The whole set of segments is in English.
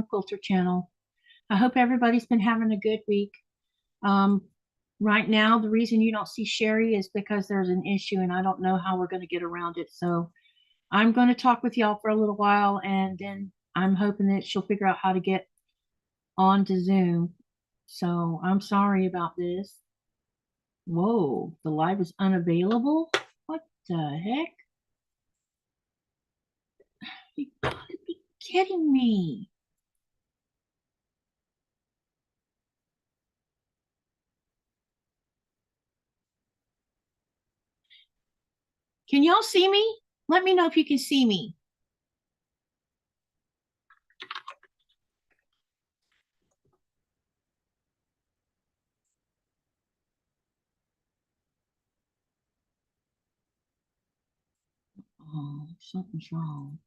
Quilter channel. I hope everybody's been having a good week. Right now, the reason you don't see Sherry is because there's an issue and I don't know how we're going to get around it. So I'm going to talk with y'all for a little while and then I'm hoping that she'll figure out how to get on to Zoom. So I'm sorry about this. Whoa, the live is unavailable? What the heck? You gotta be kidding me. Can y'all see me? Let me know if you can see me. Oh, something's wrong.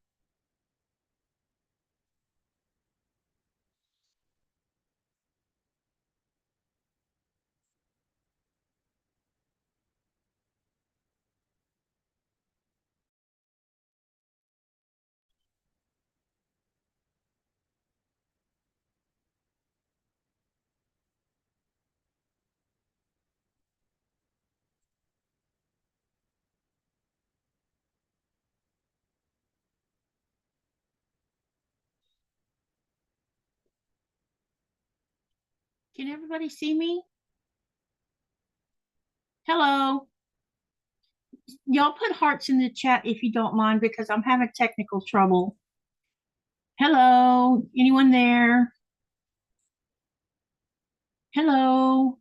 Can everybody see me? Hello. Y'all put hearts in the chat if you don't mind because I'm having technical trouble. Hello. Anyone there? Hello.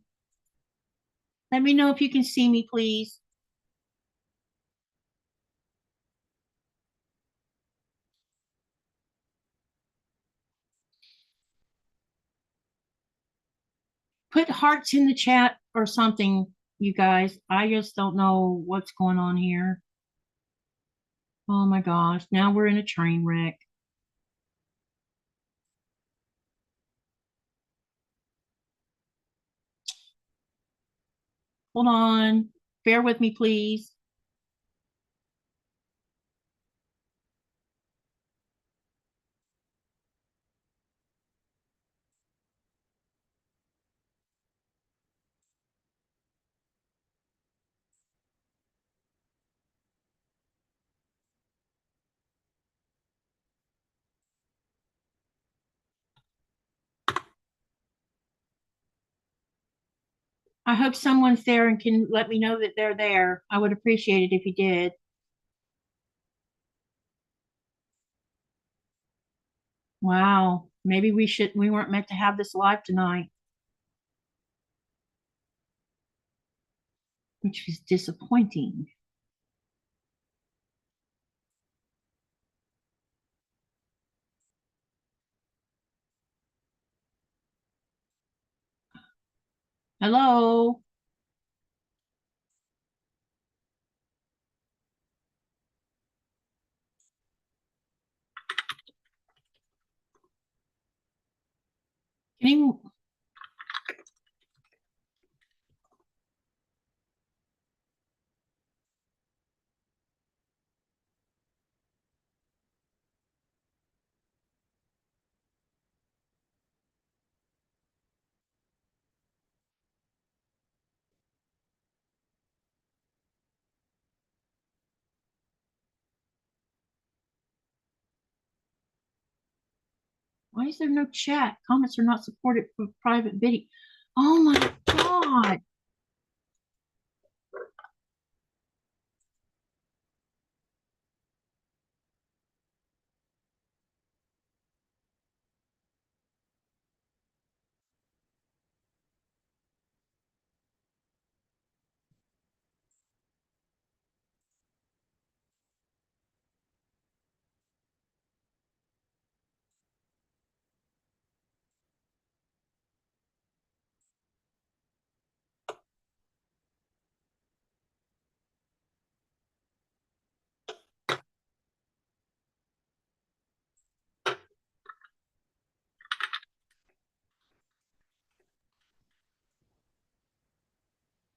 Let me know if you can see me, please. Put hearts in the chat or something, you guys. I just don't know what's going on here. Oh my gosh, now we're in a train wreck. Hold on. Bear with me, please. I hope someone's there and can let me know that they're there. I would appreciate it if you did. Wow, maybe we weren't meant to have this live tonight, which was disappointing. Hello. Can you, why is there no chat? Comments are not supported for private video. Oh my God.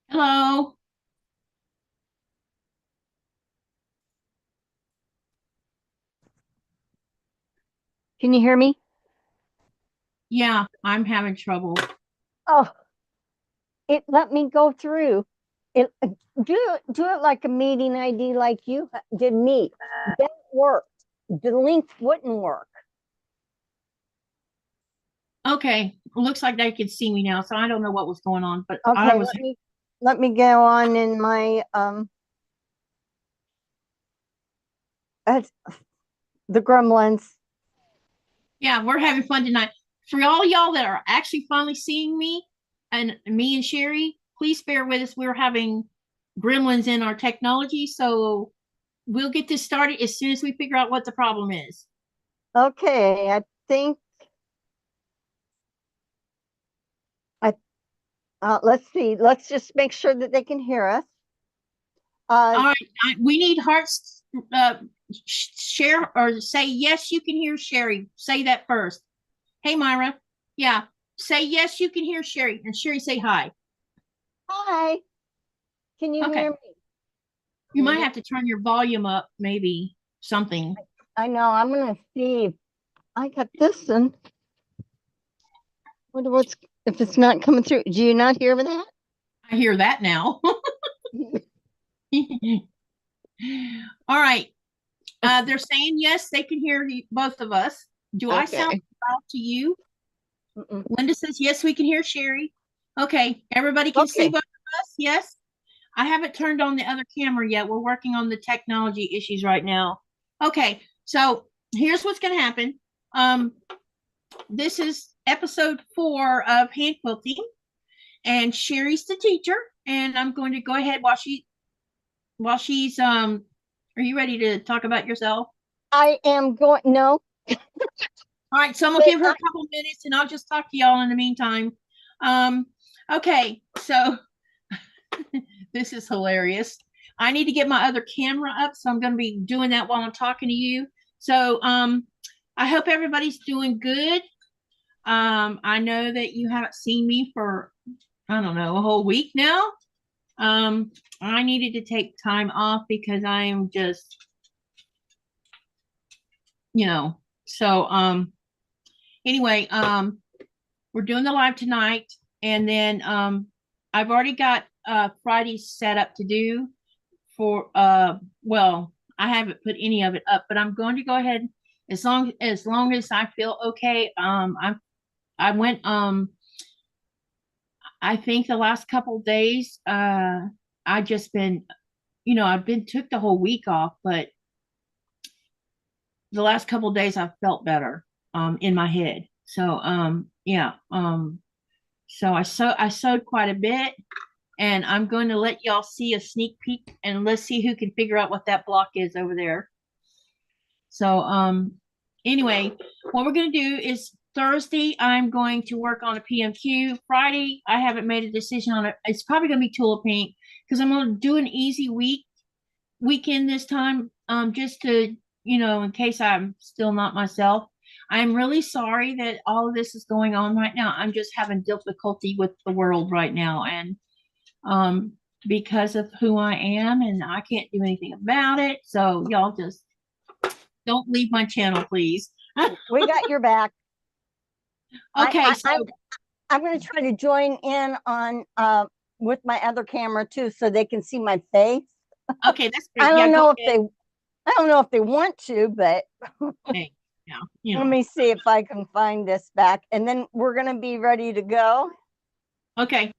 Hello. Can you hear me? Yeah, I'm having trouble. Oh, it let me go through. It do it like a meeting ID like you did meet. That worked. The link wouldn't work. Okay, looks like they can see me now, so I don't know what was going on, but I Okay, was, let me go on in my uh, the gremlins. yeah, we're having fun tonight. For all y'all that are actually finally seeing me and Cheri, please bear with us. We're having gremlins in our technology, so we'll get this started as soon as we figure out what the problem is. Okay, I think I let's see. Let's just make sure that they can hear us. All right, we need hearts. Share or say yes, you can hear Cheri. Say that first. Hey, Myra. Yeah, say yes, you can hear Cheri, and Cheri say hi. Hi, can you Okay, hear me? you might have to turn your volume up, maybe something. I know. I'm gonna see if I got this and wonder what's if it's not coming through. Do you not hear that? I hear that now. All right. They're saying yes, they can hear both of us. Do I sound Okay. loud to you? Mm-mm. Linda says yes, we can hear Cheri. Okay, everybody can see Okay. both of us. Yes. I haven't turned on the other camera yet. We're working on the technology issues right now. Okay, so here's what's going to happen. Um, this is episode 4 of hand quilting, and Cheri's the teacher. And I'm going to go ahead while she's Are you ready to talk about yourself? I am going. No, All right, so I'm gonna but give her a couple minutes, and I'll just talk to y'all in the meantime. Um, okay, so this is hilarious. I need to get my other camera up, so I'm going to be doing that while I'm talking to you. So I hope everybody's doing good. I know that you haven't seen me for, I don't know, a whole week now. I needed to take time off because I am just, you know, so anyway, we're doing the live tonight, and then I've already got Friday set up to do for well, I haven't put any of it up, but I'm going to go ahead as long as I feel okay. I went I think the last couple days I just been, I've been took the whole week off, but the last couple days I've felt better in my head. So yeah, so I sewed quite a bit, and I'm going to let y'all see a sneak peek, and let's see who can figure out what that block is over there. So anyway, what we're going to do is Thursday I'm going to work on a PMQ. Friday I haven't made a decision on it. It's probably going to be Tulip Pink because I'm going to do an easy weekend this time, just to, in case I'm still not myself. I'm really sorry that all of this is going on right now. I'm just having difficulty with the world right now, and um, because of who I am, and I can't do anything about it. So y'all just don't leave my channel, please. we got your back. Okay, I'm going to try to join in on with my other camera too, so they can see my face. okay, that's I great. Yeah, don't go know if ahead. I don't know if they want to, but Okay, yeah, let me see if I can find this back, and then we're going to be ready to go. Okay.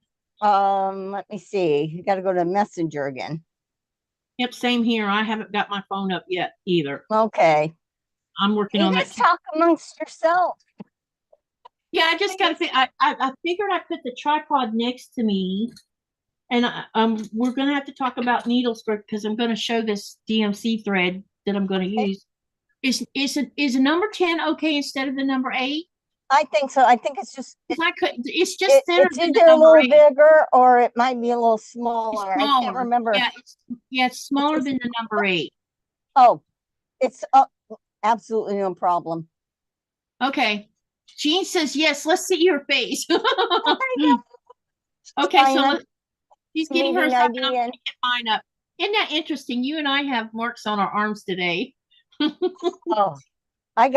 Let me see. You got to go to Messenger again. Yep, same here. I haven't got my phone up yet either. Okay. I'm working You on that guys too. talk amongst yourself. Yeah, I just got to. I figured I put the tripod next to me, and we're gonna have to talk about needles because I'm gonna show this DMC thread that I'm gonna use. Is a number 10 okay instead of the number 8? I think so. I think it's just Because I could. It's just thinner it's than the either a number little 8. bigger or it might be a little It's smaller. I can't smaller. remember. It's smaller than the number 8. Oh, it's absolutely no problem. Okay. Jean says yes. Let's see your face. Oh my God. Okay, Fine, so she's getting hers meeting up, and I'm ID going and to get mine up. Isn't that interesting? You and I have marks on our arms today. oh, I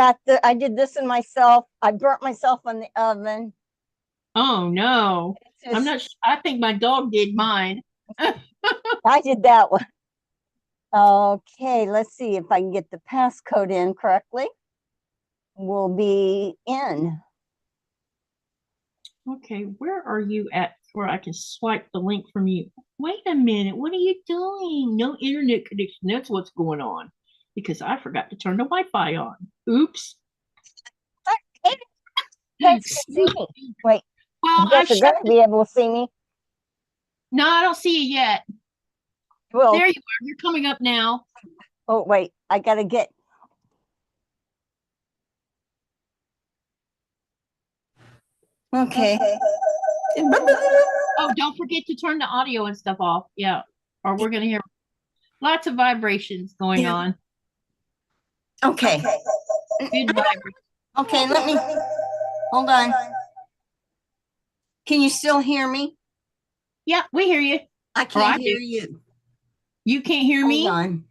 did this in myself. I burnt myself on the oven. Oh no. I'm not I think my dog did mine. I did that one. Okay, let's see if I can get the passcode in correctly. We'll be in. Okay, where are you at where I can swipe the link from you? Wait a minute, what are you doing? No internet connection. That's what's going on. Because I forgot to turn the Wi-Fi on. Oops. Thanks for seeing me. Wait, Well, you guys are going to be able to see me. No, I don't see you yet. Well, there you are. You're coming up now. Oh, wait, I got to get. Okay. Oh, don't forget to turn the audio and stuff off. Yeah. Or we're going to hear lots of vibrations going on. Okay. Good vibrations. Okay, let me, hold on. Can you still hear me? Yeah, we hear you. I can't hear you. You can't hear me? Hold on.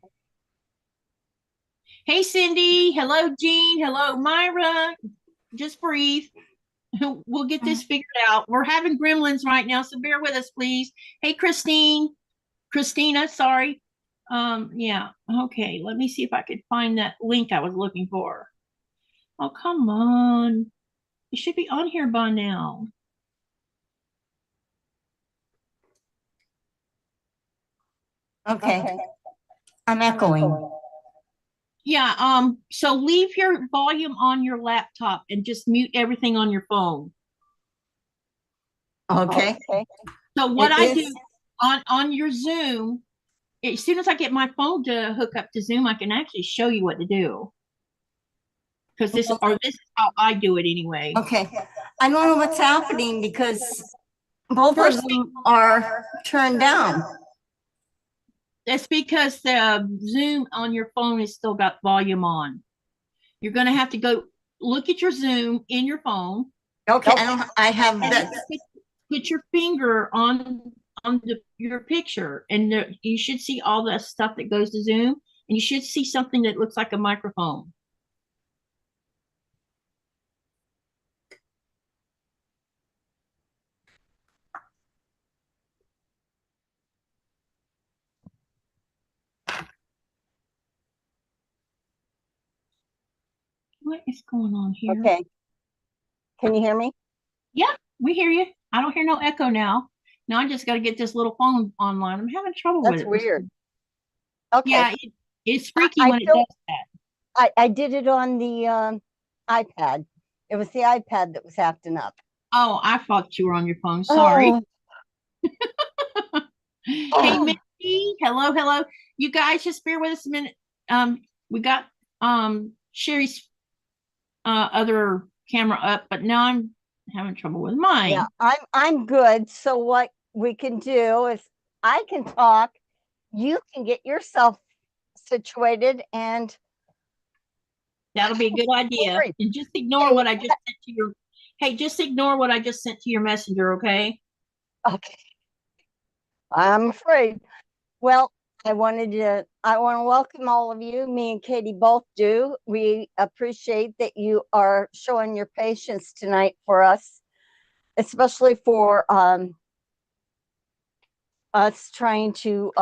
Hey, Cindy. Hello, Jean. Hello, Myra. Just breathe. We'll get this figured out. We're having gremlins right now, so bear with us, please. Hey, Christina, sorry. Yeah. Okay, let me see if I could find that link I was looking for. Oh, come on. It should be on here by now. Okay. I'm echoing. Yeah, so leave your volume on your laptop and just mute everything on your phone. Okay. So what I do on your Zoom, as soon as I get my phone to hook up to Zoom, I can actually show you what to do. Because this is how I do it anyway. Okay. I don't know what's happening because both of them are turned down. That's because the Zoom on your phone has still got volume on. You're going to have to go look at your Zoom in your phone. Okay, I have that. Put your finger on your picture, and you should see all the stuff that goes to Zoom, and you should see something that looks like a microphone. What is going on here? Okay. Can you hear me? Yeah, we hear you. I don't hear no echo now. Now I just got to get this little phone online. I'm having trouble with it. That's weird. Okay. Yeah, it's freaky when it does that. I did it on the iPad. It was the iPad that was acting up. Oh, I thought you were on your phone. Sorry. Hey, Mindy. Hello. You guys just bear with us a minute. We got Sherry's other camera up, but now I'm having trouble with mine. Yeah, I'm good. So what we can do is I can talk, you can get yourself situated, and that'll be a good idea. And just ignore what I just sent to your just ignore what I just sent to your messenger, okay? Okay. I'm afraid. Well, I want to welcome all of you. Me and Katie both do. We appreciate that you are showing your patience tonight for us, especially for us trying to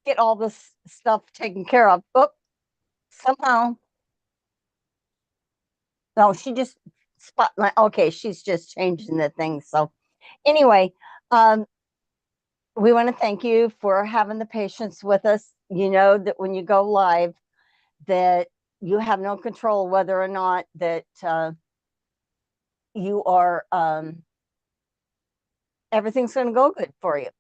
get all this stuff taken care of. Oh, somehow. No, she just spotlight. Okay, she's just changing the thing. So anyway, we want to thank you for having the patience with us. You know that when you go live, that you have no control whether or not that you are everything's going to go good for you.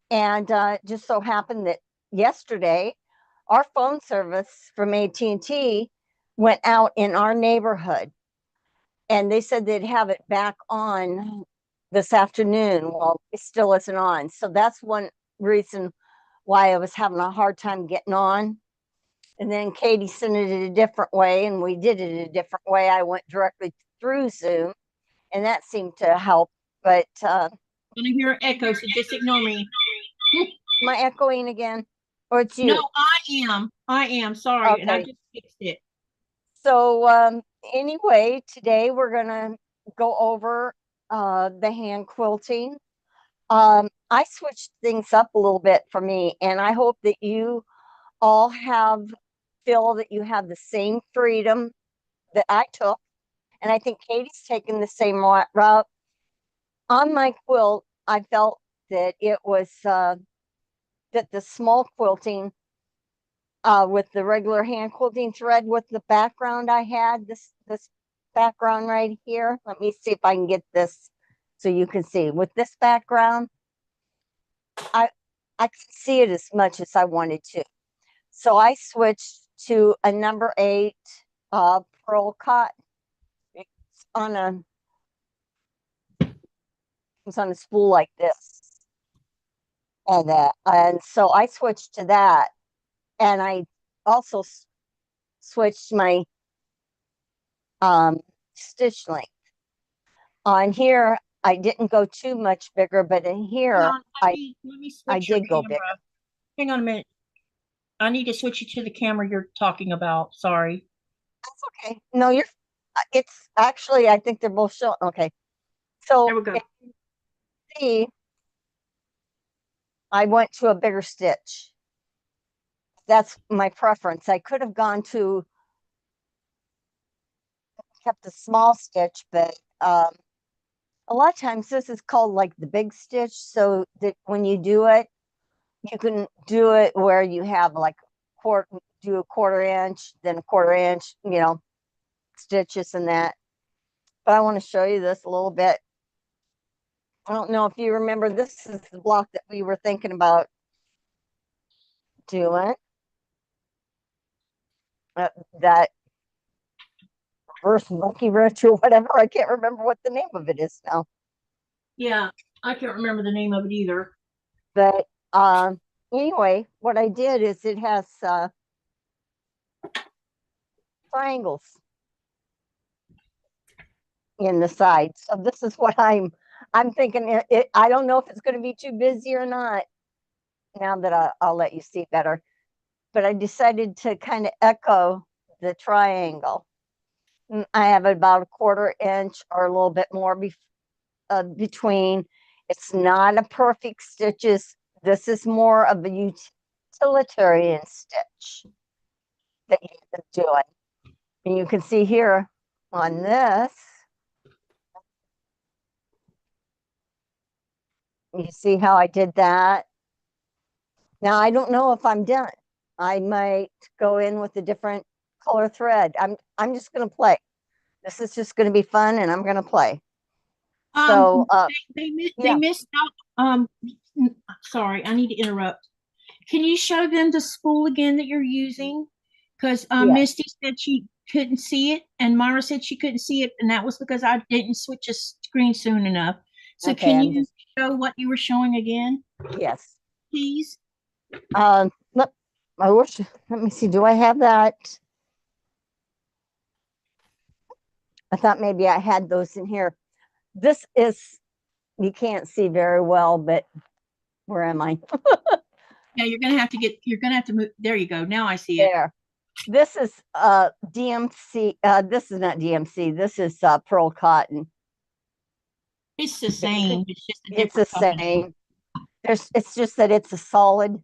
And just so happened that yesterday, our phone service from AT&T went out in our neighborhood, and they said they'd have it back on this afternoon. Well, it still isn't on. So that's one reason why I was having a hard time getting on. And then Katie sent it a different way, and we did it a different way. I went directly through Zoom, and that seemed to help. But I'm gonna hear echo, so just ignore me. Am I echoing again? Or it's you? No, I am. Sorry. Okay. And I just fixed it. So anyway, today we're gonna go over the hand quilting. I switched things up a little bit for me, and I hope that you all feel that you have the same freedom that I took. And I think Katie's taken the same route. On my quilt, I felt that it was that the small quilting with the regular hand quilting thread with the background I had, this background right here. Let me see if I can get this so you can see. With this background, I could see it as much as I wanted to. So I switched to a number 8 pearl cotton. It's on a spool like this. And so I switched to that, and I also switched my stitch length. On here, I didn't go too much bigger, but in here, Let me I switch your did go camera. bigger. Hang on a minute. I need to switch you to the camera you're talking about. Sorry. That's okay. No, it's actually, I think they're both showing. Okay. So There we go. see, I went to a bigger stitch. That's my preference. I could have kept a small stitch, but a lot of times this is called like the big stitch, so that when you do it, you can do it where you have like do a 1/4 inch, then a 1/4 inch, stitches and that. But I want to show you this a little bit. I don't know if you remember, this is the block that we were thinking about doing. That reverse monkey wrench or whatever. I can't remember what the name of it is now. Yeah, I can't remember the name of it either. But anyway, what I did is it has triangles in the side. So this is what I'm thinking. I don't know if it's going to be too busy or not. Now that I'll let you see better, but I decided to kind of echo the triangle. I have about a 1/4 inch or a little bit more between. It's not a perfect stitches. This is more of a utilitarian stitch that you're doing. And you can see here on this, you see how I did that? Now, I don't know if I'm done. I might go in with a different color thread. I'm just going to play. This is just going to be fun, and I'm going to play. So, They missed out. Sorry, I need to interrupt. Can you show them the spool again that you're using? Because yeah. Misty said she couldn't see it, and Mara said she couldn't see it, and that was because I didn't switch a screen soon enough. So Okay, can you show what you were showing again? Yes. Please. Let me see. Do I have that? I thought maybe I had those in here. This is, you can't see very well, but where am I? Yeah, you're gonna have to move. There you go. Now I see it. There. This is DMC. This is not DMC. This is pearl cotton. It's the same. It's just a It's the different company. same. It's just that it's a solid.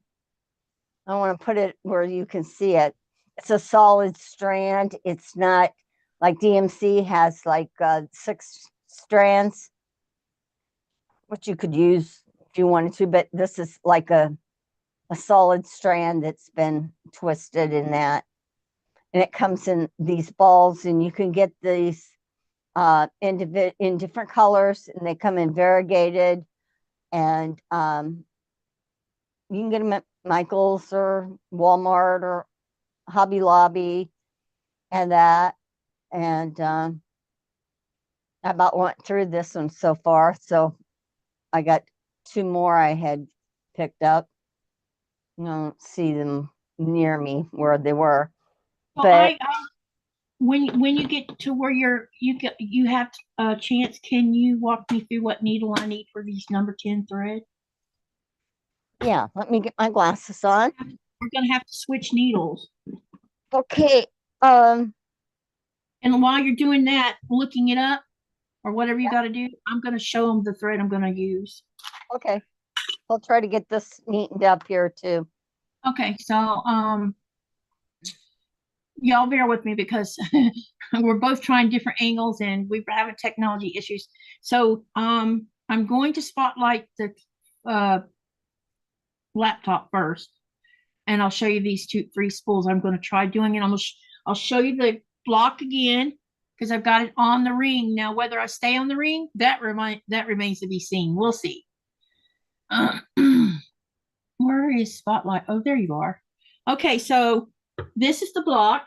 I want to put it where you can see it. It's a solid strand. It's not like DMC has like 6 strands, which you could use if you wanted to, but this is like a solid strand that's been twisted in that. And it comes in these balls, and you can get these in different colors, and they come in variegated, and you can get them at Michael's or Walmart or Hobby Lobby and that. And I about went through this one so far. So I got 2 more I had picked up. You don't see them near me where they were. Well, But when you get to where you have a chance, can you walk me through what needle I need for these number 10 thread? yeah, let me get my glasses on. We're gonna have to switch needles. Okay, Um, And while you're doing that, looking it up or whatever you got to do, I'm going to show them the thread I'm going to use. okay. I'll try to get this neatened up here too. Okay, so y'all bear with me because we're both trying different angles and we're having technology issues. So I'm going to spotlight the uh, laptop first, and I'll show you these three spools. I'm going to try doing it. I'll show you the block again because I've got it on the ring now. Whether I stay on the ring, that remains to be seen. We'll see. Where is spotlight? Oh, there you are. Okay, so this is the block.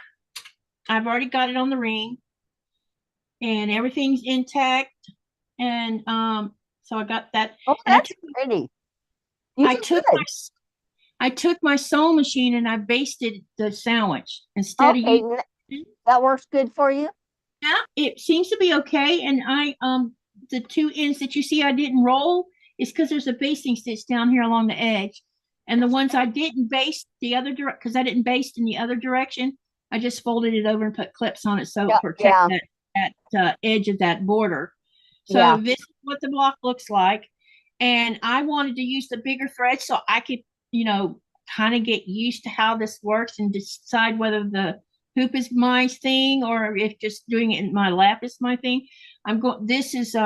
I've already got it on the ring, and everything's intact. And so I got that. Oh, And that's pretty. You I did took good. my I took my sewing machine and I basted the sandwich instead of Okay, using. that works good for you. Yeah, it seems to be okay. And the two ends that you see I didn't roll is because there's a basting stitch down here along the edge, and the ones I didn't baste the other direct because I didn't baste in the other direction, I just folded it over and put clips on it so it protects Yeah, that edge of that border. So yeah. this is what the block looks like, and I wanted to use the bigger thread so I could, kind of get used to how this works and decide whether the hoop is my thing or if just doing it in my lap is my thing. This is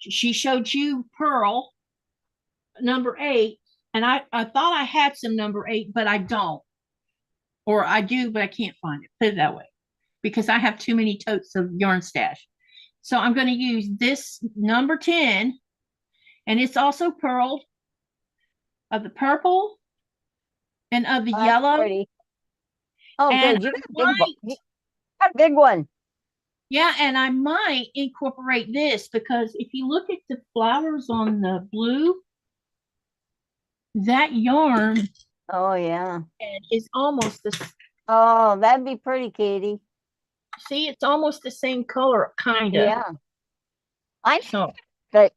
she showed you pearl number 8, and I thought I had some number 8, but I don't. Or I do, but I can't find it. Put it that way. Because I have too many totes of yarn stash. So I'm going to use this number 10, and it's also pearled of the purple and of the That's yellow. pretty. Oh, And good. You I got a big one. might You got a big one. Yeah, and I might incorporate this because if you look at the flowers on the blue, that yarn Oh, yeah. is almost Oh, that'd be pretty, Katie. see, it's almost the same color, kind of. Yeah. I So, but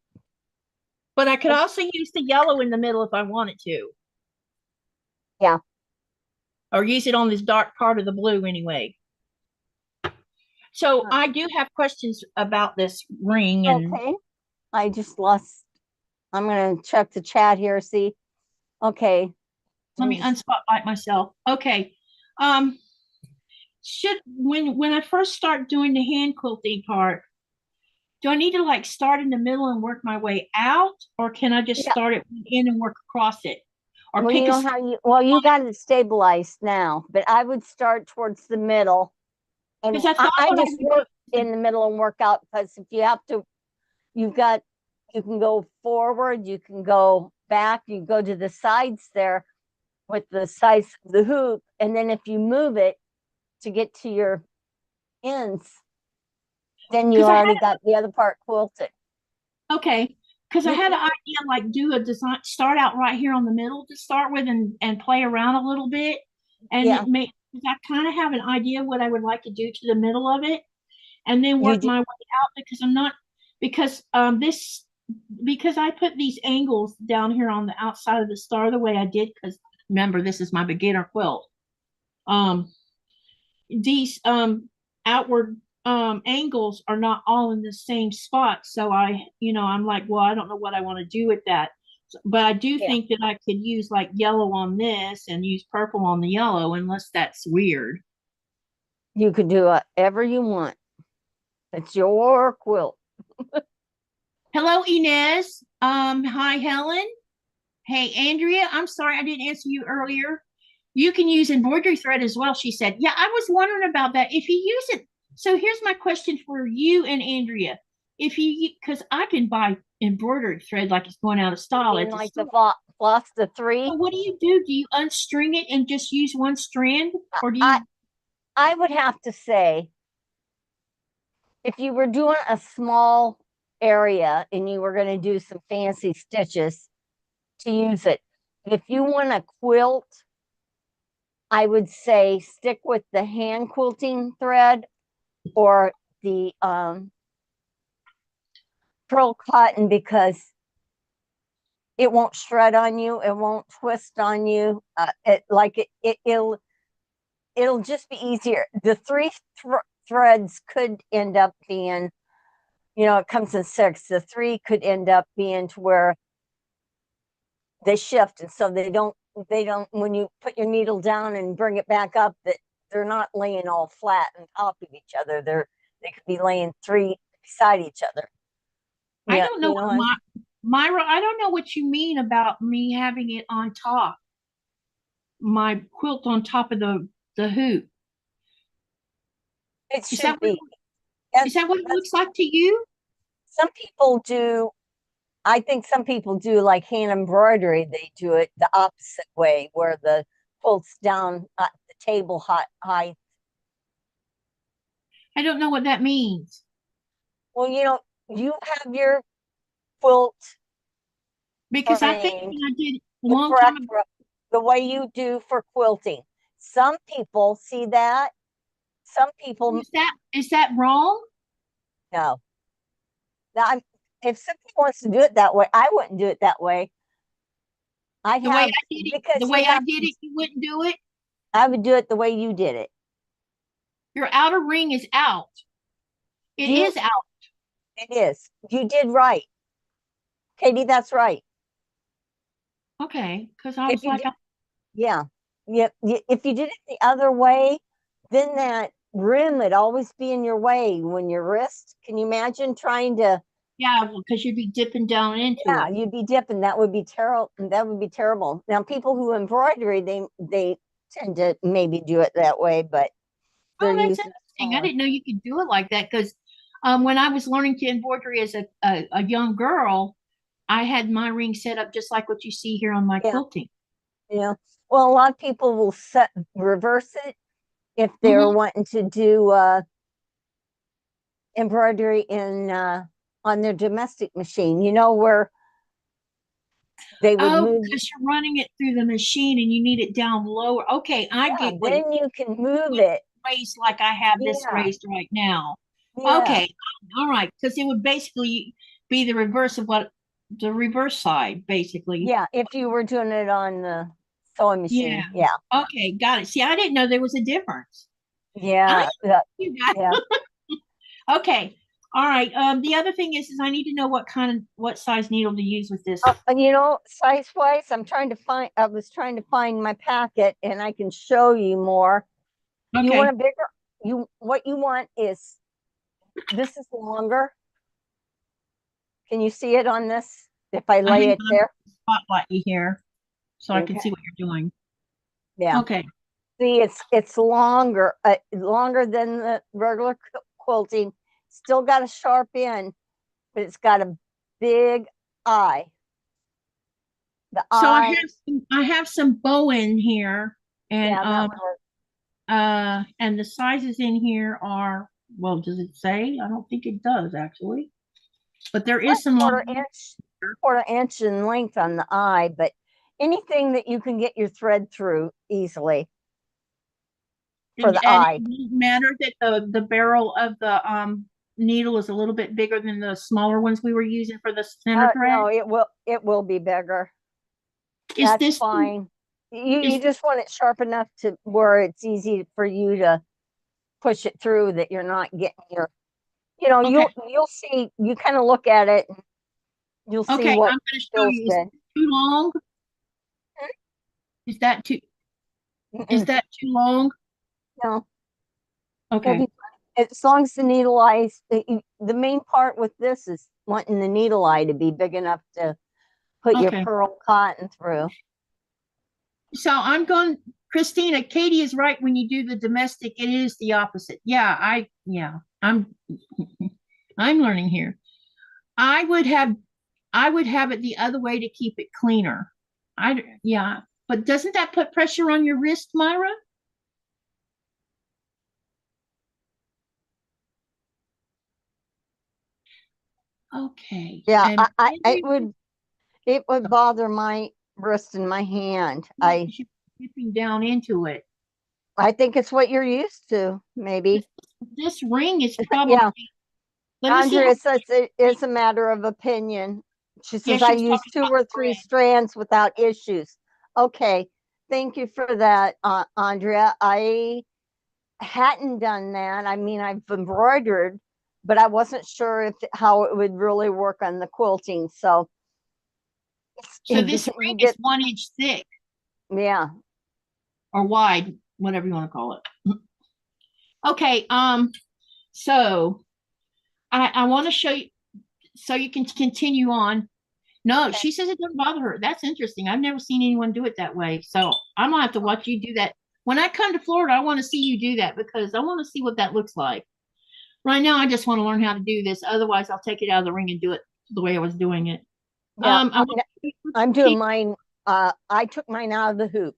but I could also use the yellow in the middle if I wanted to, yeah. or use it on this dark part of the blue anyway. So I do have questions about this ring, and Okay. I just lost. I'm gonna check the chat here, see. Okay. let me unspotlight myself. Okay. Um, should when I first start doing the hand quilting part, do I need to like start in the middle and work my way out, or can I just Yeah. start it in and work across it, or Well, pick you a know how you got it stabilized now, but I would start towards the middle, and because I thought I what I just would work do. in the middle and work out because if you have to, you've got you can go forward, you can go back, you go to the sides there with the size of the hoop, and then if you move it to get to your ends, then you Because I already had got the other part quilted. okay, because I You had can, an idea like do a design, start out right here on the middle to start with, and play around a little bit, and yeah, it may. Because I kind of have an idea what I would like to do to the middle of it, and then you work do, my way out because I'm not because this because I put these angles down here on the outside of the star the way I did because remember this is my beginner quilt. Um, these outward angles are not all in the same spot, so I'm like, well, I don't know what I want to do with that. But I do yeah, think that I could use like yellow on this and use purple on the yellow, unless that's weird. you could do whatever you want. It's your quilt. Hello, Inez. Hi, Helen. Hey, Andrea, I'm sorry I didn't answer you earlier. You can use embroidery thread as well, she said. Yeah, I was wondering about that. If you use it, so here's my question for you and Andrea. If you, because I can buy embroidery thread like it's going out of style In at the like store. the floss the three. So what do you do? Do you unstring it and just use one strand, or do I you? I would have to say if you were doing a small area and you were going to do some fancy stitches to use it. If you want a quilt, I would say stick with the hand quilting thread or the pearl cotton because it won't shred on you, it won't twist on you. It'll it'll just be easier. The three threads could end up being, it comes in 6. The 3 could end up being to where they shift, and so they don't, when you put your needle down and bring it back up, that they're not laying all flat on top of each other. They could be laying 3 beside each other. I don't know what Myra, I don't know what you mean about me having it on top. My quilt on top of the hoop. It Is should that be. is that what it looks like to you? Some people do. I think some people do like hand embroidery. They do it the opposite way, where the quilt's down at the table height. I don't know what that means. Well, you have your quilt Because I think framed I did a the long correct time ago. the way you do for quilting. Some people see that. Some people Is that wrong? no. Now, if somebody wants to do it that way, I wouldn't do it that way. I'd The way have I did it, because the way I did it, you wouldn't do it. I would do it the way you did it. Your outer ring is out. It is out. It is. You did right, Katie. That's right. Okay, because I If was you like, did, yeah, yeah. If you did it the other way, then that rim would always be in your way when your wrist. Can you imagine trying to? yeah, because you'd be dipping down into Yeah, it. you'd be dipping. That would be terrible. That would be terrible. Now, people who embroidery, they tend to maybe do it that way, but they're Oh, that's using interesting. I didn't know you could do it like that because when I was learning to embroidery as a young girl, I had my ring set up just like what you see here on my yeah, quilting. yeah. Well, a lot of people will reverse it if they're Hmm. wanting to do embroidery in on their domestic machine. Where they would Oh, move. because you're running it through the machine and you need it down lower. Okay, I Yeah, get what it then you can move would it. raised like I have this Yeah, raised right now. yeah, Okay, all right, because it would basically be the reverse of what the reverse side, basically. yeah. If you were doing it on the sewing Yeah. machine, yeah, Okay, got it. See, I didn't know there was a difference. I yeah, you got yeah. okay. All right. The other thing is I need to know what size needle to use with this. And size wise, I was trying to find my packet and I can show you more. You want Okay. a bigger, what you want is, this is longer. Can you see it on this? If I lay Hang it on, there? spotlight you here so I can Okay. see what you're doing. Yeah. Okay. See, it's longer than the regular quilting. Still got a sharp end, but it's got a big eye. The So eye, I have some bow in here and yeah, that would work. and the sizes in here are, well, does it say? I don't think it does actually. But there About is some long quarter inch in length on the eye, but anything that you can get your thread through easily for the and eye. it doesn't matter that the barrel of the needle is a little bit bigger than the smaller ones we were using for the center thread. No, it will be bigger. Is That's this fine. You is just want it sharp enough to where it's easy for you to push it through, that you're not getting your, okay? you'll see, you kind of look at it and you'll see Okay, I'm what going to show feels you. Is good. it too long? Is that too is Mm-mm, that too long? no, it'll Okay. be fine. As long as the needle eye, the main part with this is wanting the needle eye to be big enough to put your Okay. pearl cotton through. So I'm going, Christina, Katie is right. When you do the domestic, it is the opposite. Yeah, I'm learning here. I would have, I would have it the other way to keep it cleaner. Yeah, but doesn't that put pressure on your wrist, Myra? Okay. Yeah, And it would bother my wrist and my hand. I you're dipping down into it. I think it's what you're used to, This, maybe. this ring is probably, Yeah, let me see how, Andrea says it is a matter of opinion. She yeah, says I she was use talking two about or the three thread. strands without issues. Okay, thank you for that, Andrea. I hadn't done that. I mean, I've embroidered, but I wasn't sure if how it would really work on the quilting. So So this you ring is get, 1 inch thick yeah. or wide, whatever you want to call it. Okay, so I want to show you so you can continue on. No, Okay. she says it doesn't bother her. That's interesting. I've never seen anyone do it that way. So I'm gonna have to watch you do that. When I come to Florida, I want to see you do that because I want to see what that looks like. Right now, I just want to learn how to do this. Otherwise, I'll take it out of the ring and do it the way I was doing it. Yeah, I want I'm doing mine. I took mine out of the hoop,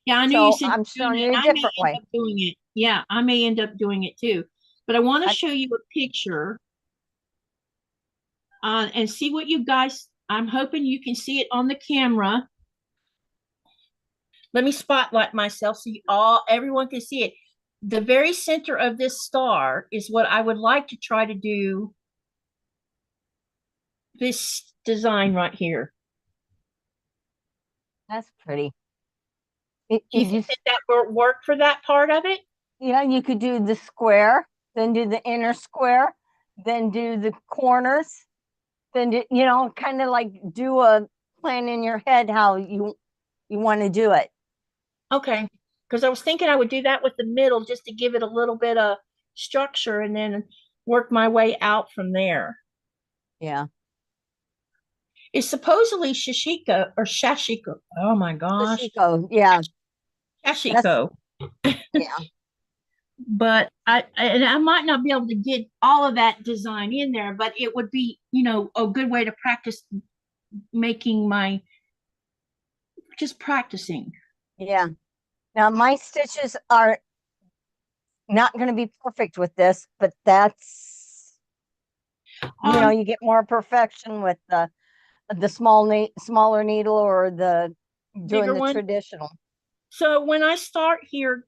yeah, I knew you so said I'm doing showing that. you a I may different end way. up doing it. Yeah, I may end up doing it too. But I want to I, show you a picture and see what you guys. I'm hoping you can see it on the camera. Let me spotlight myself so everyone can see it. The very center of this star is what I would like to try to do this design right here. that's pretty. Do you think that will work for that part of it? Yeah, you could do the square, then do the inner square, then do the corners, then do, kind of like do a plan in your head how you want to do it. Okay, because I was thinking I would do that with the middle just to give it a little bit of structure and then work my way out from there. Yeah. It's supposedly shashiko or shashiko. Oh my gosh. Sashiko, yeah. That's Shashiko. yeah. But I might not be able to get all of that design in there, but it would be, a good way to practice making my just practicing. Yeah. Now my stitches are not going to be perfect with this, but that's Um, you get more perfection with the smaller needle or the doing bigger the one. traditional. So when I start here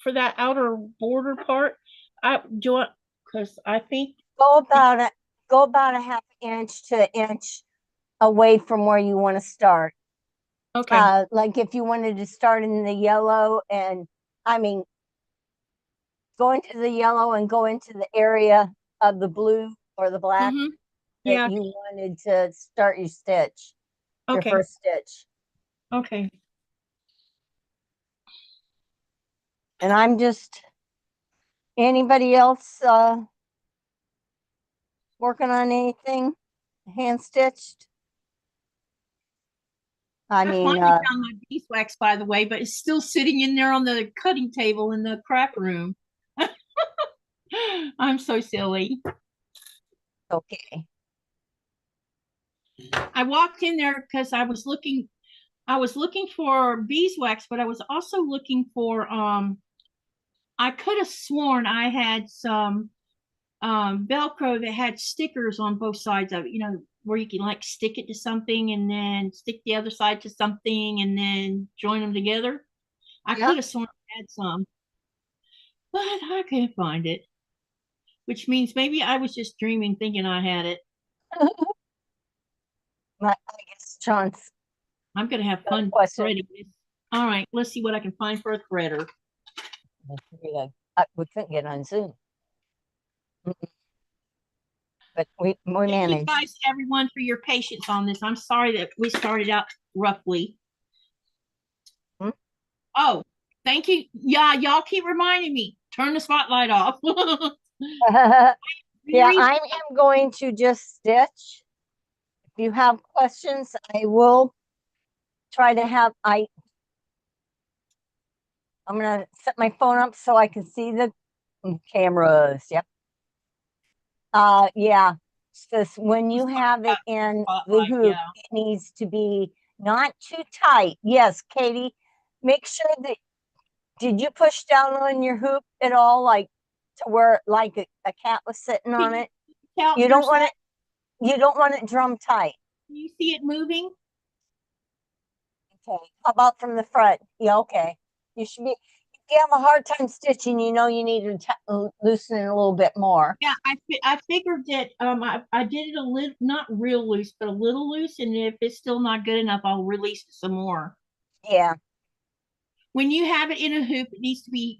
for that outer border part, I do it because I think Go about it. Go about a half inch to inch away from where you want to start. okay. Like if you wanted to start in the yellow, and I mean, go into the yellow and go into the area of the blue or the black Mm-hmm. that Yeah. you wanted to start your stitch, your Okay. first stitch. Okay. And I'm just, anybody else working on anything hand stitched? I I mean, finally found my beeswax, by the way, but it's still sitting in there on the cutting table in the craft room. I'm so silly. okay. I walked in there because I was looking for beeswax, but I was also looking for I could have sworn I had some Velcro that had stickers on both sides of it, where you can like stick it to something and then stick the other side to something and then join them together. I Yeah. could have sworn I had some, but I can't find it, which means maybe I was just dreaming thinking I had it. I guess John's I'm going to have got a fun question. threading this. All right, let's see what I can find for a threader. We couldn't get on Zoom, but we Thank you managed. guys, everyone, for your patience on this. I'm sorry that we started out roughly. Hmm? Oh, thank you. Yeah, y'all keep reminding me. Turn the spotlight off. Yeah, I am going to just stitch. If you have questions, I will try to have I'm gonna set my phone up so I can see the cameras. Yep. Yeah. Just when you have it in the Spotlight, hoop, yeah. it needs to be not too tight. Yes, Katie, make sure that did you push down on your hoop at all, like to where like a cat was sitting on it? Tell You don't want yourself, it. You don't want it drum tight. can you see it moving? Okay. How about from the front? Yeah. Okay. You should be. If you have a hard time stitching, you need to loosen it a little bit more. Yeah, I figured that I did it a little, not real loose, but a little loose, and if it's still not good enough, I'll release it some more. Yeah. when you have it in a hoop, it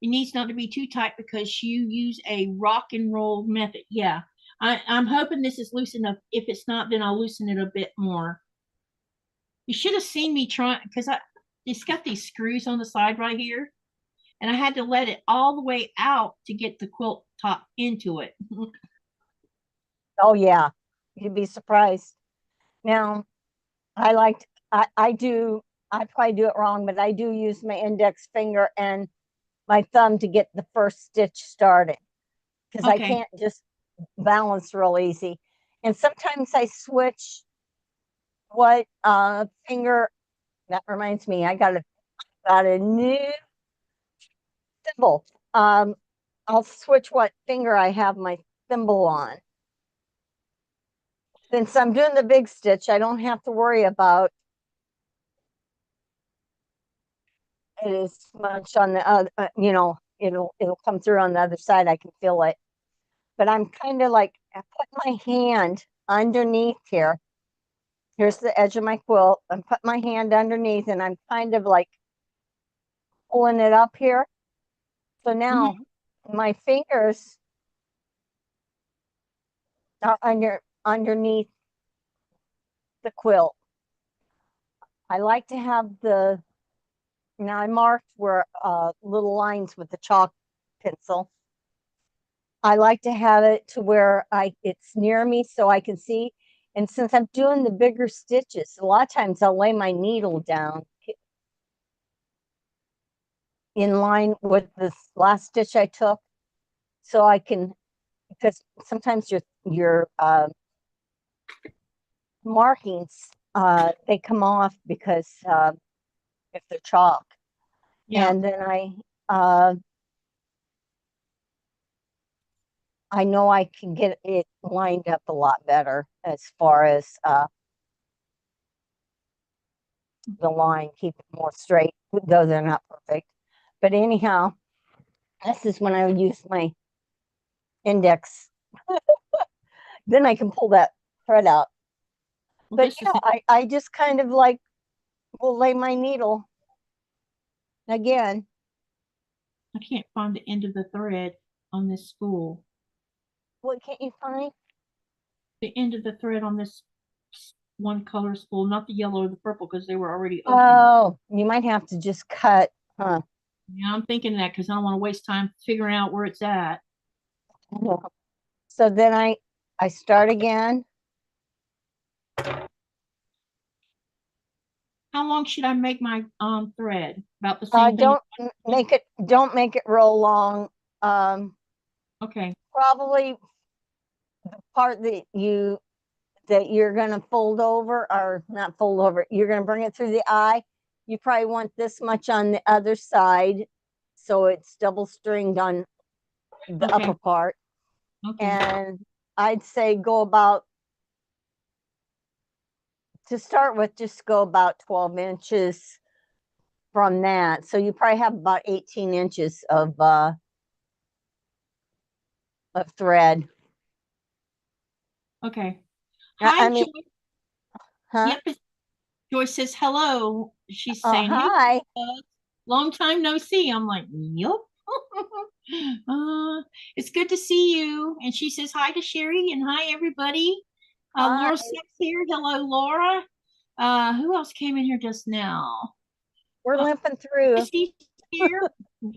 needs not to be too tight because you use a rock and roll method. Yeah. I'm hoping this is loose enough. If it's not, then I'll loosen it a bit more. You should have seen me trying because it's got these screws on the side right here, and I had to let it all the way out to get the quilt top into it. Oh yeah, you'd be surprised. Now, I liked I probably do it wrong, but I do use my index finger and my thumb to get the first stitch started because I Okay. can't just balance real easy. And sometimes I switch what finger. That reminds me, I got a new thimble. I'll switch what finger I have my thimble on. Since I'm doing the big stitch, I don't have to worry about it as much on the other, it'll come through on the other side. I can feel it. But I'm kind of like, I put my hand underneath here. Here's the edge of my quilt. I'm putting my hand underneath and I'm kind of like pulling it up here. So now my fingers are underneath the quilt. I like to have now I marked where little lines with the chalk pencil. I like to have it to where it's near me so I can see. And since I'm doing the bigger stitches, a lot of times I'll lay my needle down in line with this last stitch I took, so I can, because sometimes your markings they come off because if they're chalk. Yeah. And then I know I can get it lined up a lot better as far as the line, keep it more straight, though they're not perfect. But anyhow, this is when I would use my index. Then I can pull that thread out. Well, But this is, yeah, I just kind of like will lay my needle again. I can't find the end of the thread on this spool. What can't you find? The end of the thread on this one color spool, not the yellow or the purple, because they were already open. Oh, you might have to just cut, huh? Yeah, I'm thinking that because I don't want to waste time figuring out where it's at. So then I start again. How long should I make my thread? About the same thing. Don't make it real long. Okay. Probably the part that you're gonna fold over, or not fold over, you're gonna bring it through the eye. You probably want this much on the other side, so it's double stringed on the Okay. upper part. Okay. And I'd say go about, to start with, just go about 12 inches from that. So you probably have about 18 inches of thread. Okay. I, Hi, I mean, Joyce. huh? Yep. Joyce says hello. She's saying, hey, Hi. long time no see. I'm like, yep. It's good to see you. And she says hi to Sherry and hi everybody. Hi. Laura Six here. Hello, Laura. Who else came in here just now? We're Uh, limping through. Misty's here.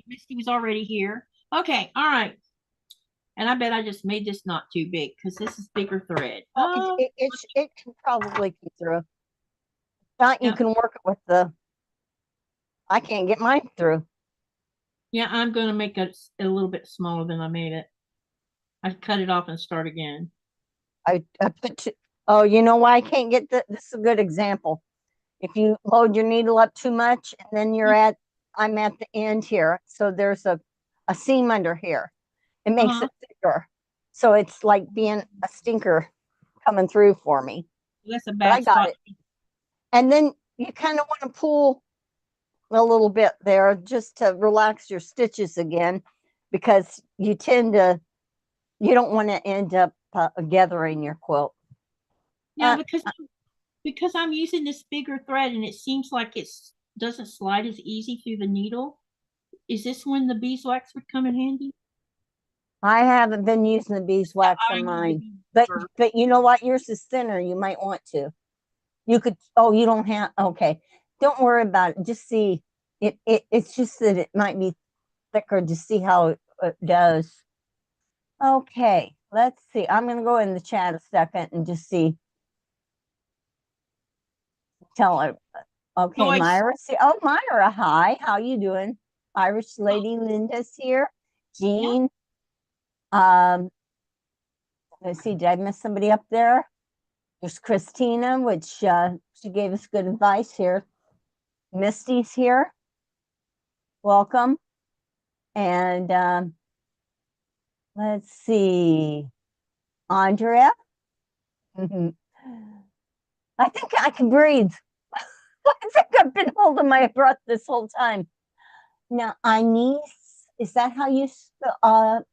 Misty was already here. Okay, all right. And I bet I just made this not too big because this is bigger thread. Oh, it can probably keep through. If not, you Yeah, can work it with I can't get mine through. yeah. I'm gonna make it a little bit smaller than I made it. I cut it off and start again. I oh, you know why I can't get this is a good example. If you load your needle up too much and then I'm at the end here. So there's a seam under here. It makes Uh-huh. it thicker. So it's like being a stinker coming through for me. That's a But I bad got spot. it. And then you kind of want to pull a little bit there just to relax your stitches again, because you don't want to end up gathering your quilt. Yeah, because I'm using this bigger thread and it seems like it's doesn't slide as easy through the needle. Is this when the beeswax would come in handy? I haven't been using the beeswax I on need mine, the but beeswax. you know what? Yours is thinner. You might want to. You could. Oh, you don't have. Okay, don't worry about it. Just see. It's just that it might be thicker to see how it does. Okay, let's see. I'm gonna go in the chat a second and just see. Tell her. Okay, Joyce. Myra. See, oh, Myra. Hi. How you doing? Irish lady Linda's here. Yeah. Jean. Let's see. Did I miss somebody up there? There's Christina, which she gave us good advice here. Misty's here. Welcome. And let's see. Andrea. I think I can breathe. I think I've been holding my breath this whole time. Now, Inez, is that how you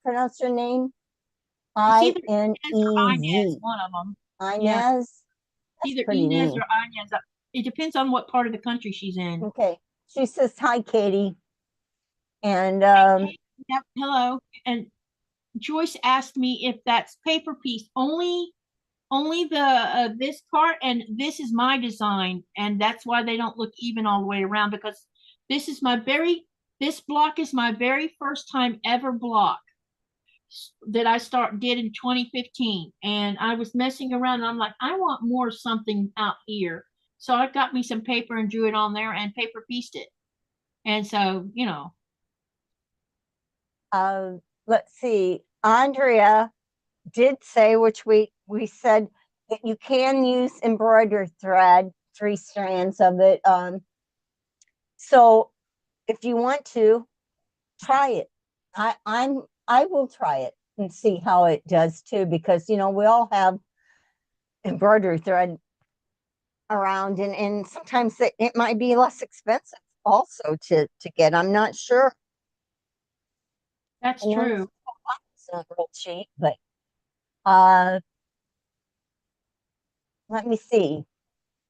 pronounce your name? It's either Inez or I-N-E-Z. Inez, one of them. Yeah, Inez? That's either pretty Inez neat. or Inez. It depends on what part of the country she's in. Okay. She says, hi, Katie. And Yep, hello. And Joyce asked me if that's paper piece only the this part, and this is my design, and that's why they don't look even all the way around, because this is this block is my very first time ever block that I did in 2015, and I was messing around and I'm like, I want more something out here, so I got me some paper and drew it on there and paper pieced it. And so, let's see. Andrea did say, which we said, that you can use embroidery thread, 3 strands of it. So if you want to try it, I will try it and see how it does too, because we all have embroidery thread around, and sometimes it might be less expensive also to get. I'm not sure. that's true. It's not real cheap, but uh let me see.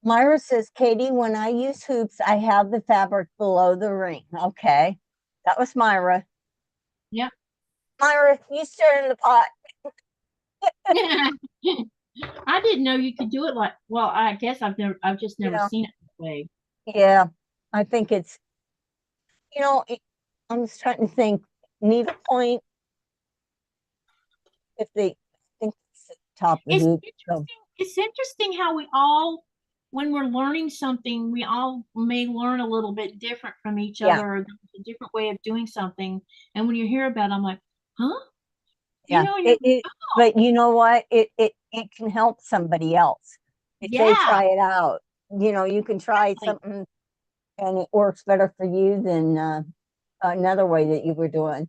Myra says, Katie, when I use hoops, I have the fabric below the ring. Okay. That was Myra. Yep. Myra, you stir in the pot. I didn't know you could do it like, well, I guess I've just never Yeah. seen it this way. Yeah. I think it's, I'm just trying to think. Needlepoint, if they think it's the top of the It's hoop. So, interesting. It's interesting how we all, when we're learning something, we all may learn a little bit different from each yeah. other, or there's a different way of doing something. And when you hear about it, I'm like, huh? Yeah. And you're like, oh, But you know what? It can help somebody else if they yeah, try it out. You can try something and it works better for you than another way that you were doing.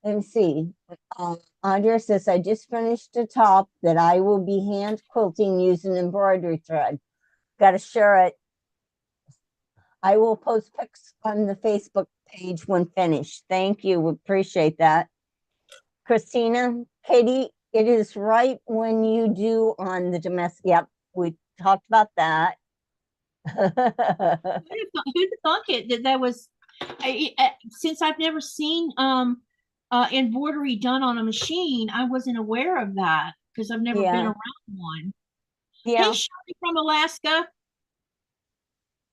Let me see. Andrea says, I just finished a top that I will be hand quilting using embroidery thread. Got to share it. I will post pics on the Facebook page when finished. Thank you. We appreciate that. Christina, Katie, it is right when you do on the domestic. Yep, we talked about that. who'd have thunk it that was, since I've never seen embroidery done on a machine, I wasn't aware of that because I've never been Yeah. around one. Hey, Yeah. Shirley from Alaska.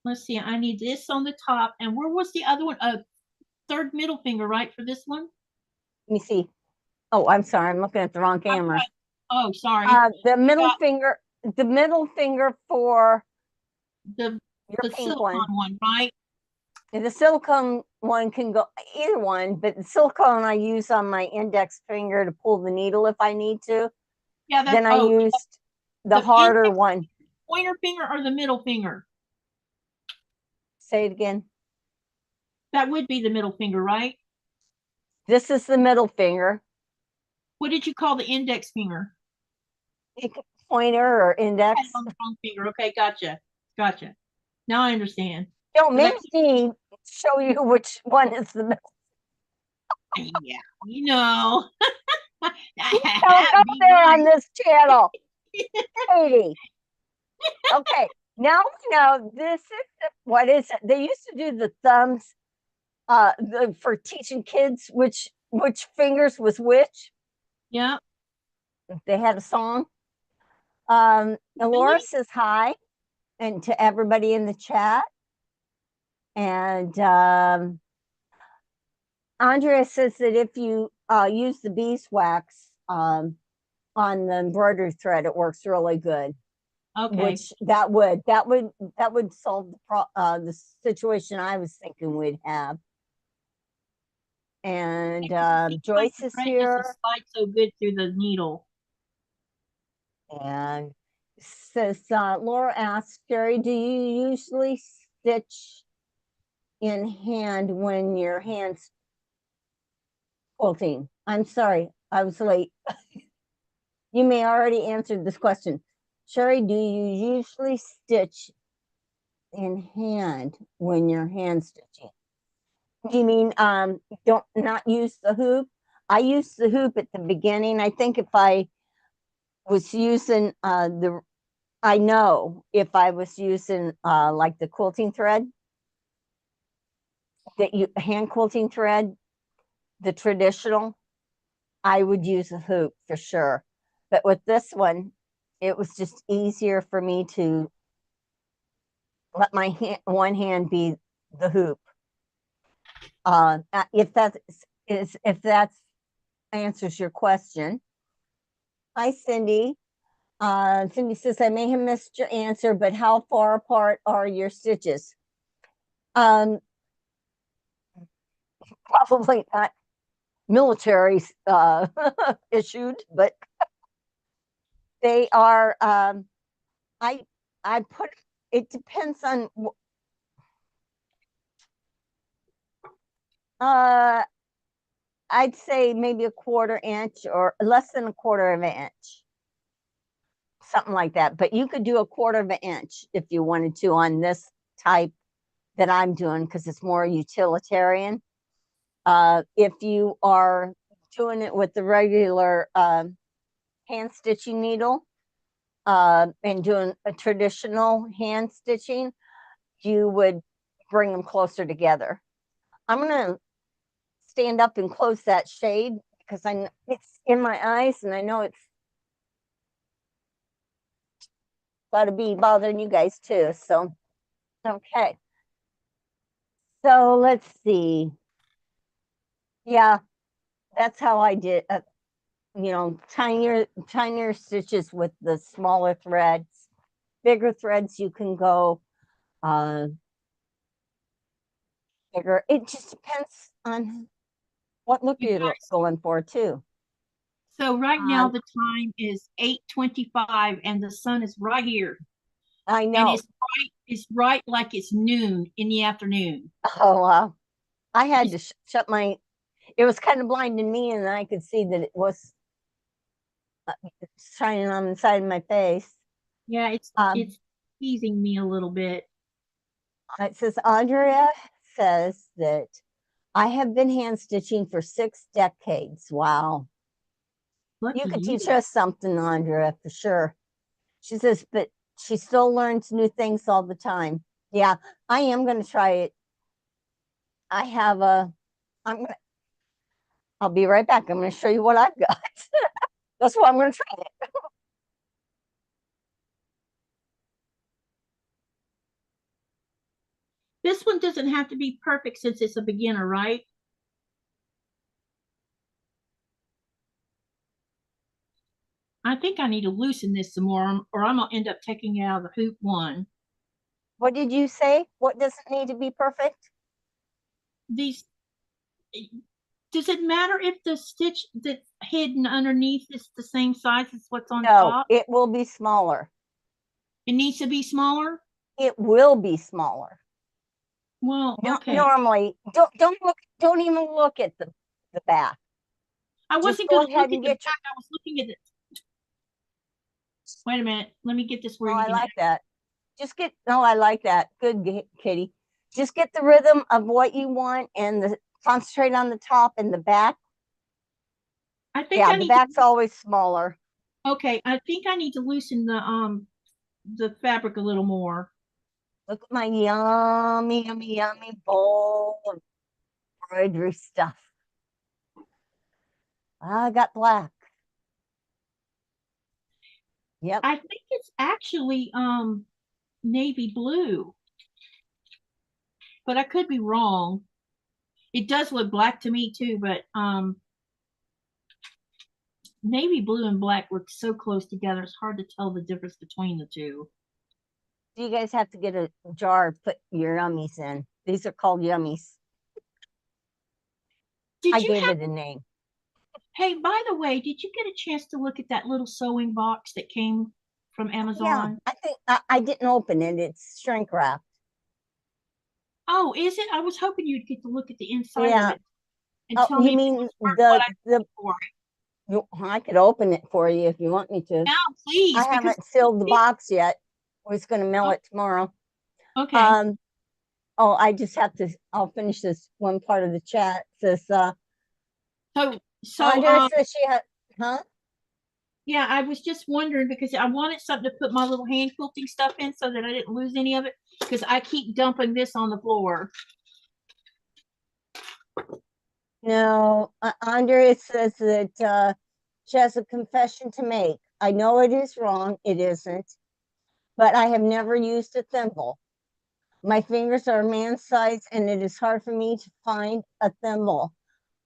Let's see. I need this on the top. And where was the other one? Third middle finger, right, for this one? Let me see. Oh, I'm sorry. I'm looking at the wrong camera. Oh, sorry. The middle finger for The your pink silicone one, right? The silicone one can go either one, but the silicone I use on my index finger to pull the needle if I need to. Yeah, Then I used the harder one. Pointer finger or the middle finger? Say it again. That would be the middle finger, right? This is the middle finger. What did you call the index finger? Pointer or index. On the wrong finger. Okay, gotcha. Gotcha. Now I understand. Don't make me show you which one is the middle. Yeah, you know. Don't go there on this channel. Katie. Okay. Now we know this is what is it? They used to do the thumbs for teaching kids which fingers was which. Yeah. They had a song. Laura Really? says hi and to everybody in the chat. And Andrea says that if you use the beeswax on the embroidery thread, it works really good. Okay. Which that would solve the situation I was thinking we'd have. And Because it seems like Joyce the is thread doesn't here slide so good through the needle. and says Laura asks, Jerry, do you usually stitch in hand when your hands quilting? I'm sorry, I was late. You may already answered this question. Sherry, do you usually stitch in hand when you're hand stitching? Do you mean don't not use the hoop? I use the hoop at the beginning. I think if I was using I know if I was using like the quilting thread, that you hand quilting thread, the traditional, I would use a hoop for sure. But with this one, it was just easier for me to let my one hand be the hoop. If that answers your question. Hi, Cindy. Cindy says, I may have missed your answer, but how far apart are your stitches? Probably not military issued, but they are, I put, it depends on, I'd say maybe a 1/4 inch or less than a 1/4 of an inch. Something like that. But you could do a 1/4 of an inch if you wanted to on this type that I'm doing because it's more utilitarian. If you are doing it with the regular hand stitching needle and doing a traditional hand stitching, you would bring them closer together. I'm going to stand up and close that shade because it's in my eyes and I know it's got to be bothering you guys too. So, okay. So let's see. Yeah, that's how I did. Tinier stitches with the smaller threads. Bigger threads, you can go bigger. It just depends on what look You you're guys, going for too. so right now Um, the time is 8:25 and the sun is right here. I And know. it's right like it's noon in the afternoon. Oh, I had It's, to shut my. It was kind of blinding me, and I could see that it was shining on the side of my face. yeah, Um, it's teasing me a little bit. it says Andrea says that I have been hand stitching for 6 decades. Wow. You Lucky could teach you. us something, Andrea, for sure. She says, but she still learns new things all the time. Yeah, I am going to try it. I have a, I'm gonna, I'll be right back. I'm going to show you what I've got. That's why I'm going to try it. This one doesn't have to be perfect since it's a beginner, right? I think I need to loosen this some more, or I'm gonna end up taking it out of the hoop one. What did you say? What doesn't need to be perfect? These, does it matter if the stitch that's hidden underneath is the same size as what's on No, top? it will be smaller. It needs to be smaller. It will be smaller. Well, okay. Normally, don't even look at the back. I Just wasn't go going to ahead look at and the back. get your. I was looking at it. Wait a minute. Let me get this where Oh, you I can. like that. No, I like that. Good, Kitty. Just get the rhythm of what you want and concentrate on the top and the back. I think Yeah, I the need to. back's always smaller. Okay, I think I need to loosen the the fabric a little more. Look at my yummy, yummy, yummy bowl of embroidery stuff. I got black. Yep. I think it's actually navy blue, but I could be wrong. It does look black to me too, but navy blue and black look so close together. It's hard to tell the difference between the two. You guys have to get a jar to put your yummies in. These are called yummies. Did I you gave have, it a name. hey, by the way, did you get a chance to look at that little sewing box that came from Yeah, Amazon? I think I didn't open it. It's shrink wrapped. Oh, is it? I was hoping you'd get to look at the inside of Yeah. it and Oh, tell you me if it mean was worth what I the paid for it. I could open it for you if you want me to. Now, I please, because haven't sealed the box yet. We're just gonna mail it tomorrow. okay. Um, oh, I just have to, I'll finish this one part of the chat. It says, So Andrea says she had, huh? yeah, I was just wondering because I wanted something to put my little hand quilting stuff in so that I didn't lose any of it because I keep dumping this on the floor. No, Andrea says that she has a confession to make. I know it is wrong. It isn't, but I have never used a thimble. My fingers are man size and it is hard for me to find a thimble.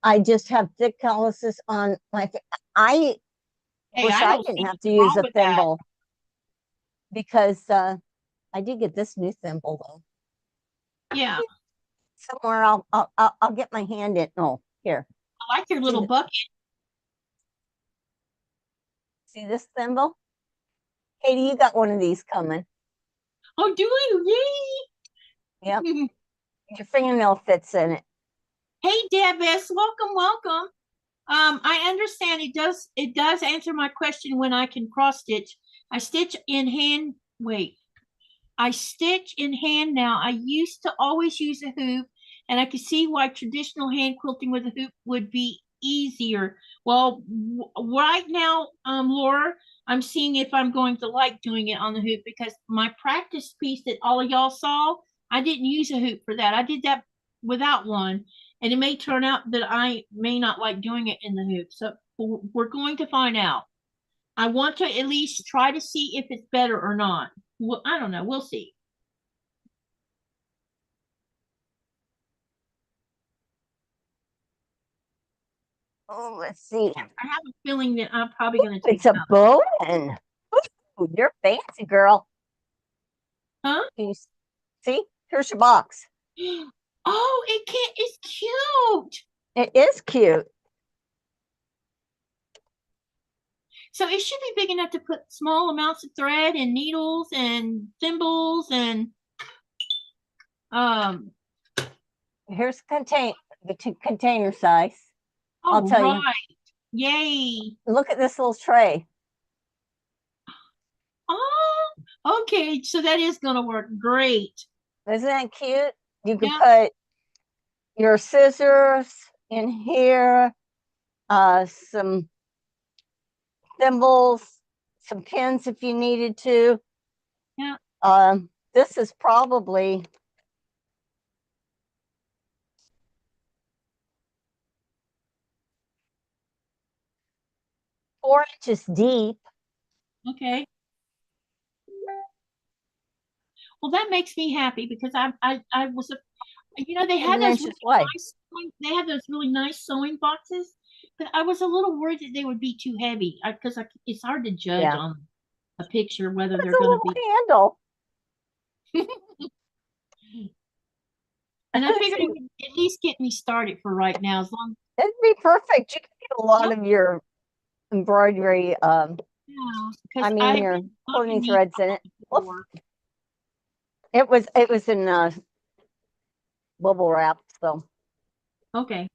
I just have thick calluses on my, I Hey, wish I I don't didn't see have to anything use wrong a with that. thimble because I did get this new thimble though. Yeah, Somewhere I'll get my hand in. Oh, here. I like your See, little bucket. see this thimble? Katie, you got one of these coming. Oh, do you? Yep. Yay! Your fingernail fits in it. Hey, Debs, welcome, welcome. I understand it does answer my question when I can cross stitch. I stitch in hand. Wait, I stitch in hand now. I used to always use a hoop, and I could see why traditional hand quilting with a hoop would be easier. Well, right now, Laura, I'm seeing if I'm going to like doing it on the hoop because my practice piece that all of y'all saw, I didn't use a hoop for that. I did that without one, and it may turn out that I may not like doing it in the hoop. So we're going to find out. I want to at least try to see if it's better or not. Well, I don't know. We'll see. Oh, let's see. I have a feeling that I'm probably going to take It's a it out. bowline. Ooh, you're fancy, girl. Huh? Can you see? Here's your box. Oh, it can't. It's cute. It is cute. So it should be big enough to put small amounts of thread and needles and thimbles and um. Here's the container size. I'll Oh, tell you. right. Yay. Look at this little tray. Oh, okay. So that is going to work great. Isn't that cute? You can Yeah. put your scissors in here, some thimbles, some pins if you needed to. Yeah. This is probably 4 inches deep. Okay. Well, that makes me happy because I was a they had 7 inches wide. they had those really nice sewing boxes, but I was a little worried that they would be too heavy because it's hard to judge Yeah. on a picture whether It's they're a going to little be. handle. And I figured it would at least get me started for right now, as long. It'd be perfect. You could get a lot Yep, of your embroidery, yeah, I because mean I've your been quilting knocking these threads in out it. Oof. before. It was in bubble wrap, so Okay,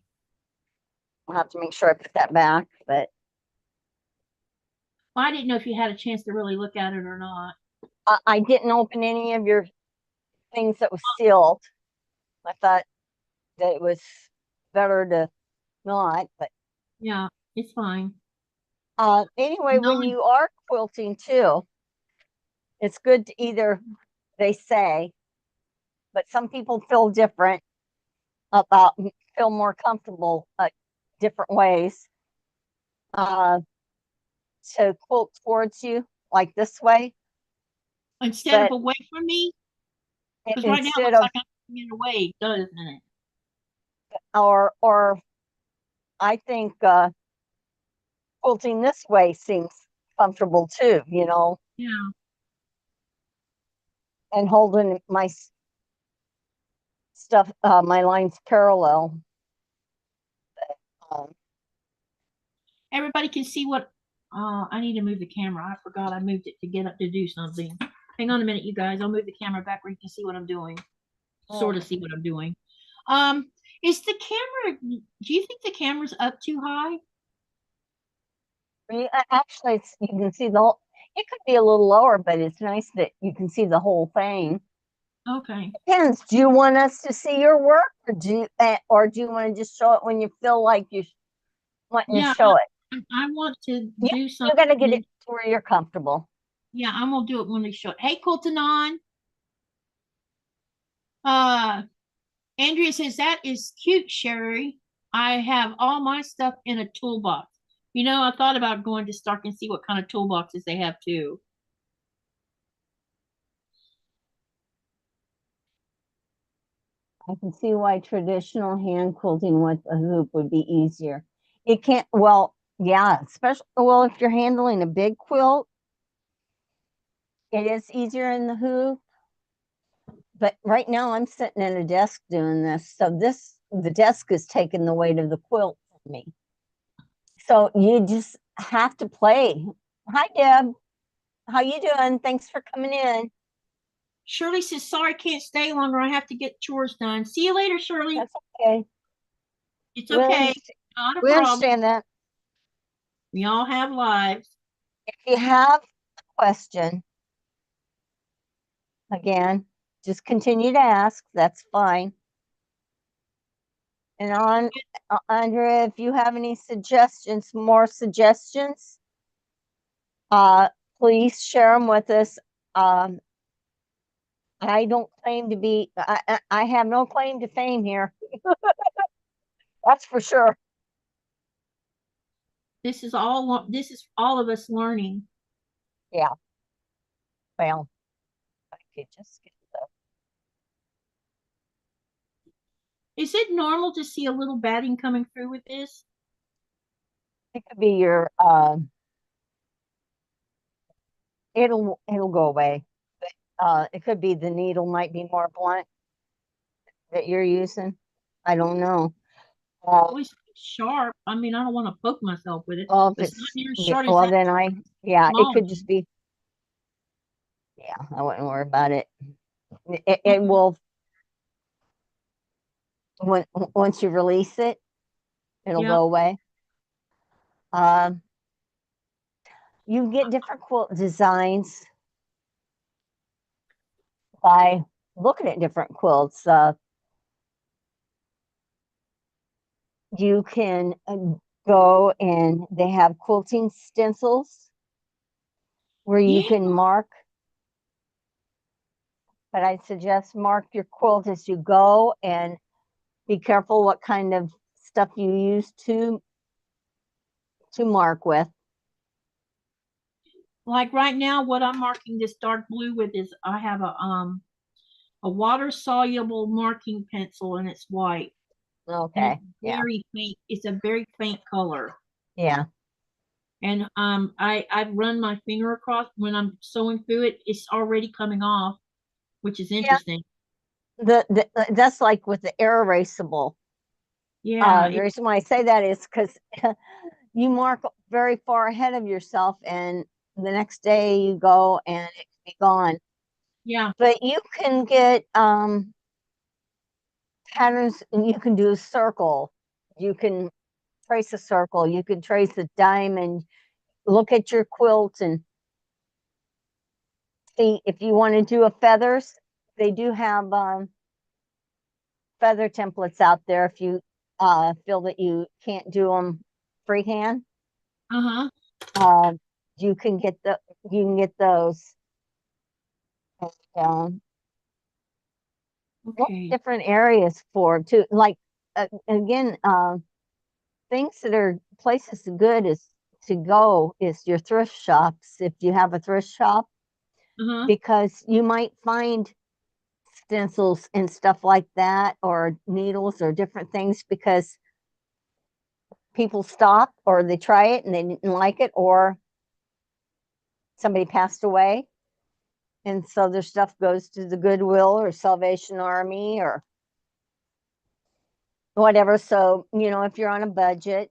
I'll have to make sure I put that back. But well, I didn't know if you had a chance to really look at it or not. I didn't open any of your things that was sealed. I thought that it was better to not. But Yeah, it's fine. anyway, when None. you are quilting too, it's good to either, they say, but some people feel different about, feel more comfortable different ways. To quilt towards you like this way, Instead of but away from me, because right now it instead looks of, like I'm moving away, doesn't it? or I think quilting this way seems comfortable too, you know, Yeah. and holding my stuff, my lines parallel. Um, Everybody can see what, I need to move the camera. I forgot I moved it to get up to do something. Hang on a minute, you guys. I'll move the camera back where you can see what I'm doing. Sort of see what I'm doing. Um, is the camera, do you think the camera's up too high? Actually, you can see the whole, it could be a little lower, but it's nice that you can see the whole thing. Okay. Depends. Do you want us to see your work, or do you want to just show it when you feel like you want to Yeah, show it? I want to You, do you got to get it something. to where you're comfortable. Yeah, I'm gonna do it when they show it. Hey, Coltonon. Uh, Andrea says that is cute, Sherry. I have all my stuff in a toolbox. You know, I thought about going to Stark and see what kind of toolboxes they have too. I can see why traditional hand quilting with a hoop would be easier. It can't, well, yeah, especially, well, if you're handling a big quilt, it is easier in the hoop. But right now I'm sitting at a desk doing this. So the desk is taking the weight of the quilt from me. So you just have to play. Hi, Deb. How you doing? Thanks for coming in. Shirley says, sorry, can't stay longer. I have to get chores done. See you later, Shirley. That's okay. It's We okay. understand, Not a we problem. understand that. We all have lives. If you have a question, again, just continue to ask. That's fine. And Andrea, if you have any suggestions, more suggestions, uh, please share them with us. Um, I don't claim to be, I have no claim to fame here. That's for sure. This is all of us learning. Yeah. Well, I could just get the, Is it normal to see a little batting coming through with this? it could be your, it'll go away. It could be the needle might be more blunt that you're using. I don't know. At least sharp. I mean, I don't want to poke myself with it, Oh, if but it's not it's, near as yeah, sharp as well, that then yeah, it small could one. just be, yeah, I wouldn't worry about it. It Okay. will, when, once you release it, it'll Yeah. go away. Um, you get different quilt designs by looking at different quilts. You can go and they have quilting stencils where you Yeah. can mark, but I suggest mark your quilt as you go and be careful what kind of stuff you use to mark with. Like right now, what I'm marking this dark blue with is I have a water soluble marking pencil and it's white and it's Okay. Yeah. very faint. It's a very faint color. Yeah. And I've run my finger across when I'm sewing through it. It's already coming off, which is Yeah. interesting. That's like with the air erasable. Yeah, The reason why I say that is because you mark very far ahead of yourself, and the next day you go and it can be gone. yeah, But you can get patterns, and you can do a circle. You can trace a circle. You can trace a diamond. Look at your quilt and see if you want to do a feathers. They do have feather templates out there if you feel that you can't do them freehand. uh-huh. Uh, you can get those. Um, look Okay. different areas for too. Like again, things that are places good is to go is your thrift shops if you have a thrift shop, Uh-huh. because you might find stencils and stuff like that, or needles or different things, because people stop or they try it and they didn't like it, or somebody passed away. And so their stuff goes to the Goodwill or Salvation Army or whatever. So, if you're on a budget,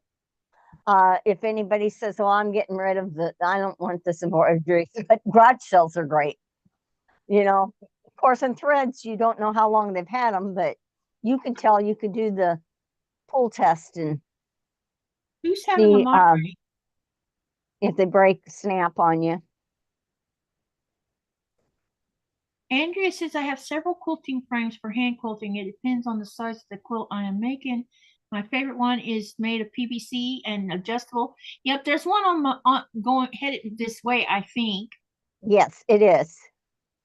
if anybody says, "Well, I'm getting rid of I don't want this embroidery," but garage sales are great. Of course, in threads, you don't know how long they've had them, but you can tell. You could do the pull test and Who's having a see migraine? if they break, snap on you. Andrea says, I have several quilting frames for hand quilting. It depends on the size of the quilt I am making. My favorite one is made of PVC and adjustable. Yep, there's one on going headed this way, I think. Yes, it is.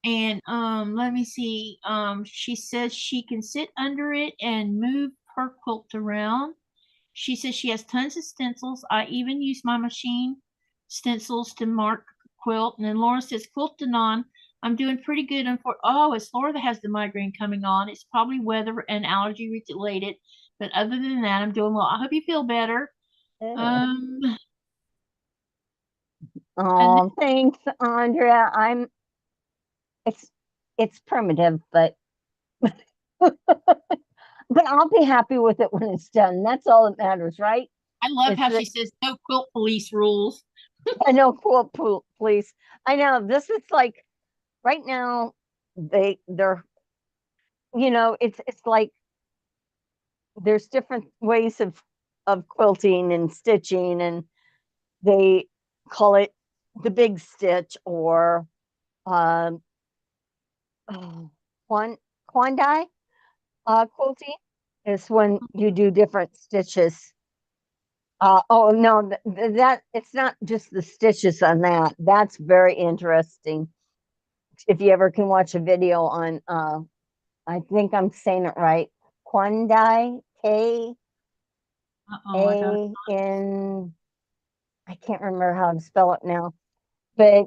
And let me see. She says she can sit under it and move her quilt around. She says she has tons of stencils. I even use my machine stencils to mark quilt. And then Laura says, quilting on. I'm doing pretty good. Oh, it's Laura that has the migraine coming on. It's probably weather and allergy related. But other than that, I'm doing well. I hope you feel better. Yeah. Um, and Oh, thanks, Andrea. It's it's primitive, but but I'll be happy with it when it's done. That's all that matters, right? I love It's how that she says no quilt police rules. I know, cool, please. I know this is like right now they're it's like there's different ways of quilting and stitching, and they call it the big stitch or um oh, quandai quilting is when you do different stitches. Oh no, that it's not just the stitches on that. That's very interesting. If you ever can watch a video on, I think I'm saying it right, Quandai, Uh-oh, I got it. K-A-N, I can't remember how to spell it now, but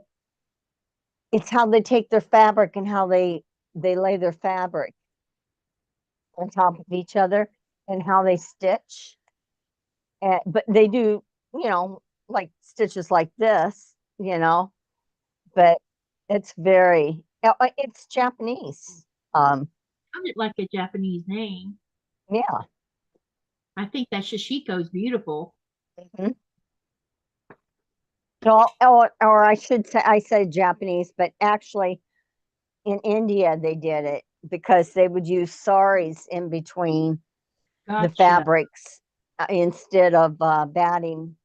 it's how they take their fabric and how they lay their fabric on top of each other and how they stitch. But they do, like stitches like this, but it's very, it's Japanese. Um, Sounded like a Japanese name. yeah. I think that Shishiko is beautiful. Mhm. Or I should say, I said Japanese, but actually in India they did it because they would use saris in between the Gotcha. fabrics instead of batting,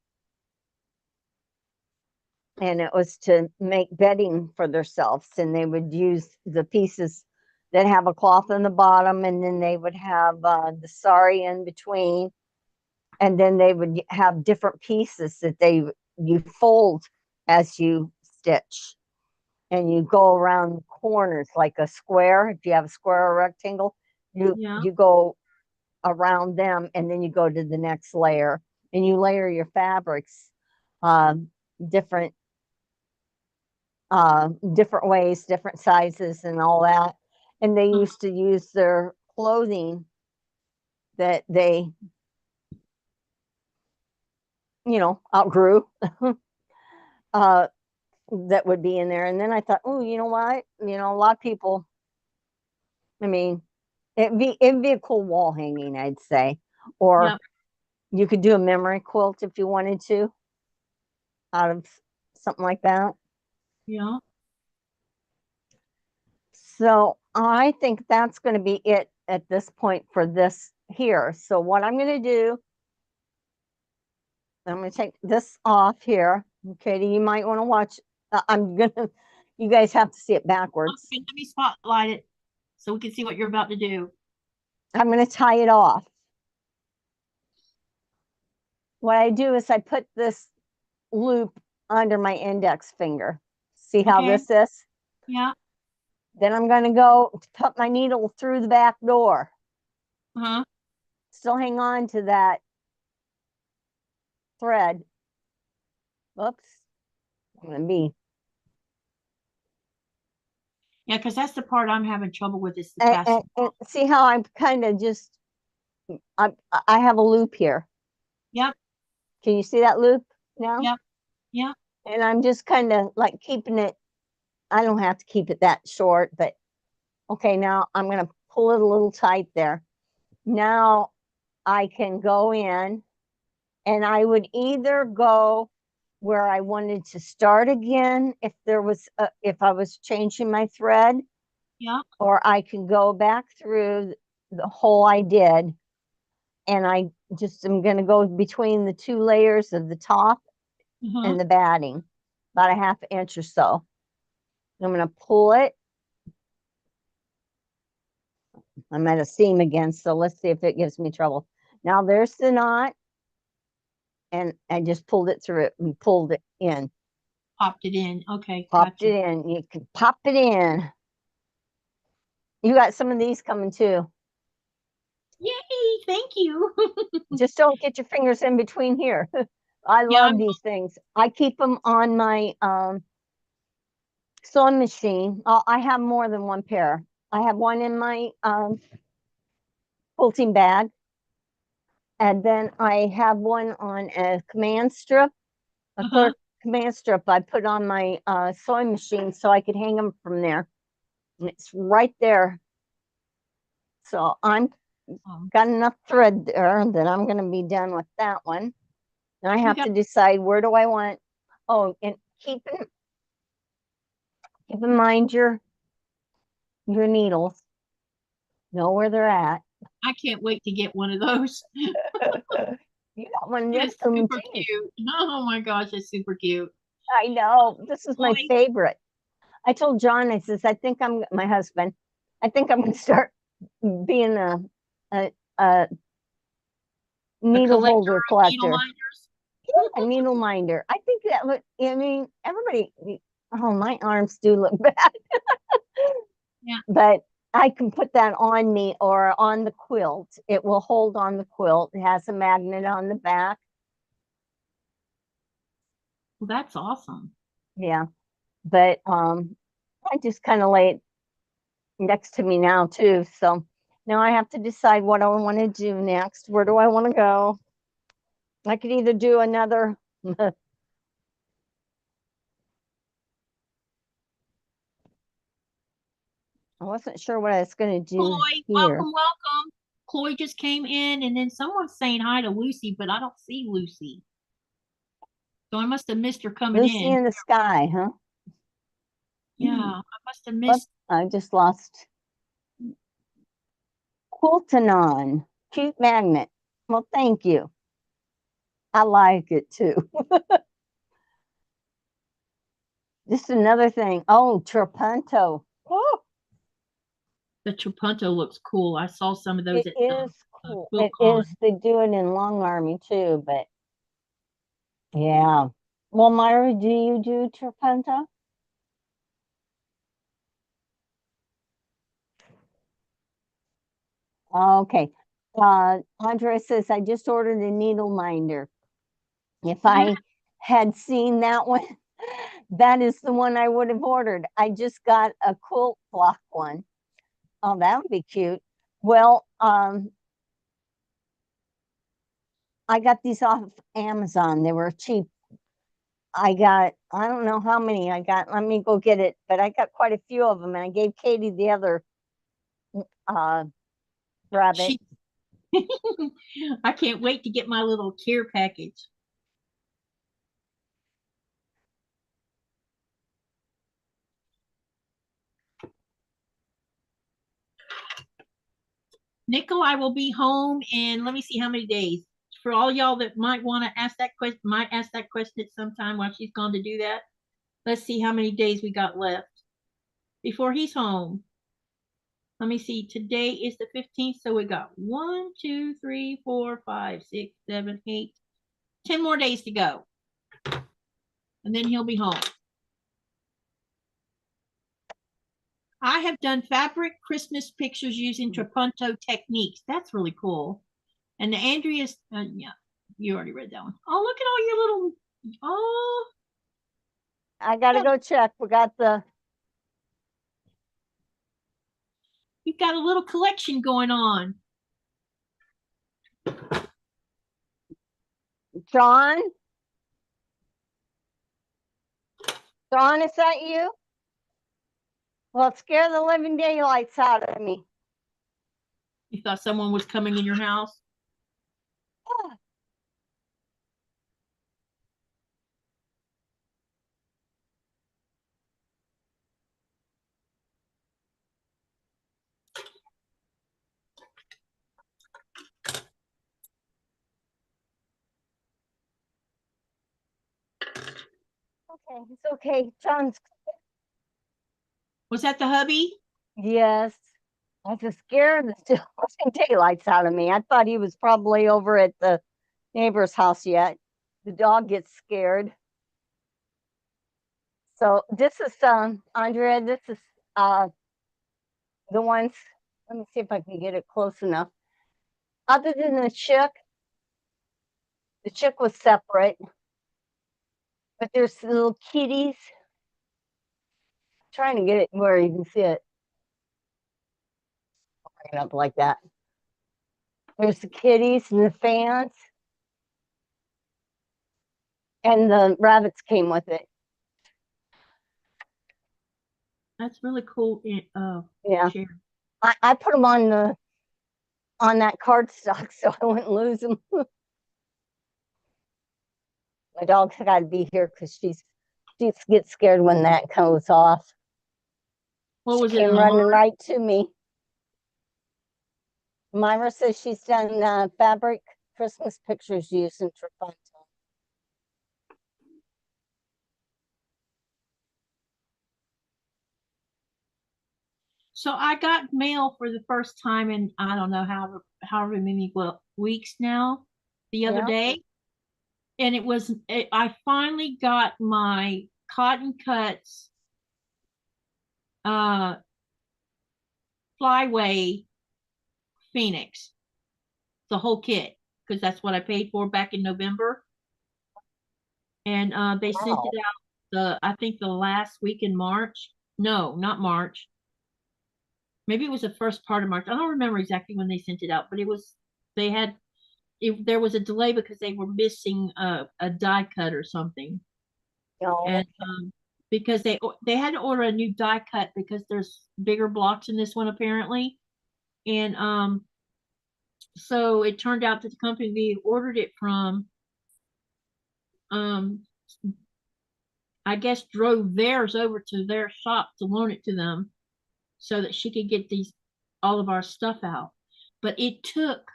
and it was to make bedding for themselves. And they would use the pieces that have a cloth on the bottom, and then they would have the sari in between, and then they would have different pieces that you fold as you stitch, and you go around corners like a square. If you have a square or rectangle, you Yeah. you go around them, and then you go to the next layer, and you layer your fabrics um, different different ways, different sizes, and all that. And they used to use their clothing that they outgrew uh, that would be in there. And then I thought, oh, you know what? A lot of people. I mean, it'd be a cool wall hanging, I'd say, or Yep. you could do a memory quilt if you wanted to out of something like that. Yeah. So I think that's going to be it at this point for this here. So what I'm going to do, I'm going to take this off here. Katie, you might want to watch. I'm going to, you guys have to see it backwards. Okay, let me spotlight it so we can see what you're about to do. I'm going to tie it off. What I do is I put this loop under my index finger. See how Okay. this is? Yeah. Then I'm going to go put my needle through the back door. Uh-huh. Still hang on to that thread. Oops. I'm going to be. Yeah, because that's the part I'm having trouble with is the passing. And see how I'm kind of just, I have a loop here. Yep. Can you see that loop now? Yep. Yep. And I'm just kind of like keeping it. I don't have to keep it that short, but okay, now I'm going to pull it a little tight there. Now I can go in, and I would either go where I wanted to start again if there was if I was changing my thread, Yep. or I can go back through the hole I did, and I just am going to go between the two layers of the top Uh-huh. and the batting, about a half inch or so. I'm going to pull it. I'm at a seam again, so let's see if it gives me trouble. Now there's the knot, and I just pulled it through it and pulled it in. Popped it in. Okay. Popped Gotcha. it in. You can pop it in. You got some of these coming too. Yay. Thank you. Just don't get your fingers in between here. I Yeah. love these things. I keep them on my sewing machine. I have more than one pair. I have one in my quilting bag, and then I have one on a command strip, a clear command strip I put on my sewing machine so I could hang them from there. And it's right there. So I'm got enough thread there that I'm going to be done with that one. And I have to decide, where do I want. Oh, and keep in mind your needles. Know where they're at. I can't wait to get one of those. You got one It's next to me super too. cute. Oh my gosh, it's super cute. I know. This is my Boy. favorite. I told John, I says, I think I'm my husband. I think I'm going to start being a needle holder Needle collector. minders. A needle minder. I think that would, I mean, everybody, oh, my arms do look bad. Yeah. But I can put that on me or on the quilt. It will hold on the quilt. It has a magnet on the back. Well, that's awesome. Yeah. But I just kind of lay it next to me now too. So now I have to decide what I want to do next. Where do I want to go? I could either do another I wasn't sure what I was going to do Chloe, here. welcome, welcome. Chloe just came in, and then someone's saying hi to Lucy, but I don't see Lucy. So I must have missed her coming Lucy in. in the sky, huh? Yeah, I must have Oops, missed. I just lost. Quiltanon, cute magnet. Well, thank you. I like it too. Just another thing. Oh, Trapunto. Oh, The Trapunto looks cool. I saw some of those it at is cool. It QuiltCon. is. They do it in Long Army too, but yeah. Well, Myra, do you do Trapunto? Okay. Andre says, I just ordered a needle minder. If I had seen that one, that is the one I would have ordered. I just got a quilt block one. Oh, that would be cute. Well, I got these off Amazon. They were cheap. I don't know how many I got. Let me go get it. But I got quite a few of them. And I gave Katie the other rabbit. I can't wait to get my little care package. Nikolai will be home in, let me see how many days. For all y'all that might want to ask that question, might ask that question at some time while she's gone to do that. Let's see how many days we got left before he's home. Let me see. Today is the 15th, so we got 1, 2, 3, 4, 5, 6, 7, 8, 10 more days to go. And then he'll be home. I have done fabric Christmas pictures using Trapunto techniques. That's really cool. And the Andrea's, yeah, you already read that one. Oh, look at all your little, oh, I gotta go check. We got the you've got a little collection going on. John. John, is that you? Well, it scared the living daylights out of me. You thought someone was coming in your house? Okay, it's okay. John's, Was that the hubby? yes. I just scared the still living daylights out of me. I thought he was probably over at the neighbor's house yet. The dog gets scared. So this is Andrea, this is the ones, let me see if I can get it close enough. Other than the chick was separate, but there's little kitties. I'm trying to get it where you can see it. Bring it up like that. There's the kitties and the fans. And the rabbits came with it. That's really cool. Yeah. Share. I put them on that cardstock so I wouldn't lose them. My dog's got to be here because she gets scared when that goes off. What was She it? came running right to me. Myra says she's done fabric Christmas pictures using Trapunto. So I got mail for the first time in I don't know however many weeks now. The other day, and I finally got my Cotton Cuts Flyway Phoenix, the whole kit, because that's what I paid for back in November. And they sent it out I think the last week in March. No, not March. Maybe it was the first part of March. I don't remember exactly when they sent it out, but there was a delay because they were missing a die cut or something. And because they had to order a new die cut because there's bigger blocks in this one apparently. And so it turned out that the company we ordered it from um I guess drove theirs over to their shop to loan it to them so that she could get all of our stuff out. But it took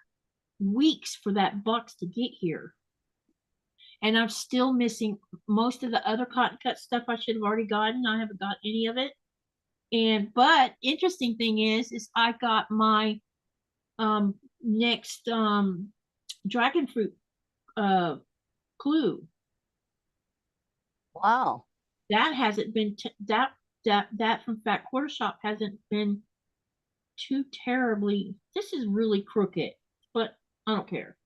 weeks for that box to get here. And I'm still missing most of the other cotton cut stuff I should have already gotten. I haven't got any of it. But interesting thing is I got my next dragon fruit clue. Wow. That hasn't been that from Fat Quarter Shop hasn't been too terribly. This is really crooked, but I don't care.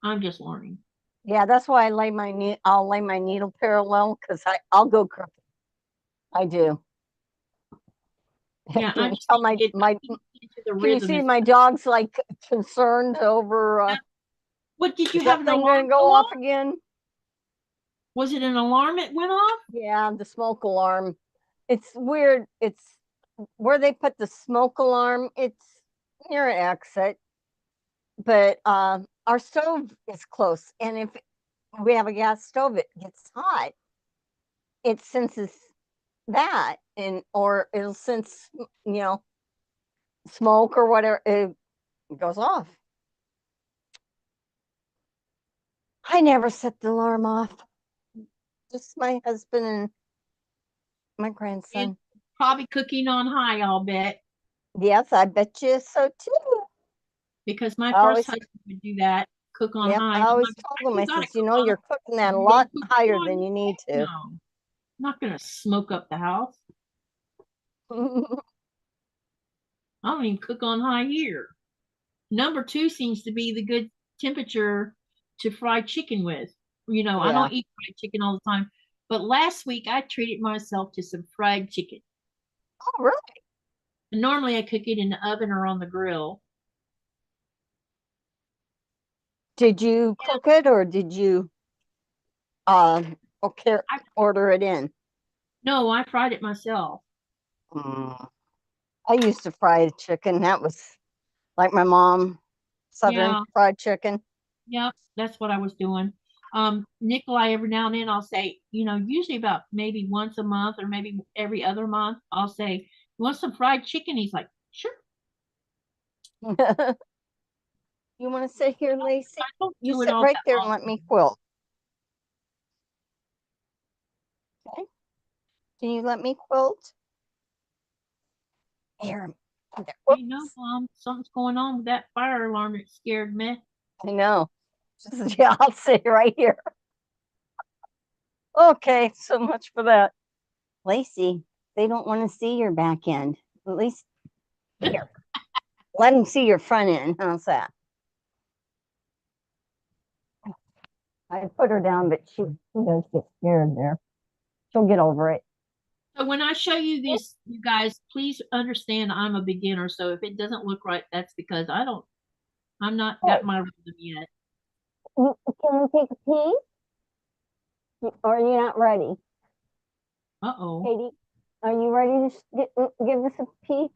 I'm just learning. Yeah, that's why I'll lay my needle parallel because I'll go crooked. I do. Yeah, Can you see my dog's like concerned over what did you is have that thing gonna go off again? Was it an alarm that went off? Yeah, the smoke alarm. It's weird. It's where they put the smoke alarm. It's near an exit, but our stove is close, and if we have a gas stove, it gets hot. It senses that, or it'll sense smoke or whatever. It goes off. I never set the alarm off. Just my husband and my grandson. And probably cooking on high, I'll bet. Yes, I bet you so too. Because my first husband would do that, cook on high. I always told him, I says, you're cooking that a lot higher than you need to. No, I'm not going to smoke up the house. I don't even cook on high here. Number two seems to be the good temperature to fry chicken with. I Yeah. don't eat fried chicken all the time, but last week I treated myself to some fried chicken. Oh, really? And normally I cook it in the oven or on the grill. Did you cook it or did you okay, I, order it in? no, I fried it myself. Mm. I used to fry chicken. That was like my mom, Southern Yeah, fried chicken. yeah, that's what I was doing. Nikolai, every now and then I'll say, usually about maybe once a month or maybe every other month, I'll say, "You want some fried chicken?" He's like, "Sure." You want to sit here, Lacey? I don't You do it sit all right that there and let often. me quilt. Okay. Can you let me quilt? Here. There. Hey, no, Whoops. Mom, something's going on with that fire alarm that scared me. I know. Yeah, I'll sit right here. Okay, so much for that. Lacey, they don't want to see your back end. At least here. Let them see your front end. How's that? I put her down, but she does get scared there. She'll get over it. So when I show you this, you guys, please understand I'm a beginner. So if it doesn't look right, that's because I'm not Hey, got my rhythm yet. can we take a pee? Or are you not ready? Uh-oh. Katie, are you ready to give us a peek?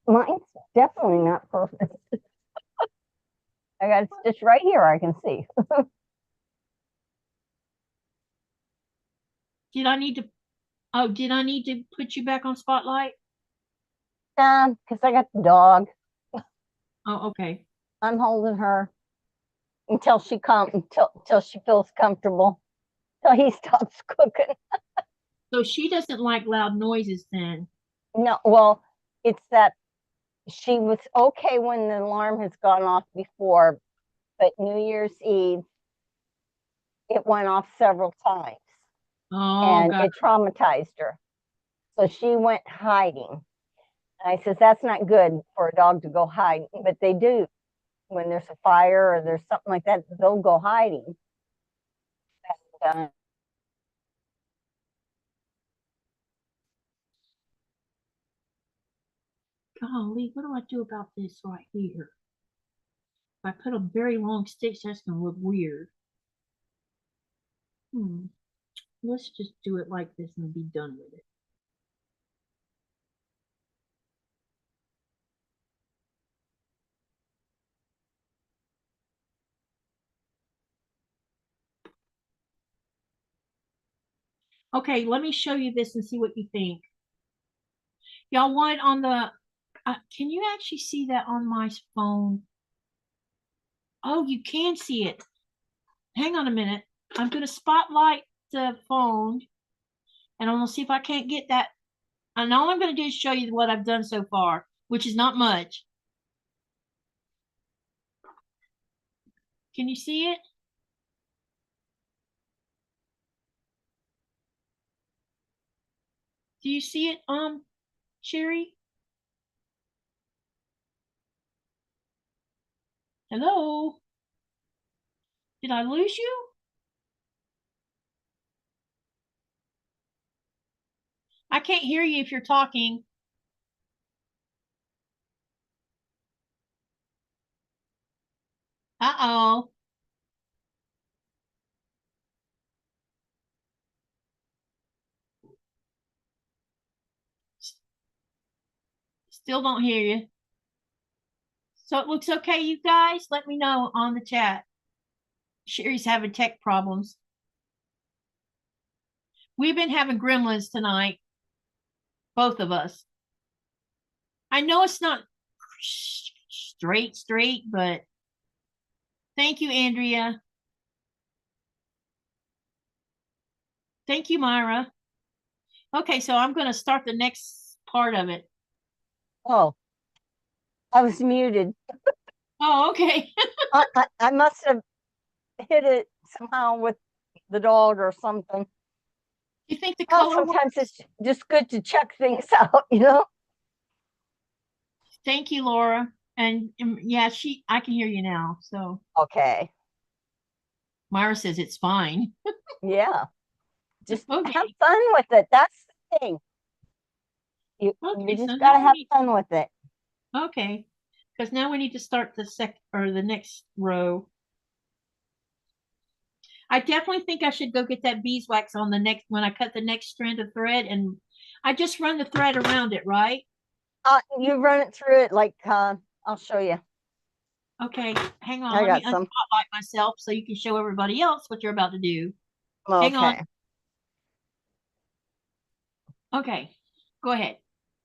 Mine's definitely not perfect. I got a stitch right here I can see. Did I need to put you back on spotlight? Because I got the dog. Oh, okay. I'm holding her until she comes, until she feels comfortable, till he stops cooking. So she doesn't like loud noises then. No, well, it's that she was okay when the alarm has gone off before, but New Year's Eve, it went off several times Oh, and God. it traumatized her. So she went hiding. And I says, that's not good for a dog to go hide, but they do. When there's a fire or there's something like that, they'll go hiding. And, Golly, what do I do about this right here? If I put a very long stitch, that's gonna look weird. Hmm. Let's just do it like this and be done with it. Okay, let me show you this and see what you think. Y'all want on the, can you actually see that on my phone? Oh, you can see it. Hang on a minute. I'm going to spotlight the phone and I'm going to see if I can't get that. And all I'm going to do is show you what I've done so far, which is not much. Can you see it? Do you see it, Cheri? Hello? Did I lose you? I can't hear you if you're talking. Uh-oh. Still don't hear you. So it looks okay, you guys? Let me know on the chat. Cheri's having tech problems. We've been having gremlins tonight, both of us. I know it's not straight, but thank you, Andrea. Thank you, Myra. Okay, so I'm going to start the next part of it. oh, I was muted. Oh, okay. I must have hit it somehow with the dog or something. You think the Well, color sometimes works? it's just good to check things out, you know? Thank you, Laura. And yeah, I can hear you now. So Okay. Myra says it's fine. Yeah. Just have Okay. fun with it. That's the thing. You Okay. So just now gotta we have need, fun with it. okay. Because now we need to start the next row. I definitely think I should go get that beeswax on the next when I cut the next strand of thread, and I just run the thread around it, right? You run it through it like I'll show you. Okay, hang on. I Let me got some. unspotlight myself so you can show everybody else what you're about to do. Hang on. Okay. Okay, go ahead.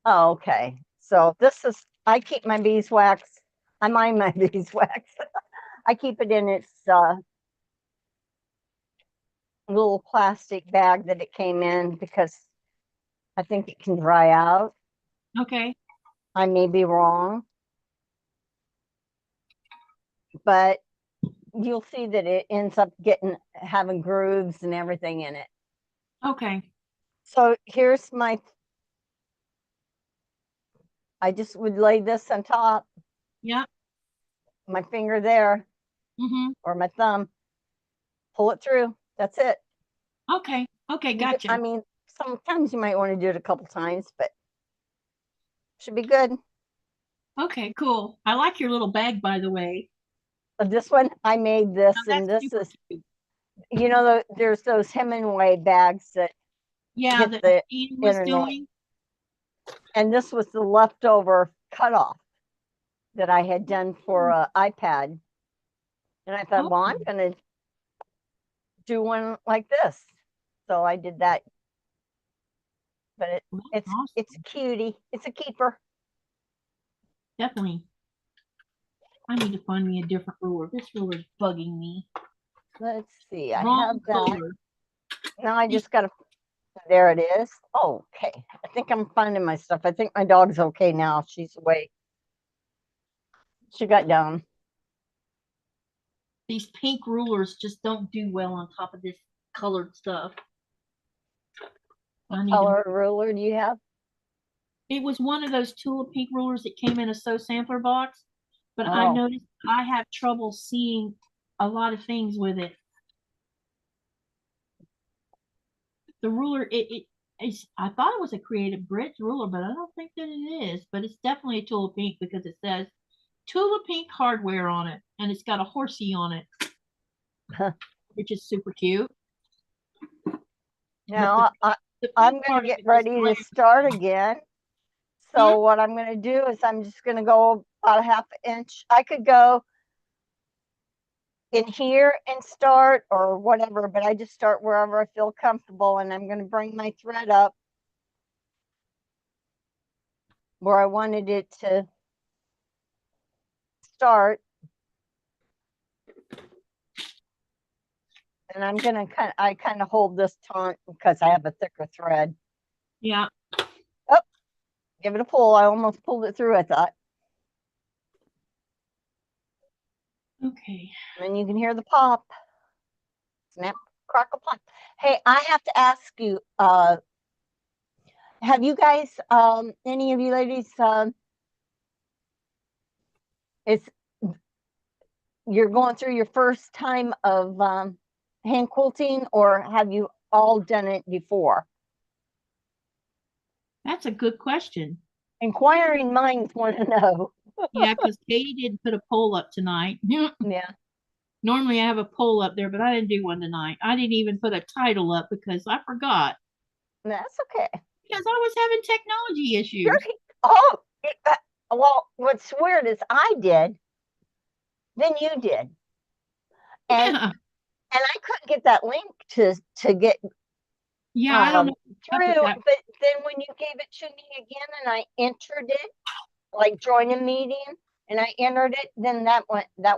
Okay. So this is I keep my beeswax. I mind my beeswax. I keep it in its little plastic bag that it came in because I think it can dry out. Okay, I may be wrong, but you'll see that it ends up having grooves and everything in it. okay. So here's I just would lay this on top, Yeah. my finger there Mm-hmm. or my thumb, pull it through. That's it. Okay. Okay, gotcha. I mean, sometimes you might want to do it a couple times, but should be good. Okay, cool. I like your little bag, by the way. This one, I made this, Now and that's this super is, cute. there's those Hemingway bags that Yeah, hit that the Ian was internet, doing. and this was the leftover cutoff that I had done for Oh, an iPad. And I thought, oh, well, I'm going to do one like this. So I did that, but that's it's a awesome. cutie. It's a keeper. Definitely. I need to find me a different ruler. This ruler is bugging me. Let's see. I have Wrong that. color. Now I These- just got to, there it is. Oh, okay. I think I'm finding my stuff. I think my dog's okay now. She's awake. She got down. These pink rulers just don't do well on top of this colored stuff. What I need to. color ruler do you have? It was one of those tulip pink rulers that came in a sew sampler box, but I Oh, noticed I have trouble seeing a lot of things with it. The ruler, I thought it was a Creative Bridge ruler, but I don't think that it is. But it's definitely a tulip pink because it says tulip pink hardware on it, and it's got a horsey on it, which is super cute. But now the I'm pink going to part of get it just ready to glares. start again. Hmm? So what I'm going to do is I'm just going to go about a half inch. I could go in here and start or whatever, but I just start wherever I feel comfortable. And I'm going to bring my thread up where I wanted it to start. And I'm going to I kind of hold this taut because I have a thicker thread. Yeah. Oh, give it a pull. I almost pulled it through, I thought. Okay. And then you can hear the pop. Snap, crackle, pop. Hey, I have to ask you, have you guys, any of you ladies, it's you're going through your first time of hand quilting, or have you all done it before? That's a good question. Inquiring minds want to know. Yeah, because Katie didn't put a poll up tonight. Yeah, Normally I have a poll up there, but I didn't do one tonight. I didn't even put a title up because I forgot. that's okay. Because I was having technology You're, issues. oh, well, what's weird is I did, then you did, and Yeah. I couldn't get that link to get Yeah, I don't know what's up with through. that. But then when you gave it to me again, and I entered it, like join a meeting, and I entered it, then that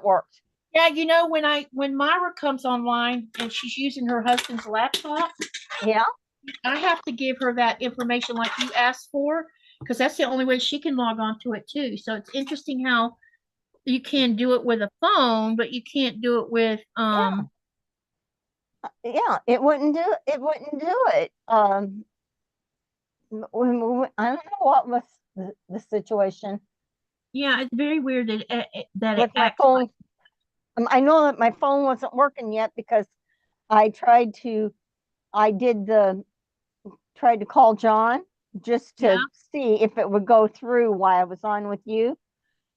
worked. Yeah, when Myra comes online and she's using her husband's laptop, Yeah. I have to give her that information like you asked for, because that's the only way she can log on to it too. So it's interesting how you can do it with a phone, but you can't do it with Yeah. Yeah, it wouldn't do it. I don't know what was the situation. Yeah, it's very weird that it with my acts like. phone. I know that my phone wasn't working yet because I tried to, I did the, tried to call John just Yeah. to see if it would go through while I was on with you.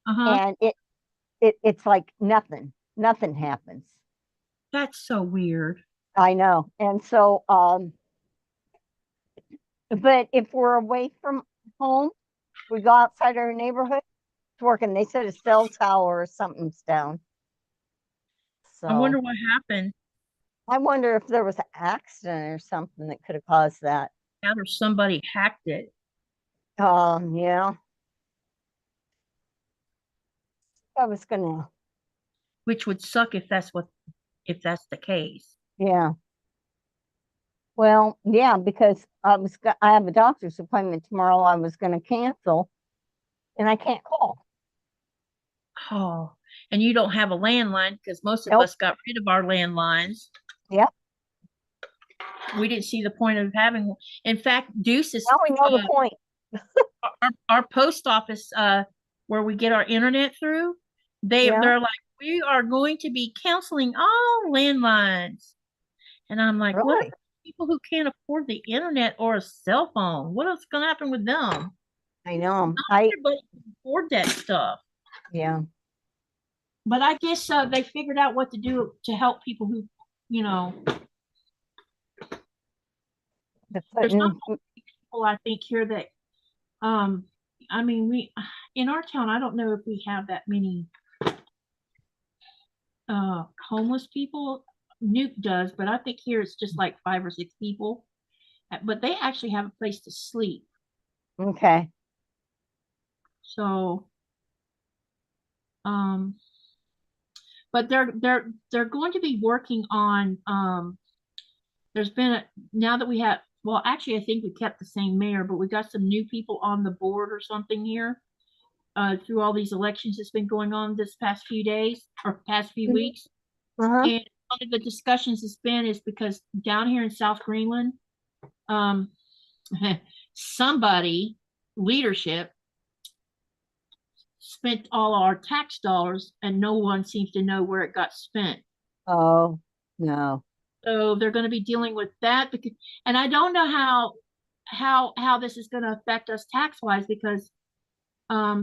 Uh-huh. And it's like nothing happens. That's so weird. I know. And so, but if we're away from home, we go outside our neighborhood, it's working. They said a cell tower or something's down. I wonder So what happened. I wonder if there was an accident or something that could have caused that. Out or somebody hacked it, Yeah, I was gonna, which would suck if that's the case. yeah. Well, yeah, because I have a doctor's appointment tomorrow. I was gonna cancel, and I can't call. Oh, and you don't have a landline because most of Nope. us got rid of our landlines. Yep. We didn't see the point of having. In fact, Deuce's Now we know the point. our post office where we get our internet through, Yeah. they're like, we are going to be canceling all landlines. And I'm like, what Really? about people who can't afford the internet or a cell phone? What else is gonna happen with them? I know. Not everybody can afford that stuff. Yeah. But I guess they figured out what to do to help people who, you know, The there's not putting, people I think here that, um, I mean, we in our town, I don't know if we have that many homeless people. Nuke does, but I think here it's just like 5 or 6 people. But they actually have a place to sleep. okay. So, um, but they're going to be working on there's been now that we have, well, actually I think we kept the same mayor, but we got some new people on the board or something here through all these elections that's been going on this past few days or past few Mhm. weeks. Uh-huh. And one of the discussions has been is because down here in South Greenland, um, somebody leadership spent all our tax dollars and no one seems to know where it got spent. Oh, no. So they're going to be dealing with that because, and I don't know how this is going to affect us tax wise because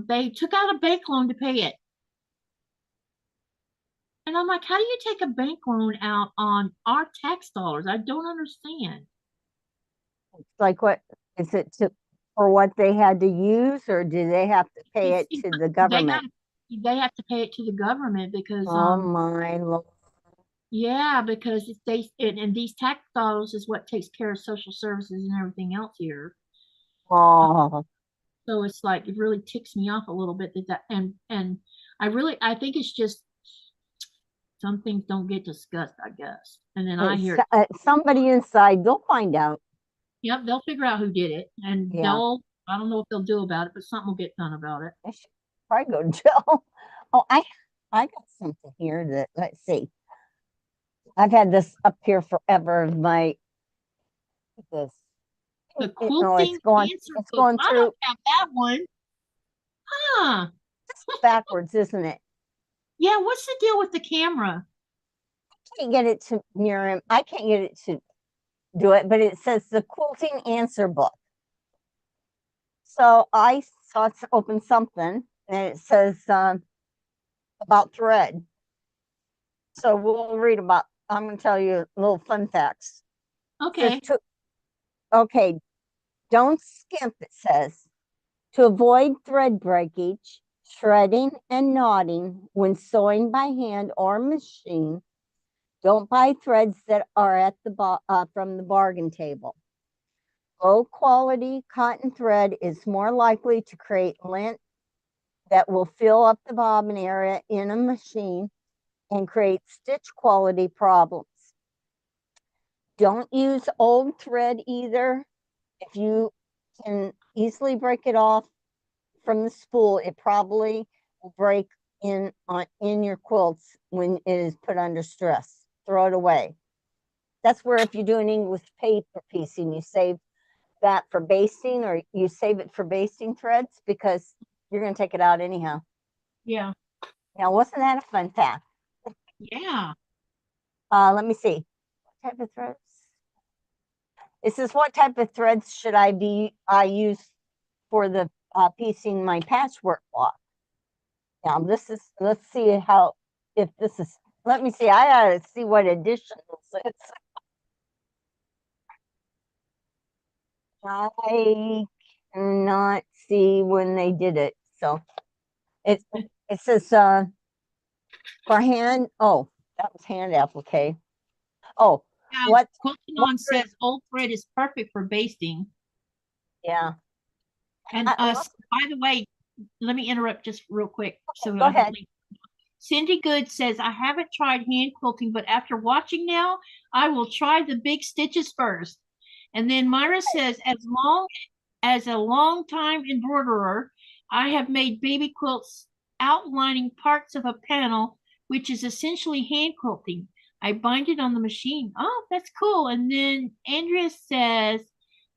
they took out a bank loan to pay it. And I'm like, how do you take a bank loan out on our tax dollars? I don't understand. It's like what is it to for what they had to use, or do they have to pay It's, it to the they government? got they have to pay it to the government because Oh my Lord. yeah, because if they and these tax dollars is what takes care of social services and everything else here. Uh, Oh, so it's like it really ticks me off a little bit that and I think it's just some things don't get discussed, I guess. And then I it's hear, somebody inside. They'll find out. yep, they'll figure out who did it, and Yeah, I don't know what they'll do about it, but something will get done about it. I should probably go to jail. Oh, I got something here that let's see. I've had this up here forever. My this. The No, quilting answer it's book. going I through. don't have that one. Huh. It's backwards, isn't it? Yeah, what's the deal with the camera? Can't get it to mirror him. I can't get it to do it, but it says the quilting answer book. So I saw it's open something and it says about thread. So we'll read about, I'm going to tell you little fun facts. It says Okay. okay, don't skimp, it says. To avoid thread breakage, shredding, and knotting when sewing by hand or machine, don't buy threads that are at the from the bargain table. Low quality cotton thread is more likely to create lint that will fill up the bobbin area in a machine and create stitch quality problems. Don't use old thread either. If you can easily break it off from the spool, it probably will break in your quilts when it is put under stress. Throw it away. That's where if you do an English paper piecing, you save that for basting or you save it for basting threads because you're going to take it out anyhow. Yeah. Now, wasn't that a fun fact? Yeah. Let me see. What type of threads? It says, what type of threads should I use for the piecing my patchwork block? Now, let's see how, if this is, let me see. I gotta see what edition this is. I cannot see when they did it. So it says for hand, oh, that was hand applique. Oh, what Quilting on says old thread is perfect for basting. yeah. And by the way, let me interrupt just real quick. So Go ahead. Cindy Good says, I haven't tried hand quilting, but after watching now, I will try the big stitches first. And then Myra says, as a long time embroiderer, I have made baby quilts outlining parts of a panel, which is essentially hand quilting. I bind it on the machine. Oh, that's cool. And then Andrea says,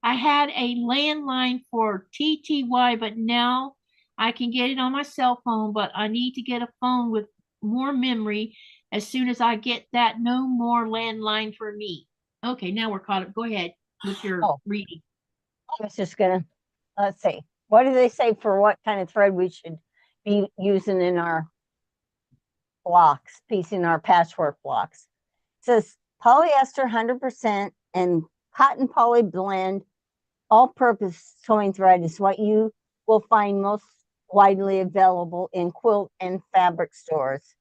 I had a landline for TTY, but now I can get it on my cell phone, but I need to get a phone with more memory. As soon as I get that, no more landline for me. Okay, now we're caught up. Go ahead with your reading. I was just gonna, let's see. What do they say for what kind of thread we should be using in our blocks, piecing our patchwork blocks? It says polyester 100% and cotton poly blend all-purpose sewing thread is what you will find most widely available in quilt and fabric stores.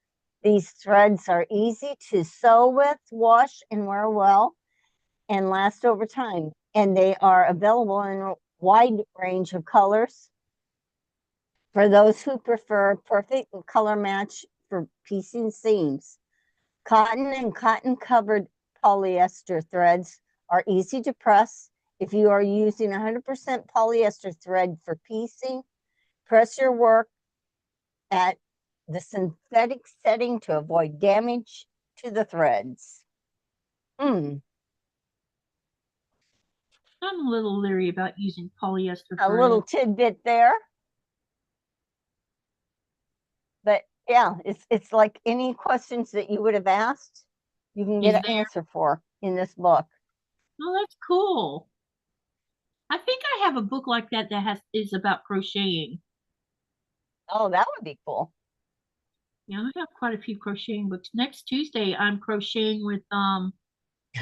These threads are easy to sew with, wash, and wear well, and last over time. And they are available in a wide range of colors. For those who prefer perfect color match for piecing seams, cotton and cotton-covered polyester threads are easy to press. If you are using 100% polyester thread for piecing, press your work at the synthetic setting to avoid damage to the threads. I'm a little leery about using polyester thread. A little tidbit there. But yeah, it's like any questions that you would have asked, you can get an answer for in this book. Oh, that's cool. I think I have a book like that is about crocheting. Oh, that would be cool. Yeah, I have quite a few crocheting books. Next Tuesday, I'm crocheting with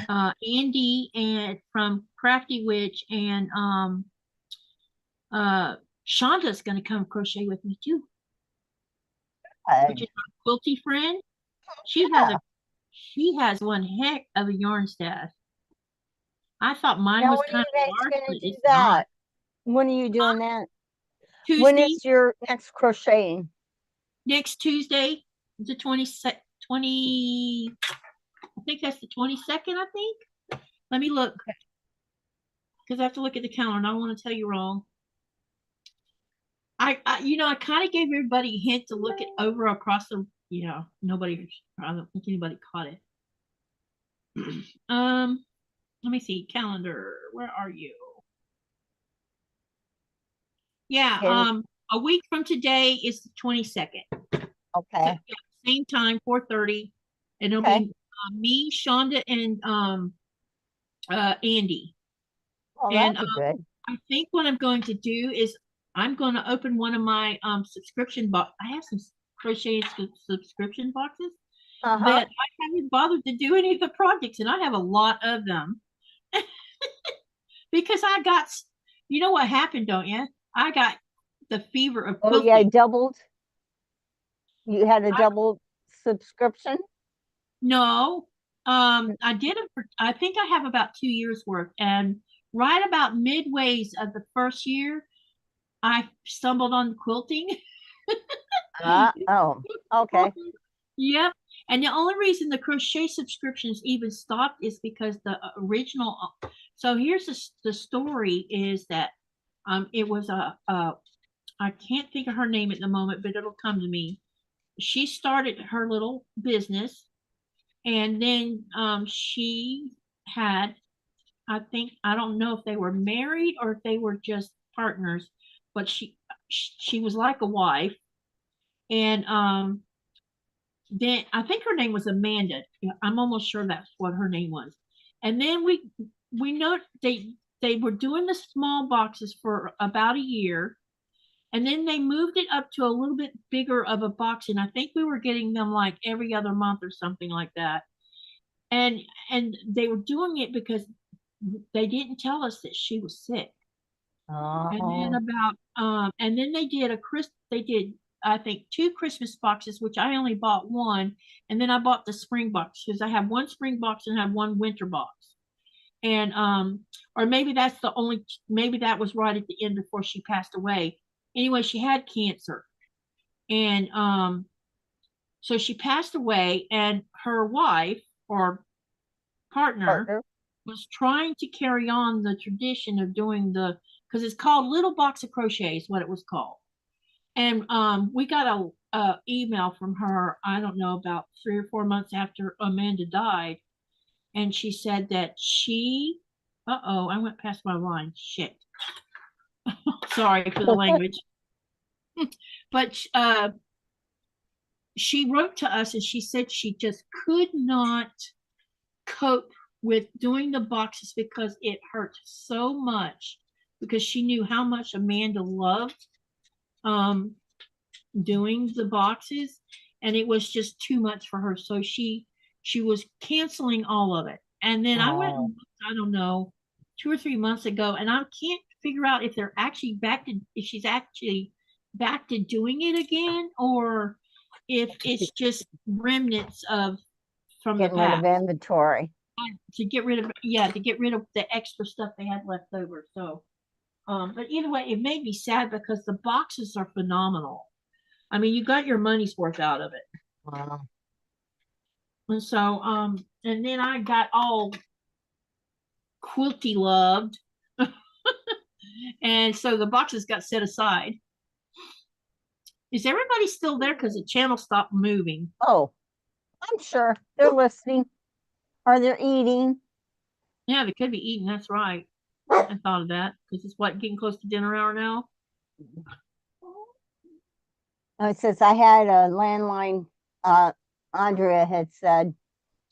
Andy and from Crafty Witch, and Shonda's going to come crochet with me too, which is my quilty friend. She has one heck of a yarn stash. I thought mine was kind of large, but it's not. When are you doing that? Tuesday. When is your next crocheting? Next Tuesday, the 20, I think that's the 22nd, I think. Let me look. Because I have to look at the calendar and I don't want to tell you wrong. I kind of gave everybody a hint to look it over across the, nobody, I don't think anybody caught it. Let me see, calendar, where are you? Yeah, a week from today is the 22nd. Okay. So, yeah, same time, 4:30, and it'll be me, Shonda, and Andy. Oh, that'd be good. I think what I'm going to do is I'm going to open one of my subscription box. I have some crochet subscription boxes that I haven't bothered to do any of the projects, and I have a lot of them because I got, you know what happened, don't you? I got the fever of quilting. Oh yeah, doubled. You had a double subscription? No, I did it for, I think I have about 2 years worth, and right about midways of the first year, I stumbled on quilting. Oh, okay. Yep. And the only reason the crochet subscriptions even stopped is because the original. So here's the story is that it was I can't think of her name at the moment, but it'll come to me. She started her little business, and then she had, I think, I don't know if they were married or if they were just partners, but she was like a wife. And then I think her name was Amanda. I'm almost sure that's what her name was. And then we know they were doing the small boxes for about a year, and then they moved it up to a little bit bigger of a box, and I think we were getting them like every other month or something like that. And and they were doing it because they didn't tell us that she was sick. And then Oh, about and then they did I think two Christmas boxes, which I only bought one, and then I bought the spring box because I have one spring box and I have one winter box. And or maybe that's the only maybe that was right at the end before she passed away. Anyway, she had cancer. And so she passed away, and her wife or partner partner. was trying to carry on the tradition of doing the because it's called Little Box of Crochet is what it was called. And we got a email from her, I don't know, about 3 or 4 months after Amanda died, and she said that uh-oh, I went past my line, shit. Sorry for the language. But she wrote to us and she said she just could not cope with doing the boxes because it hurt so much, because she knew how much Amanda loved um, doing the boxes, and it was just too much for her. So she was canceling all of it. And then I went Oh, and looked, I don't know, 2 or 3 months ago, and I can't figure out if they're actually back to if she's actually back to doing it again, or if it's just remnants of from the getting rid of past inventory. to get rid of the extra stuff they had left over. So but either way, it made me sad because the boxes are phenomenal. I mean, you got your money's worth out of it. Wow. And so, and then I got all quilty loved. And so the boxes got set aside. Is everybody still there? Because the channel stopped moving. Oh, I'm sure they're listening or they're eating. Yeah, they could be eating. That's right. I thought of that because it's what, getting close to dinner hour now. Oh, it says I had a landline. Andrea had said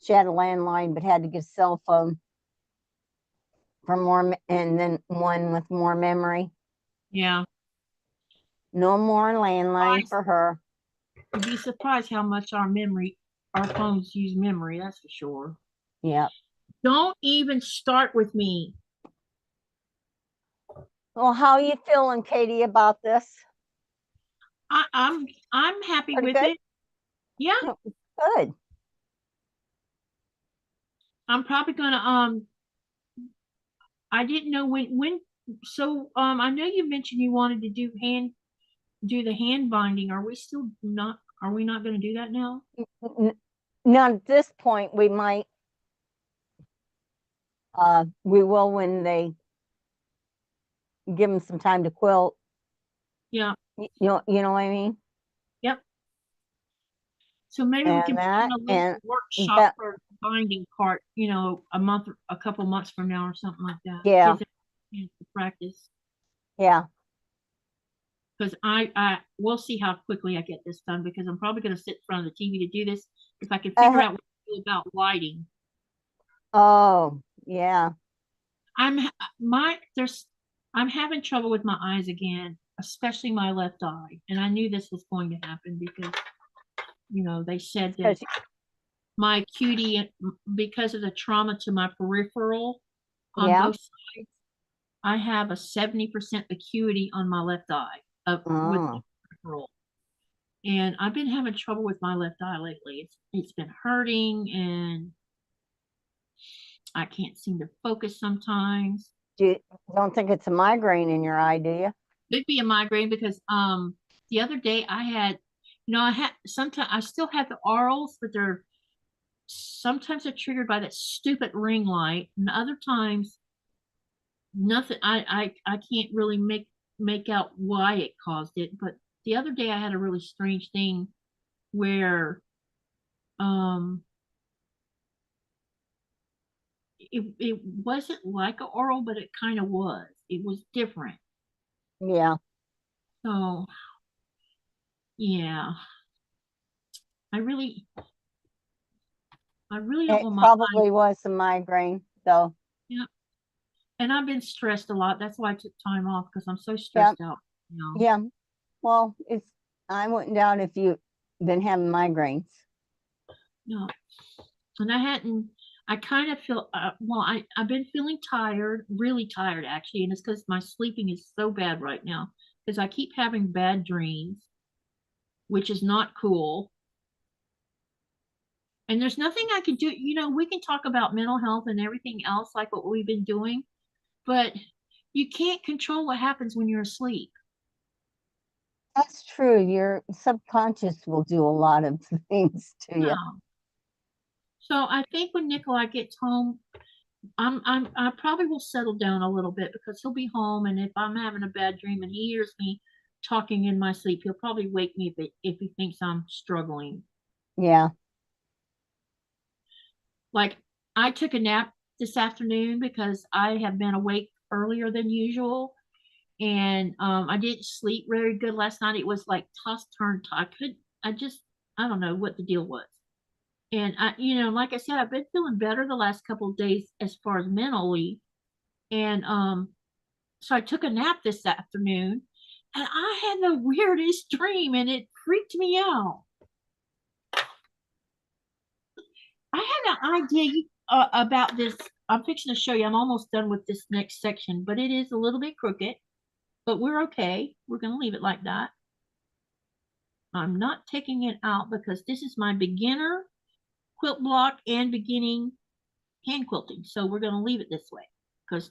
she had a landline but had to get a cell phone for more, and then one with more memory. Yeah. No more landline for her. You'd be surprised how much our phones use memory. That's for sure. Yeah. Don't even start with me. Well, how are you feeling, Katie, about this? I, I'm I'm happy Pretty with good. it. Yeah, Good. I'm probably gonna I didn't know when so I know you mentioned you wanted to do the hand binding. Are we not gonna do that now? Now at this point, we might. We will when they give them some time to quilt. Yeah, You know what I mean? yep. So maybe we And can plan that a little and workshop that. for binding part, a couple months from now or something like that. Yeah. Gives it a chance to practice. Yeah. Because I we'll see how quickly I get this done, because I'm probably going to sit in front of the TV to do this if I can figure Uh, out what to do about lighting. oh, yeah. I'm my there's I'm having trouble with my eyes again, especially my left eye, and I knew this was going to happen because they said that 'Cause my acuity, because of the trauma to my peripheral on yeah. both sides, I have a 70% acuity on my left eye with the Oh, peripheral. And I've been having trouble with my left eye lately. It's been hurting, and I can't seem to focus sometimes. you don't think it's a migraine in your eye, do you? Could be a migraine because the other day I had sometimes I still have the orals, but sometimes they're triggered by that stupid ring light, and other times nothing. I can't really make out why it caused it. But the other day I had a really strange thing where um it wasn't like an oral, but it kind of was. It was different. Yeah. So yeah, I really, I really don't It want my eye. probably was a migraine, though. Yeah. And I've been stressed a lot. That's why I took time off because I'm so Yeah, stressed out. You know. yeah. Well, I wouldn't doubt if you've been having migraines. No. And I hadn't. I kind of feel. Well, I've been feeling tired, really tired actually, and it's because my sleeping is so bad right now. Because I keep having bad dreams, which is not cool. And there's nothing I can do. You know, we can talk about mental health and everything else, like what we've been doing, but you can't control what happens when you're asleep. That's true. Your subconscious will do a lot of things to you. No. So I think when Nikolai gets home, I probably will settle down a little bit because he'll be home, and if I'm having a bad dream and he hears me talking in my sleep, he'll probably wake me if he thinks I'm struggling. Yeah. Like I took a nap this afternoon because I have been awake earlier than usual, and I didn't sleep very good last night. It was like toss turn. I just I don't know what the deal was. And like I said, I've been feeling better the last couple of days as far as mentally. And so I took a nap this afternoon and I had the weirdest dream and it freaked me out. I had an idea about this. I'm fixing to show you. I'm almost done with this next section, but it is a little bit crooked, but we're okay. We're going to leave it like that. I'm not taking it out because this is my beginner quilt block and beginning hand quilting. So we're going to leave it this way because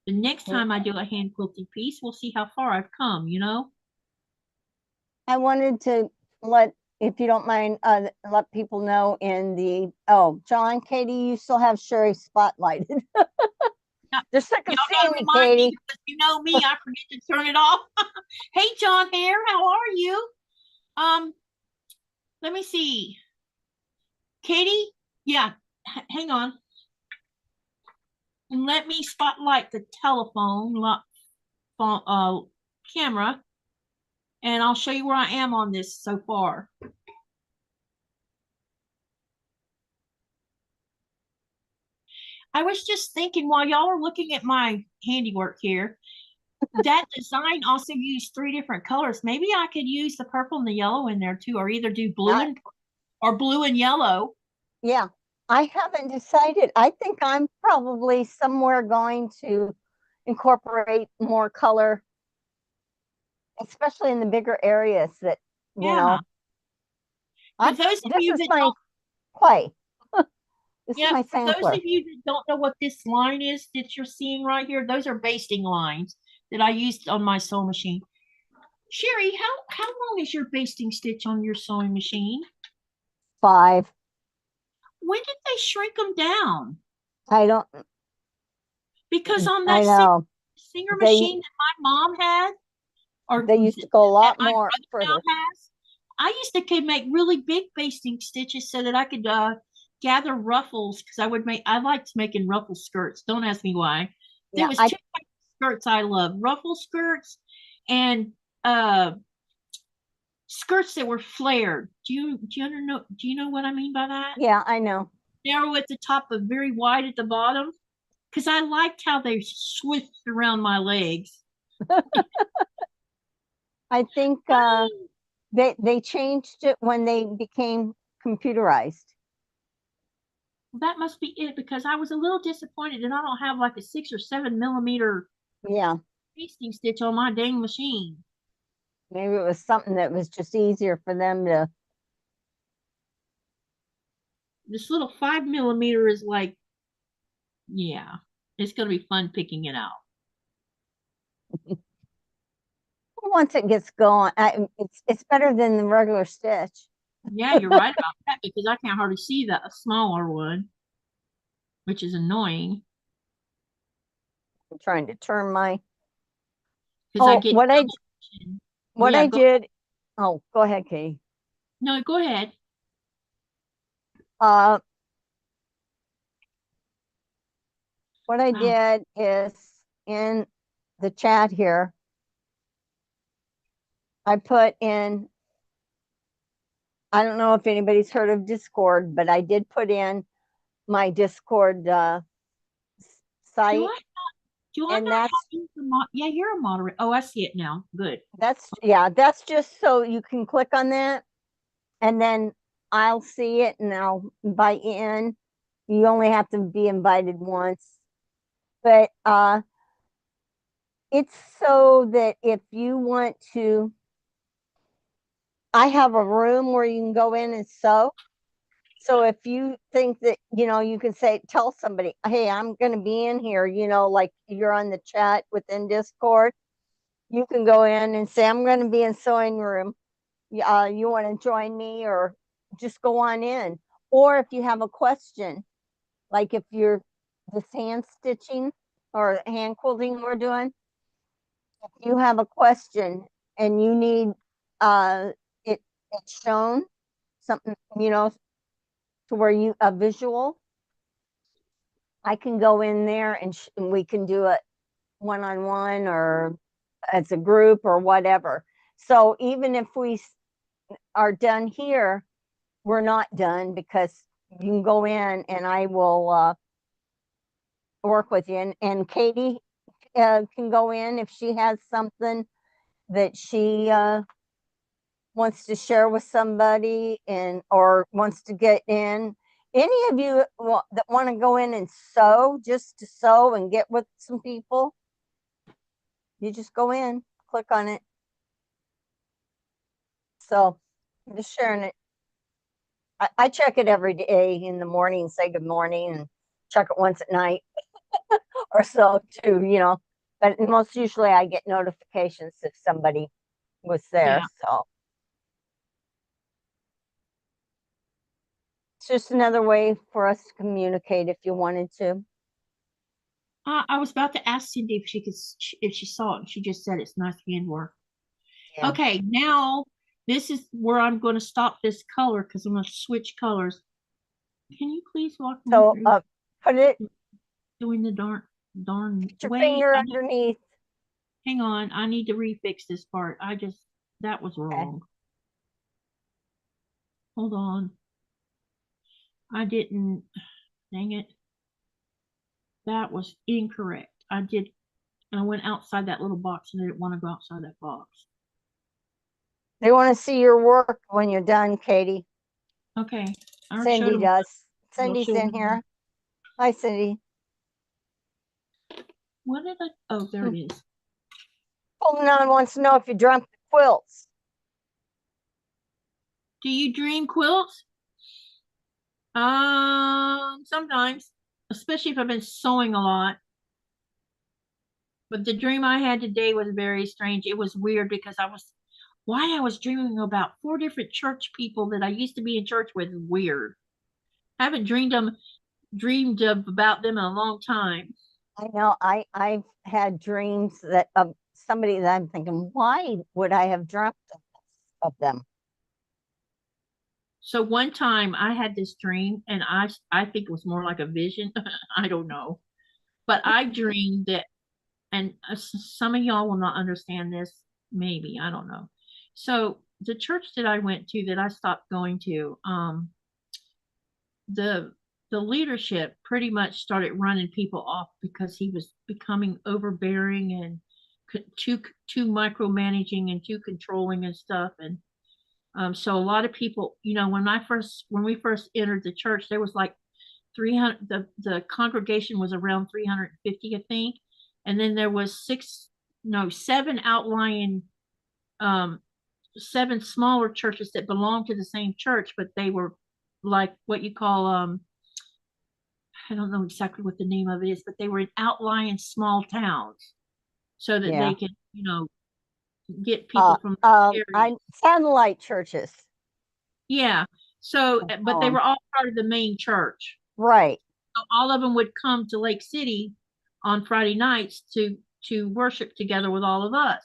the next time I do a hand quilting piece, we'll see how far I've come, you know? I wanted to if you don't mind, let people know John, Katie, you still have Sherry spotlighted. They're sick of Y'all seeing gotta me, remind me Katie. because you know me, I forget to turn it off. Hey, John Hare, how are you? Um, let me see. Katie, yeah, hang on. And let me spotlight the phone, camera, and I'll show you where I am on this so far. I was just thinking while y'all are looking at my handiwork here, that design also used three different colors. Maybe I could use the purple and the yellow in there too, or either do blue I, and or blue and yellow. yeah, I haven't decided. I think I'm probably somewhere going to incorporate more color, especially in the bigger areas that, you Yeah. know, For I those of this you is that my don't, clay. This is yeah, my for those sampler. of you that don't know what this line is that you're seeing right here, those are basting lines that I used on my sewing machine. Sherry, how long is your basting stitch on your sewing machine? 5. When did they shrink them down? I don't, Because on I that know. Singer They machine that my mom had, or they used to go a that lot my more brother further. now has, I used to could make really big basting stitches so that I could gather ruffles because I liked making ruffle skirts. Don't ask me why. There Yeah, was two types of skirts I love: ruffle skirts and uh skirts that were flared. Do you know what I mean by that? I know. Narrow at the top but very wide at the bottom. Because I liked how they swished around my legs. I think they changed it when they became computerized. That must be it because I was a little disappointed and I don't have like a 6 or 7 millimeter Yeah, pasting stitch on my dang machine. maybe it was something that was just easier for them to. This little 5 millimeter is like, yeah, it's going to be fun picking it out. Once it gets going, it's better than the regular stitch. Yeah, you're right about that because I can't hardly see that a smaller one, which is annoying I'm trying to turn my. because I Oh, get double vision. what Yeah, I go did. Oh, go ahead, Katie. no, go ahead. Uh, what I Wow. did is in the chat here. I put in, I don't know if anybody's heard of Discord, but I did put in my Discord Do site, I do I and not have you as a yeah, you're a moderator. Oh, I see it now. Good. that's just so you can click on that, and then I'll see it and I'll invite you in. You only have to be invited once, but it's so that if you want to, I have a room where you can go in and sew. So if you think that, you can say, tell somebody, hey, I'm going to be in here, like you're on the chat within Discord, you can go in and say, I'm going to be in sewing room. You want to join me, or just go on in. Or if you have a question, like if you're this hand stitching or hand quilting we're doing, if you have a question and you need it shown, something, to where you a visual, I can go in there and we can do it one-on-one or as a group or whatever. So even if we are done here, we're not done, because you can go in and I will work with you. And Katie can go in if she has something that she wants to share with somebody, and or wants to get in. Any of you that want to go in and sew, just to sew and get with some people, you just go in, click on it. So I'm just sharing it. I check it every day in the morning, say good morning, and check it once at night or so too, But most usually I get notifications if somebody was there. Yeah. So it's just another way for us to communicate if you wanted to. I was about to ask Cindy if she could, if she saw it, and she just said it's nice handwork. Yeah. Okay, now this is where I'm going to stop this color because I'm going to switch colors. Can you please walk me So through put it, doing the darn put your wait? finger underneath. Hang on, I need to refix this part. That was Okay. wrong. Hold on. I didn't, dang it. That was incorrect. I went outside that little box and I didn't want to go outside that box. They want to see your work when you're done, Katie. Okay. Cindy does. They'll Cindy's show in them. here. Hi, Cindy. What did I? Oh, there it is. Holding on wants to know if you dreamt the quilts. Do you dream quilts? Sometimes, especially if I've been sewing a lot. But the dream I had today was very strange. It was weird because why I was dreaming about 4 different church people that I used to be in church with. Weird. I haven't dreamed of about them in a long time. I know I've had dreams that of somebody that I'm thinking, why would I have dreamt of them? So one time I had this dream, and I think it was more like a vision. I don't know, but I dreamed that, and some of y'all will not understand this. Maybe I don't know. So the church that I went to, that I stopped going to, the the leadership pretty much started running people off because he was becoming overbearing and too micromanaging and too controlling and stuff. And so a lot of people, when we first entered the church, there was like 300. The congregation was around 350, I think, and then there was seven outlying, um, seven smaller churches that belonged to the same church, but they were like what you call, I don't know exactly what the name of it is, but they were in outlying small towns so that Yeah. they could, get people from I satellite churches. Yeah. So, but they were all part of the main church. Right. So all of them would come to Lake City on Friday nights to worship together with all of us.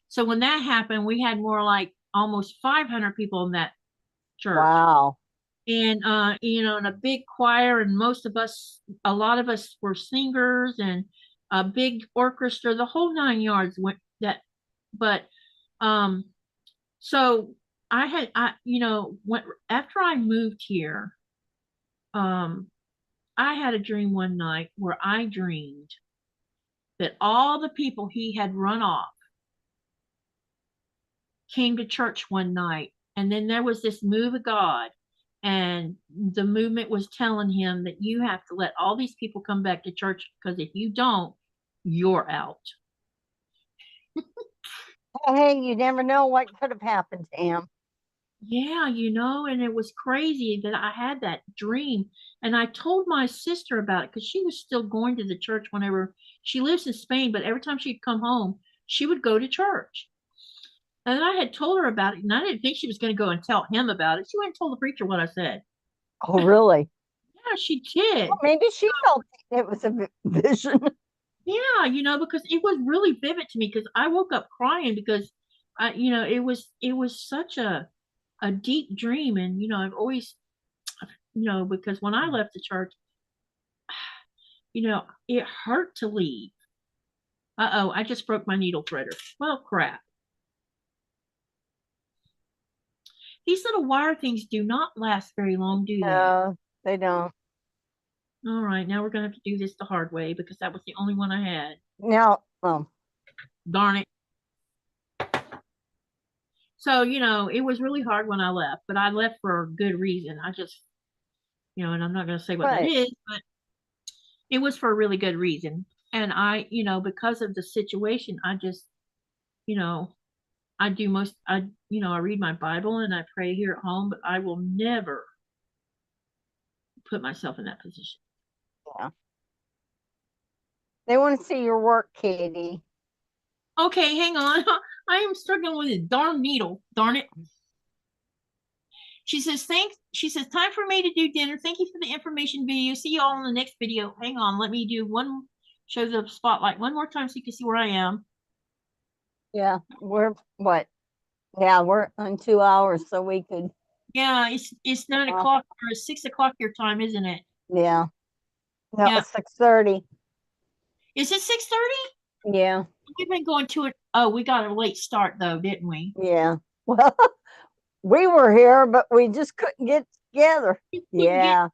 So when that happened, we had more like almost 500 people in that church. Wow. And in a big choir, and a lot of us were singers, and a big orchestra, the whole 9 yards went that. But um So after I moved here, um, I had a dream one night where I dreamed that all the people he had run off came to church one night. And then there was this move of God, and the movement was telling him that you have to let all these people come back to church because if you don't, you're out. Hey, you never know what could have happened to him. Yeah, and it was crazy that I had that dream. And I told my sister about it because she was still going to the church whenever she lives in Spain, but every time she'd come home, she would go to church. And I had told her about it, and I didn't think she was going to go and tell him about it. She went and told the preacher what I said. Oh, really? Yeah, she Well, did. maybe she felt it was a vision. Yeah, because it was really vivid to me because I woke up crying because it was such a deep dream, and I've always because when I left the church, it hurt to leave. Uh-oh, I just broke my needle threader. Well, crap. These little wire things do not last very long, do they? No, they don't. All right, now we're gonna have to do this the hard way because that was the only one I had. Now, well, Darn it. So, it was really hard when I left, but I left for a good reason. I just, and I'm not gonna say what that right. is, but it was for a really good reason. And because of the situation, I just, you know, I read my Bible and I pray here at home, but I will never put myself in that position. Yeah. They want to see your work, Katie. Okay, hang on. I am struggling with a darn needle. Darn it. She says, thanks. She says, time for me to do dinner. Thank you for the information video. See you all in the next video. Hang on. Let me do show the spotlight one more time so you can see where I am. Yeah, we're what? Yeah, we're on 2 hours, so we could. Yeah, it's 9 o'clock or 6 o'clock your time, isn't it? Yeah, no, Yeah. it's 6:30. Is it 6:30? Yeah, We've been going to it. Oh, we got a late start though, didn't we? yeah. Well, we were here, but we just couldn't get together. We couldn't get Yeah,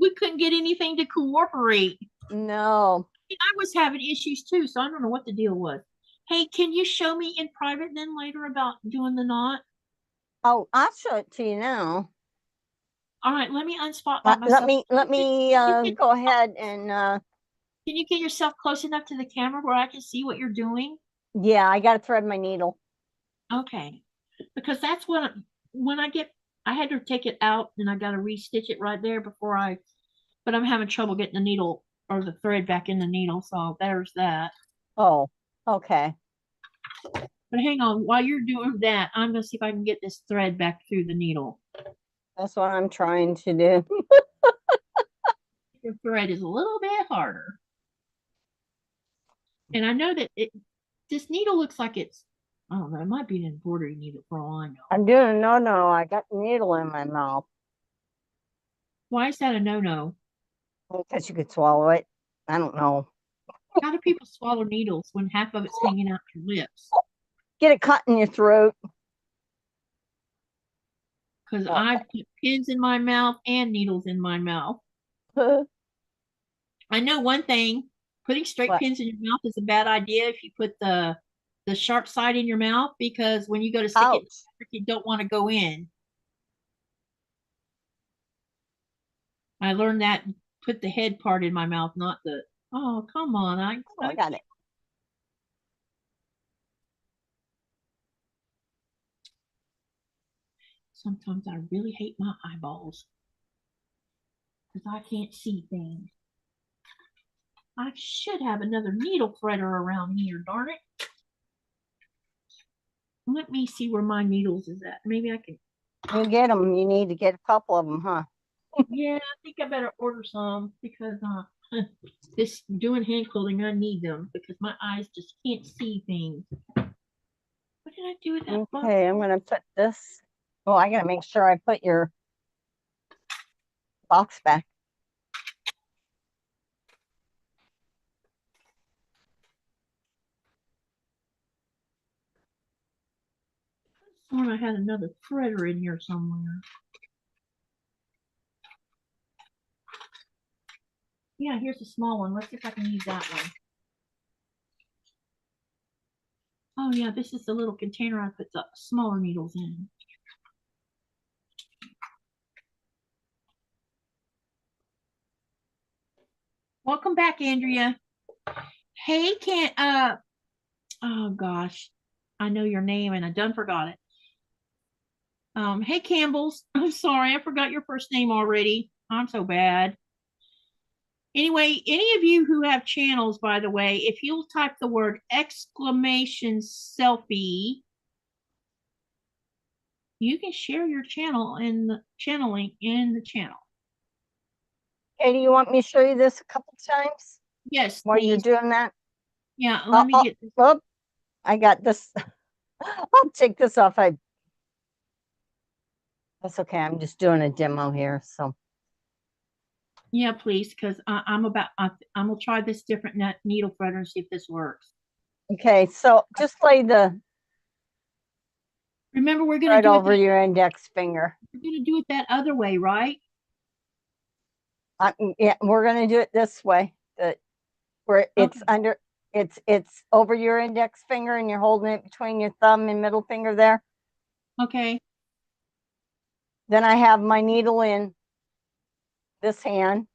we couldn't get anything to cooperate. no. I was having issues too, so I don't know what the deal was. Hey, can you show me in private then later about doing the knot? Oh, I'll show it to you now. All right, let me unspotlight Let myself. me let me go ahead and Can you get yourself close enough to the camera where I can see what you're doing? yeah, I got to thread my needle. Okay, because that's what when I had to take it out and I got to restitch it right there but I'm having trouble getting the needle or the thread back in the needle, so there's that. Oh, okay. But hang on, while you're doing that, I'm gonna see if I can get this thread back through the needle. That's what I'm trying to do. The thread is a little bit harder. And I know that this needle looks like I don't know, it might be an embroidery needle for all I know. I'm doing no. I got the needle in my mouth Why is that a no-no? because you could swallow it. I don't know. How do people swallow needles when half of it's hanging out your lips? Get it caught in your throat. Because I've put pins in my mouth and needles in my mouth. I know one thing, putting straight What? pins in your mouth is a bad idea if you put the sharp side in your mouth because when you go to stick it, Ouch. you don't want to go in. I learned that put the head part in my mouth, not the. Oh, come on! Oh, I got it. Sometimes I really hate my eyeballs because I can't see things. I should have another needle threader around here, darn it. Let me see where my needles is at. Maybe I can. You get them. You need to get a couple of them, huh? Yeah, I think I better order some because this doing hand quilting, I need them because my eyes just can't see things. What did I do with that box? Okay, I'm gonna put this. Oh, I gotta make sure I put your box back. Oh, I had another threader in here somewhere. Yeah, here's a small one. Let's see if I can use that one. Oh yeah, this is the little container I put the smaller needles in. Welcome back, Andrea. Hey, oh gosh, I know your name and I done forgot it. Hey Campbell's. I'm sorry, I forgot your first name already. I'm so bad. Anyway, any of you who have channels, by the way, if you'll type the word exclamation selfie, you can share your channel in the channel link in the channel. Hey, do you want me to show you this a couple times Yes, while you're please. doing that? Yeah, let me get this. Oh, I got this. I'll take this off. That's okay. I'm just doing a demo here. So, Yeah, please, because I'm gonna try this different needle threader and see if this works. okay. So just lay the Remember, we're gonna thread do it. over your index finger. We're gonna do it that other way, right? Yeah, we're gonna do it this way. Where it's Okay. under, it's over your index finger, and you're holding it between your thumb and middle finger there. Okay. Then I have my needle in this hand.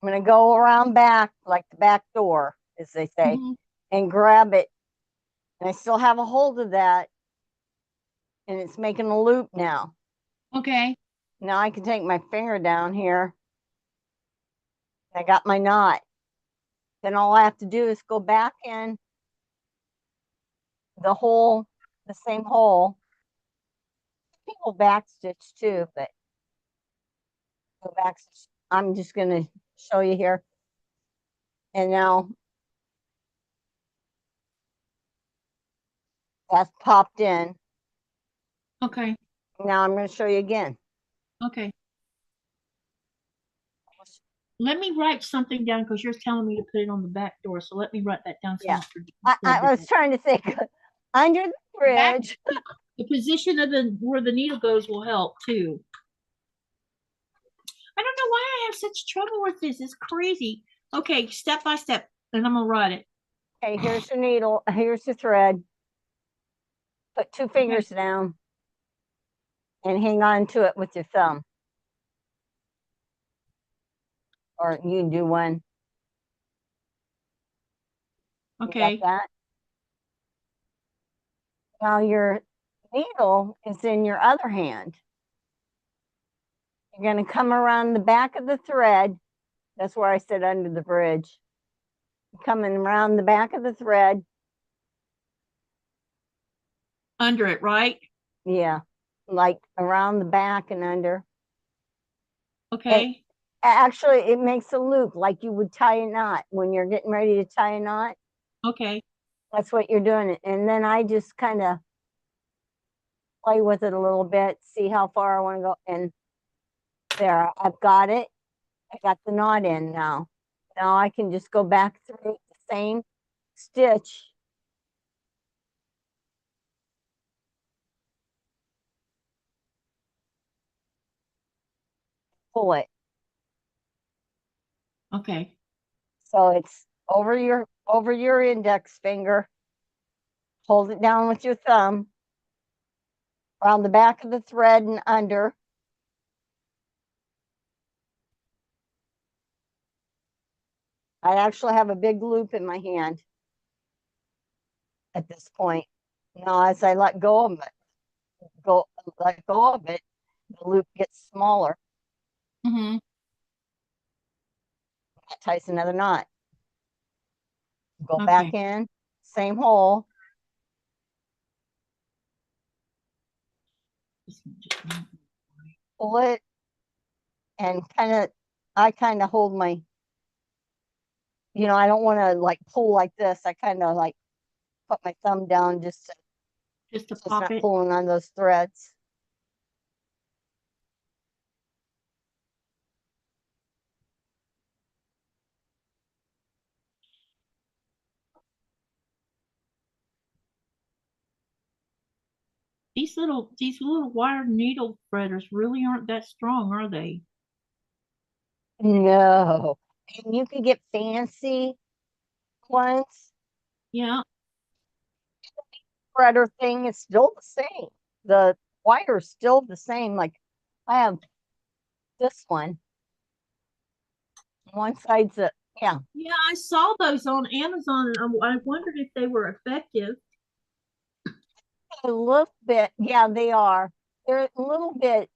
I'm gonna go around back like the back door, as they say, and grab it. And I still have a hold of that, and it's making a loop now. Okay. Now I can take my finger down here. I got my knot. Then all I have to do is go back in the hole, the same hole. People back stitch too, but go back. I'm just gonna show you here. And now that's popped in. Okay. Now I'm going to show you again. Okay. Let me write something down because you're telling me to put it on the back door. So let me write that down. So Yeah, I was trying to think under the bridge. The position of where the needle goes will help too. I don't know why I have such trouble with this. It's crazy. Okay, step by step, and I'm gonna write it. Okay, here's your needle. Here's your thread. Put two fingers down and hang on to it with your thumb. Or you can do one. Okay. You got that? Now your needle is in your other hand. You're going to come around the back of the thread. That's where I said under the bridge. Coming around the back of the thread. Under it, right? Yeah, like around the back and under. Okay. And actually, it makes a loop like you would tie a knot when you're getting ready to tie a knot. Okay. That's what you're doing. And then I just kind of play with it a little bit, see how far I want to go. And there, I've got it. I got the knot in now. Now I can just go back through the same stitch. Pull it. Okay. So it's over your index finger. Hold it down with your thumb around the back of the thread and under. I actually have a big loop in my hand at this point. Now, as I let go of it, the loop gets smaller. Mm-hmm. That ties another knot. Go Okay. back in, same hole. Pull it and I kind of hold my, I don't want to like pull like this. I kind of like put my thumb down just to pop not it. pulling on those threads. These little wire needle threaders really aren't that strong, are they? No. And you can get fancy ones. Yeah. Threader thing is still the same. The wire is still the same. Like I have this one. One side's a, yeah, Yeah, I saw those on Amazon and I wondered if they were effective. a little bit. Yeah, they are. They're a little bit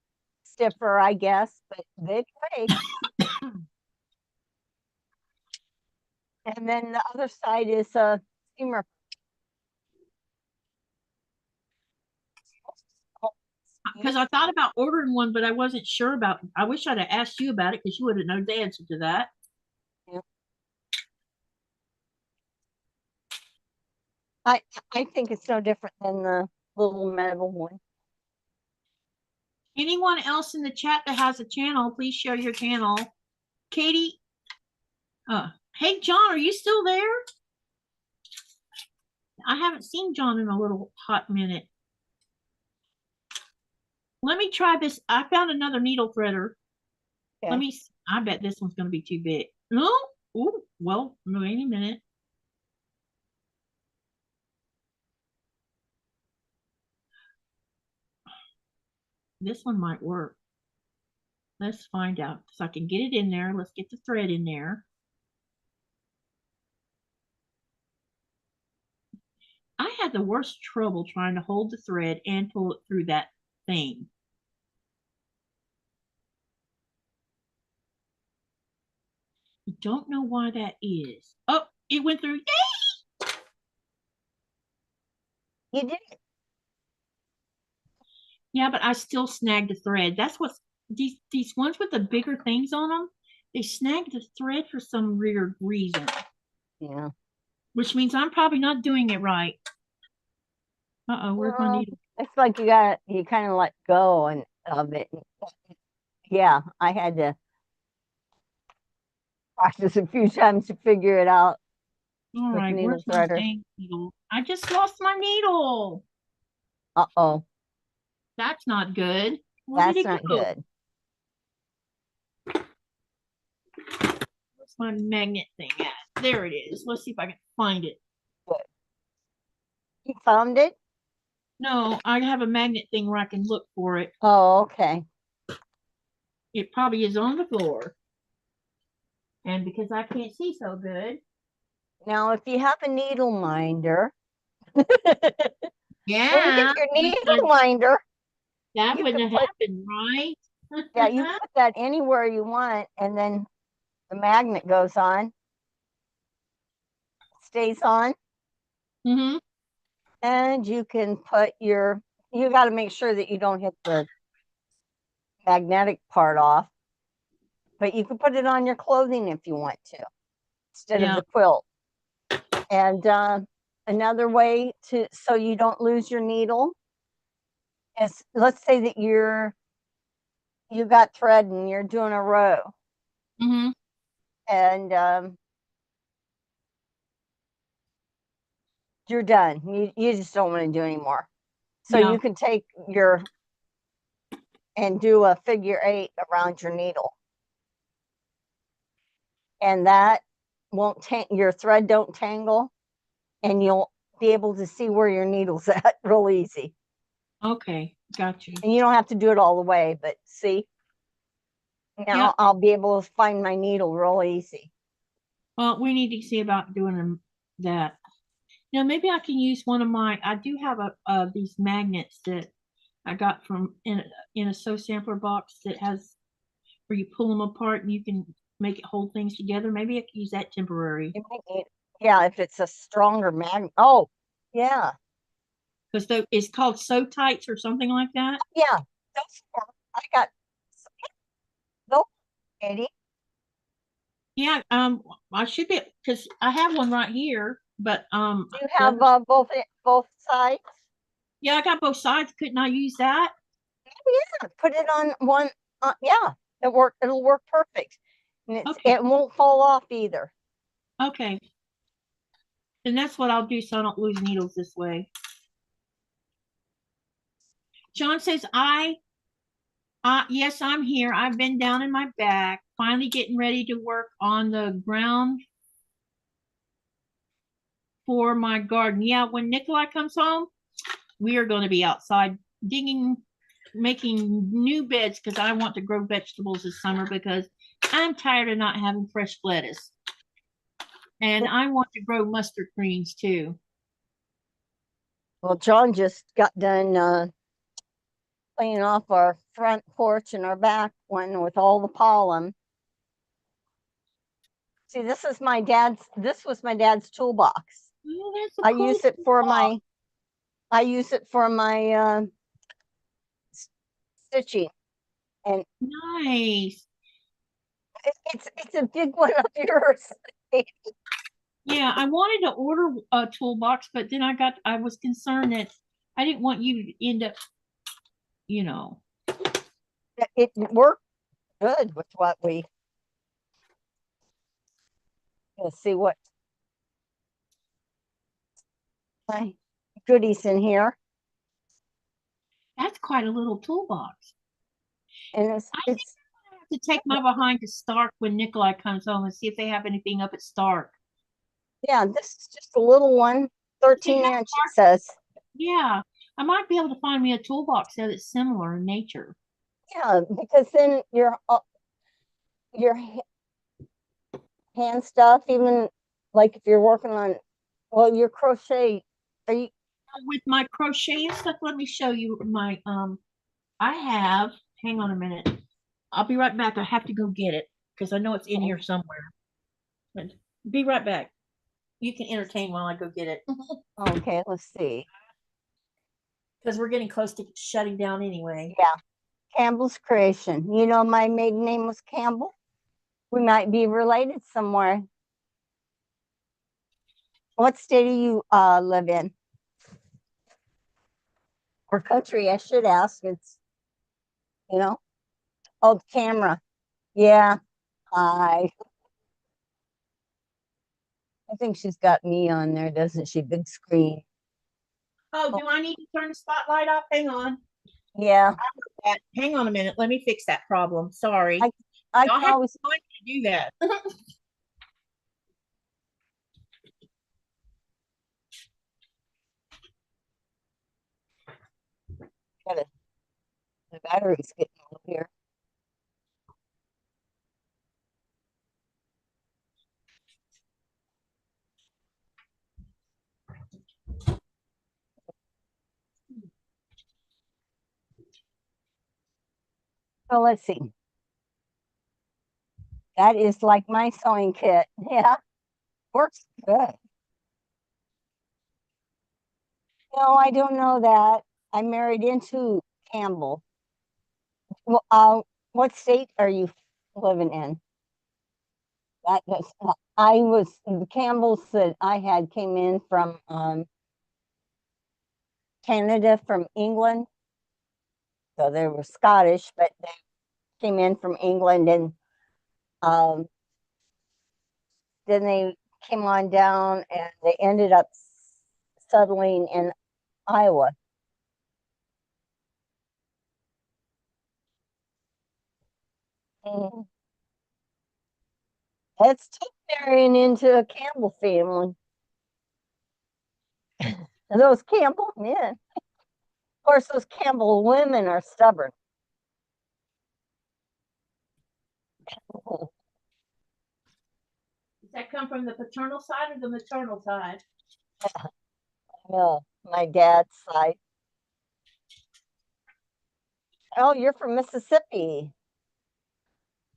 stiffer, I guess, but they break. And then the other side is a steamer. Because I thought about ordering one, but I wasn't sure about. I wish I'd have asked you about it because you would have known the answer to that. Yeah. I think it's no different than the little metal one. Anyone else in the chat that has a channel, please share your channel. Katie, hey John, are you still there? I haven't seen John in a little hot minute. Let me try this. I found another needle threader. Okay. Let me. I bet this one's going to be too big. No. Oh, well, wait a minute. This one might work. Let's find out. So I can get it in there. Let's get the thread in there. I had the worst trouble trying to hold the thread and pull it through that thing. I don't know why that is. Oh, it went through. Yay! You did it. Yeah, but I still snagged the thread. That's what's these ones with the bigger things on them. They snagged the thread for some weird reason. Yeah. Which means I'm probably not doing it right. Uh-oh, where's my needle? It's like you kind of let go and of it. Yeah, I had to practice a few times to figure it out All with right, needle where's my threader. dang needle? I just lost my needle. Uh-oh, That's not good. Where did that's it not go? good. Where's my magnet thing at? There it is. Let's see if I can find it. Good. You found it? No, I have a magnet thing where I can look for it. Oh, okay. It probably is on the floor. And because I can't see so good. Now, if you have a needle minder, when you Yeah, get your needle minder, that you can wouldn't have put, happened, right? yeah, you put that anywhere you want, and then the magnet goes on, stays on, Mm-hmm. and you can put you got to make sure that you don't hit the magnetic part off, but you can put it on your clothing if you want to, instead of Yeah. the quilt. And another way so you don't lose your needle is, let's say that you got thread and you're doing a row, Mm-hmm. and you're done. You just don't want to do anymore. So Yeah. you can take and do a figure 8 around your needle. And that won't your thread don't tangle, and you'll be able to see where your needle's at real easy. Okay. Got you. And you don't have to do it all the way, but see, now Yeah. I'll be able to find my needle real easy. Well, we need to see about doing that. Now, maybe I can use one of my. I do have these magnets that I got from in a sew sampler box that has where you pull them apart and you can make it hold things together. Maybe I can use that temporary You might need, yeah, if it's a stronger magnet. Oh, yeah, because it's called sew tights or something like that. yeah. Those I got those, Katie. Yeah. I should be because I have one right here, but Do you have both sides? yeah, I got both sides. Couldn't I use that? Yeah, put it on one. Yeah, it'll work perfect, and Okay. it won't fall off either. Okay. And that's what I'll do so I don't lose needles this way. John says, yes, I'm here. I've been down in my back, finally getting ready to work on the ground for my garden. Yeah, when Nikolai comes home, we are going to be outside digging, making new beds because I want to grow vegetables this summer because I'm tired of not having fresh lettuce. And I want to grow mustard greens too. Well, John just got done cleaning off our front porch and our back one with all the pollen. See, this was my dad's toolbox. Oh, that's a I cool use it for toolbox. my stitching, and Nice. it's a big one of yours. Yeah, I wanted to order a toolbox, but then I was concerned that I didn't want you to end up, you know. It worked good with what we. Let's see what my goodies in here, That's quite a little toolbox. and I think I have to take my behind to Stark when Nikolai comes home and see if they have anything up at Stark. yeah, this is just a little one, 13-inch. It says, Yeah, I might be able to find me a toolbox there that's similar in nature. yeah, because then your hand stuff, even like if you're working on, well, your crochet, are you? With my crochet and stuff, let me show you my I have, hang on a minute. I'll be right back. I have to go get it because I know it's in here somewhere. But be right back. You can entertain while I go get it Okay, let's see. because we're getting close to shutting down anyway. Yeah, Campbell's Creation. You know, my maiden name was Campbell. We might be related somewhere. What state do you live in? Or country, I should ask. It's, you know, oh, the camera. Yeah, hi. I think she's got me on there, doesn't she? Big screen. Oh, do I need to turn the spotlight off? Hang on. Yeah, Hang on a minute. Let me fix that problem. Sorry. I I'll can have always. to do that. Gotta, the battery's getting low here. So let's see. That is like my sewing kit. Yeah, works good. No, I don't know that. I married into Campbell. Well, what state are you living in? I was the Campbells that I had came in from Canada, from England. So they were Scottish, but they came in from England, and um, then they came on down and they ended up settling in Iowa. Mm. That's tough marrying into a Campbell family. And those Campbell men, of course, those Campbell women are stubborn. Does that come from the paternal side or the maternal side? No, my dad's side. Oh, you're from Mississippi.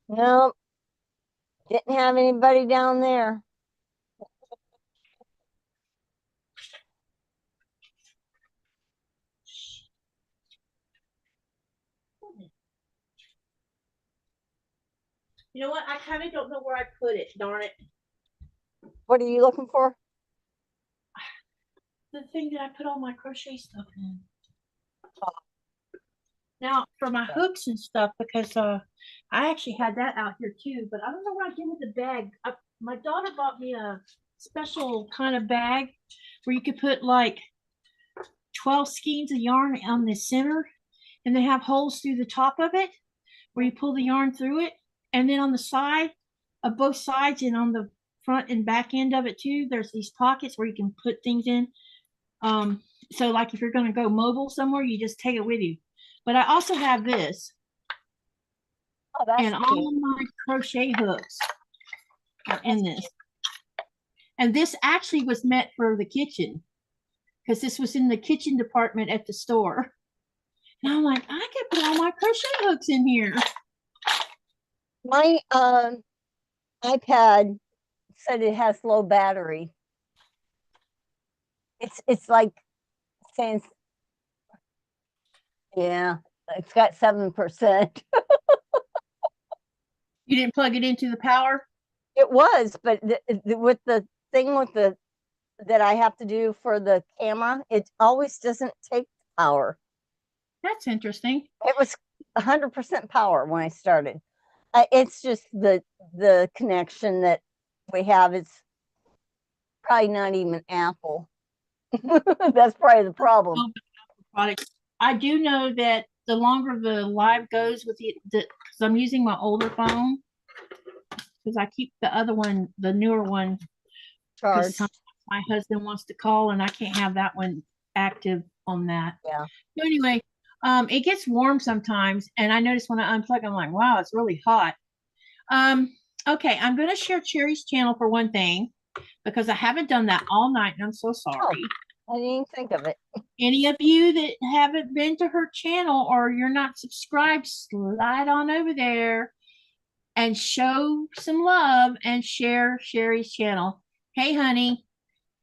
No, didn't have anybody down there. You know what? I kind of don't know where I put it. Darn it. What are you looking for? The thing that I put all my crochet stuff in. Now for my hooks and stuff, because I actually had that out here too, but I don't know what I did with the bag. My daughter bought me a special kind of bag where you could put like 12 skeins of yarn on the center, and they have holes through the top of it where you pull the yarn through it. And then on the side of both sides and on the front and back end of it too, there's these pockets where you can put things in. So like if you're going to go mobile somewhere, you just take it with you. But I also have this. Oh, that's and cute. all my crochet hooks are in this. And this actually was meant for the kitchen because this was in the kitchen department at the store. And I'm like, I could put all my crochet hooks in here. My iPad said it has low battery. It's like saying, yeah, it's got 7%. You didn't plug it into the power? It was, but with the thing with the that I have to do for the camera, it always doesn't take power. That's interesting. It was 100% power when I started. It's just the connection that we have. It's probably not even Apple. That's probably the problem. Products. I do know that the longer the live goes with the because I'm using my older phone because I keep the other one, the newer one, because Charged. my husband wants to call and I can't have that one active on that. Yeah. So anyway, it gets warm sometimes, and I notice when I unplug, I'm like, wow, it's really hot. Okay, I'm going to share Cherry's channel for one thing because I haven't done that all night, and I'm so sorry. I didn't even think of it. Any of you that haven't been to her channel or you're not subscribed, slide on over there and show some love and share Cherry's channel. Hey, honey,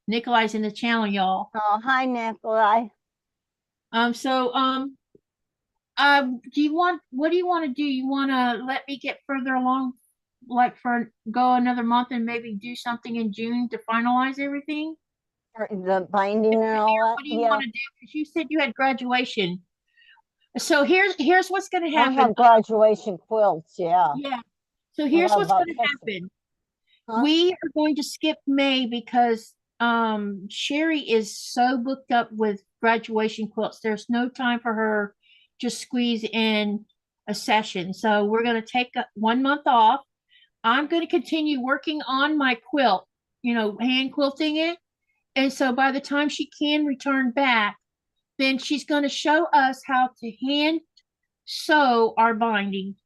Nikolai's in the channel, y'all. Oh, hi, Nikolai. What do you want to do? You want to let me get further along, like go another month and maybe do something in June to finalize everything? The binding and all that. What do you want to do? Because you said you had graduation. So here's what's going to I happen. have graduation quilts. Yeah. Yeah. So here's what's going to happen. Huh? We are going to skip May because Sherry is so booked up with graduation quilts. There's no time for her to squeeze in a session. So we're going to take 1 month off. I'm going to continue working on my quilt, hand quilting it. And so by the time she can return back, then she's going to show us how to hand sew our binding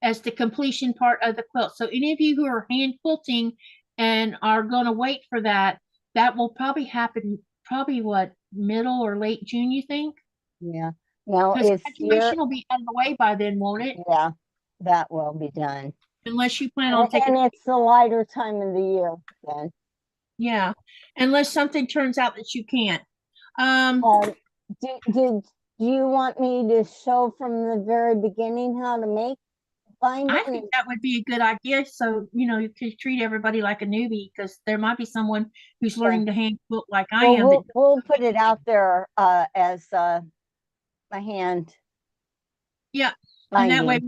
as the completion part of the quilt. So any of you who are hand quilting and are going to wait for that, that will probably happen what, middle or late June, you think? Yeah. Now, Because if graduation will be out of the way by then, won't it? yeah, that will be done. Unless you plan on And taking, it's the lighter time of the year then. yeah, unless something turns out that you can't. Did you want me to show from the very beginning how to make binding? I think that would be a good idea. So, you could treat everybody like a newbie because there might be someone who's learning to hand quilt like I am. We'll put it out there as a hand. Yeah, binding. and that way,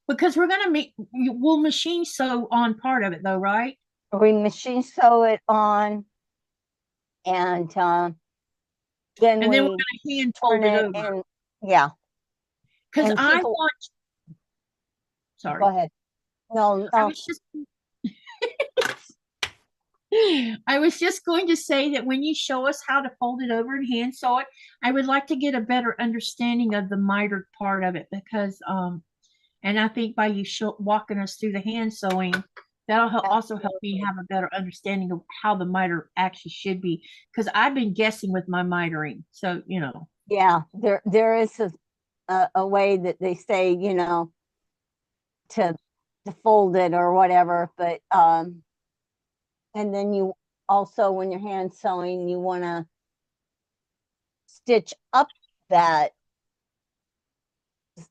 because we're gonna we'll machine sew on part of it though, right? We machine sew it on, and then we're we gonna hand fold it over. And yeah, because I want. Sorry. Go ahead. No. I was just going to say that when you show us how to fold it over and hand sew it, I would like to get a better understanding of the mitered part of it because and I think by you walking us through the hand sewing, that'll also help me have a better understanding of how the miter actually should be because I've been guessing with my mitering. So, Yeah, there is a way that they say, to fold it or whatever, but and then you also, when you're hand sewing, you want to stitch up that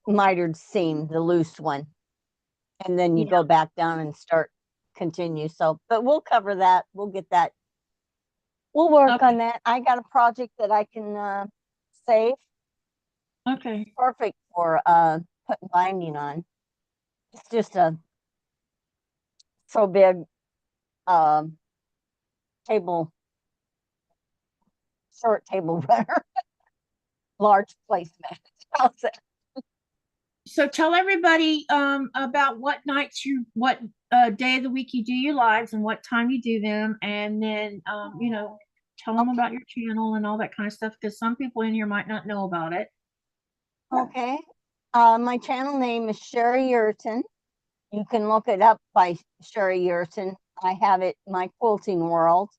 mitered seam, the loose one, and then you go back down and continue. So, but we'll cover that. We'll get that. We'll work on that. I got a project that I can save. Okay. Perfect for putting binding on. It's just so big short table runner. Large placemat. How's that? So tell everybody about what nights what day of the week you do your lives and what time you do them, and then tell them Okay. about your channel and all that kind of stuff because some people in here might not know about it. Okay. My channel name is Cheri Yurton. You can look it up by Cheri Yurton. I have it, My Quilting World.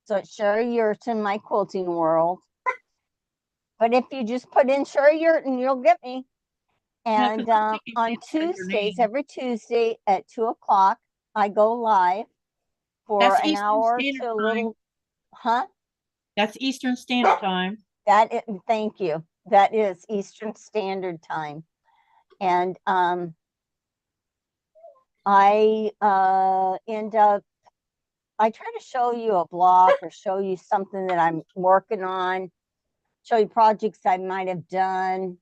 So it's Cheri Yurton, My Quilting World. But if you just put in Cheri Yurton, you'll get me. Yeah, 'cause And I'm thinking on people said your Tuesdays, name. every Tuesday at 2 o'clock, I go live for That's an Eastern hour Standard to a Time. little, huh? That's Eastern Standard Time. Thank you. That is Eastern Standard Time. And I end up, I try to show you a blog or show you something that I'm working on, show you projects I might have done,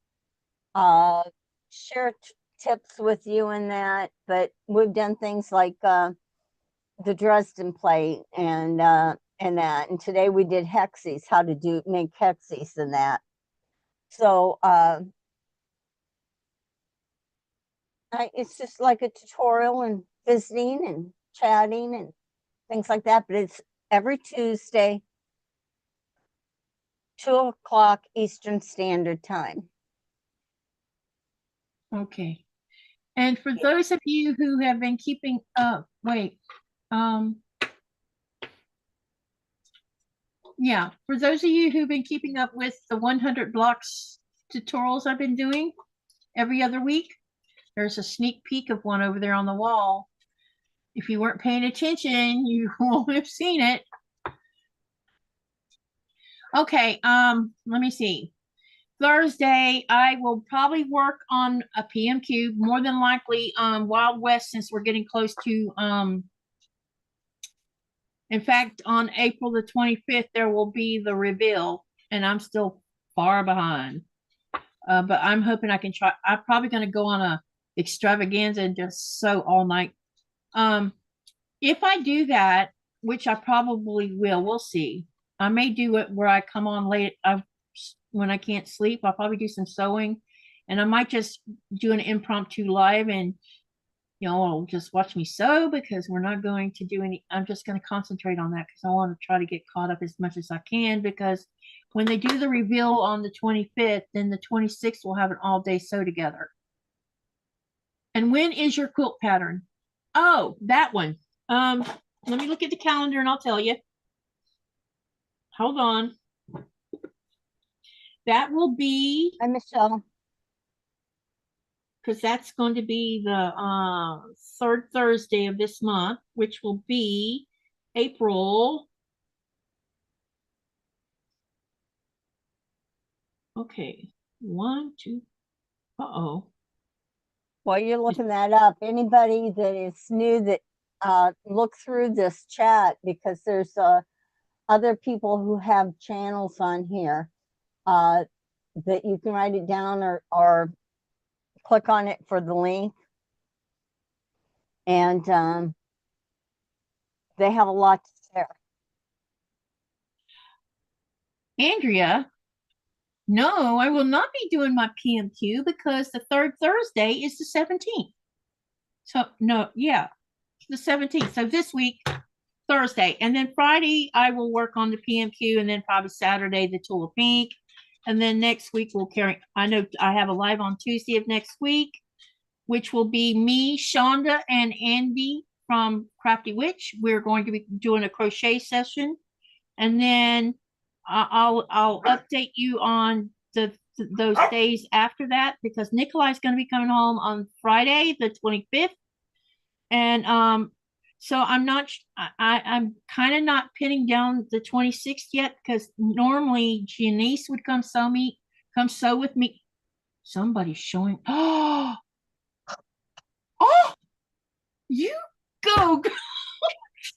share tips with you in that. But we've done things like the Dresden plate and that. And today we did hexies, how to make hexies and that. So it's just like a tutorial and visiting and chatting and things like that. But it's every Tuesday, 2 o'clock Eastern Standard Time. Okay. And for those of you who have been keeping up, yeah, for those of you who've been keeping up with the 100 blocks tutorials I've been doing every other week, there's a sneak peek of one over there on the wall. If you weren't paying attention, you won't have seen it. Okay, let me see. Thursday, I will probably work on a PMQ, more than likely Wild West, since we're getting close to in fact, on April the 25th, there will be the reveal, and I'm still far behind. But I'm hoping I can try. I'm probably going to go on a extravaganza and just sew all night. If I do that, which I probably will, we'll see. I may do it where I come on late. When I can't sleep, I'll probably do some sewing, and I might just do an impromptu live and just watch me sew because we're not going to do any. I'm just going to concentrate on that because I want to try to get caught up as much as I can because when they do the reveal on the 25th, then the 26th we'll have an all day sew together. And when is your quilt pattern? Oh, that one. Let me look at the calendar and I'll tell you. Hold on. That will be. Hi, Michelle. Because that's going to be the third Thursday of this month, which will be April. Okay, 1, 2. Uh-oh. While you're looking that up, anybody that is new that look through this chat because there's other people who have channels on here that you can write it down or click on it for the link. And they have a lot to share. Andrea, no, I will not be doing my PMQ because the third Thursday is the 17th. So, no, yeah, the 17th. So this week, Thursday. And then Friday, I will work on the PMQ, and then probably Saturday, the Tulip Pink. And then next week, we'll carry. I know I have a live on Tuesday of next week, which will be me, Shonda, and Andy from Crafty Witch. We're going to be doing a crochet session. And then I'll update you on those days after that because Nikolai's going to be coming home on Friday, the 25th. And so I'm kind of not pinning down the 26th yet because normally Janice would come sew with me. Somebody's showing. Oh, you go.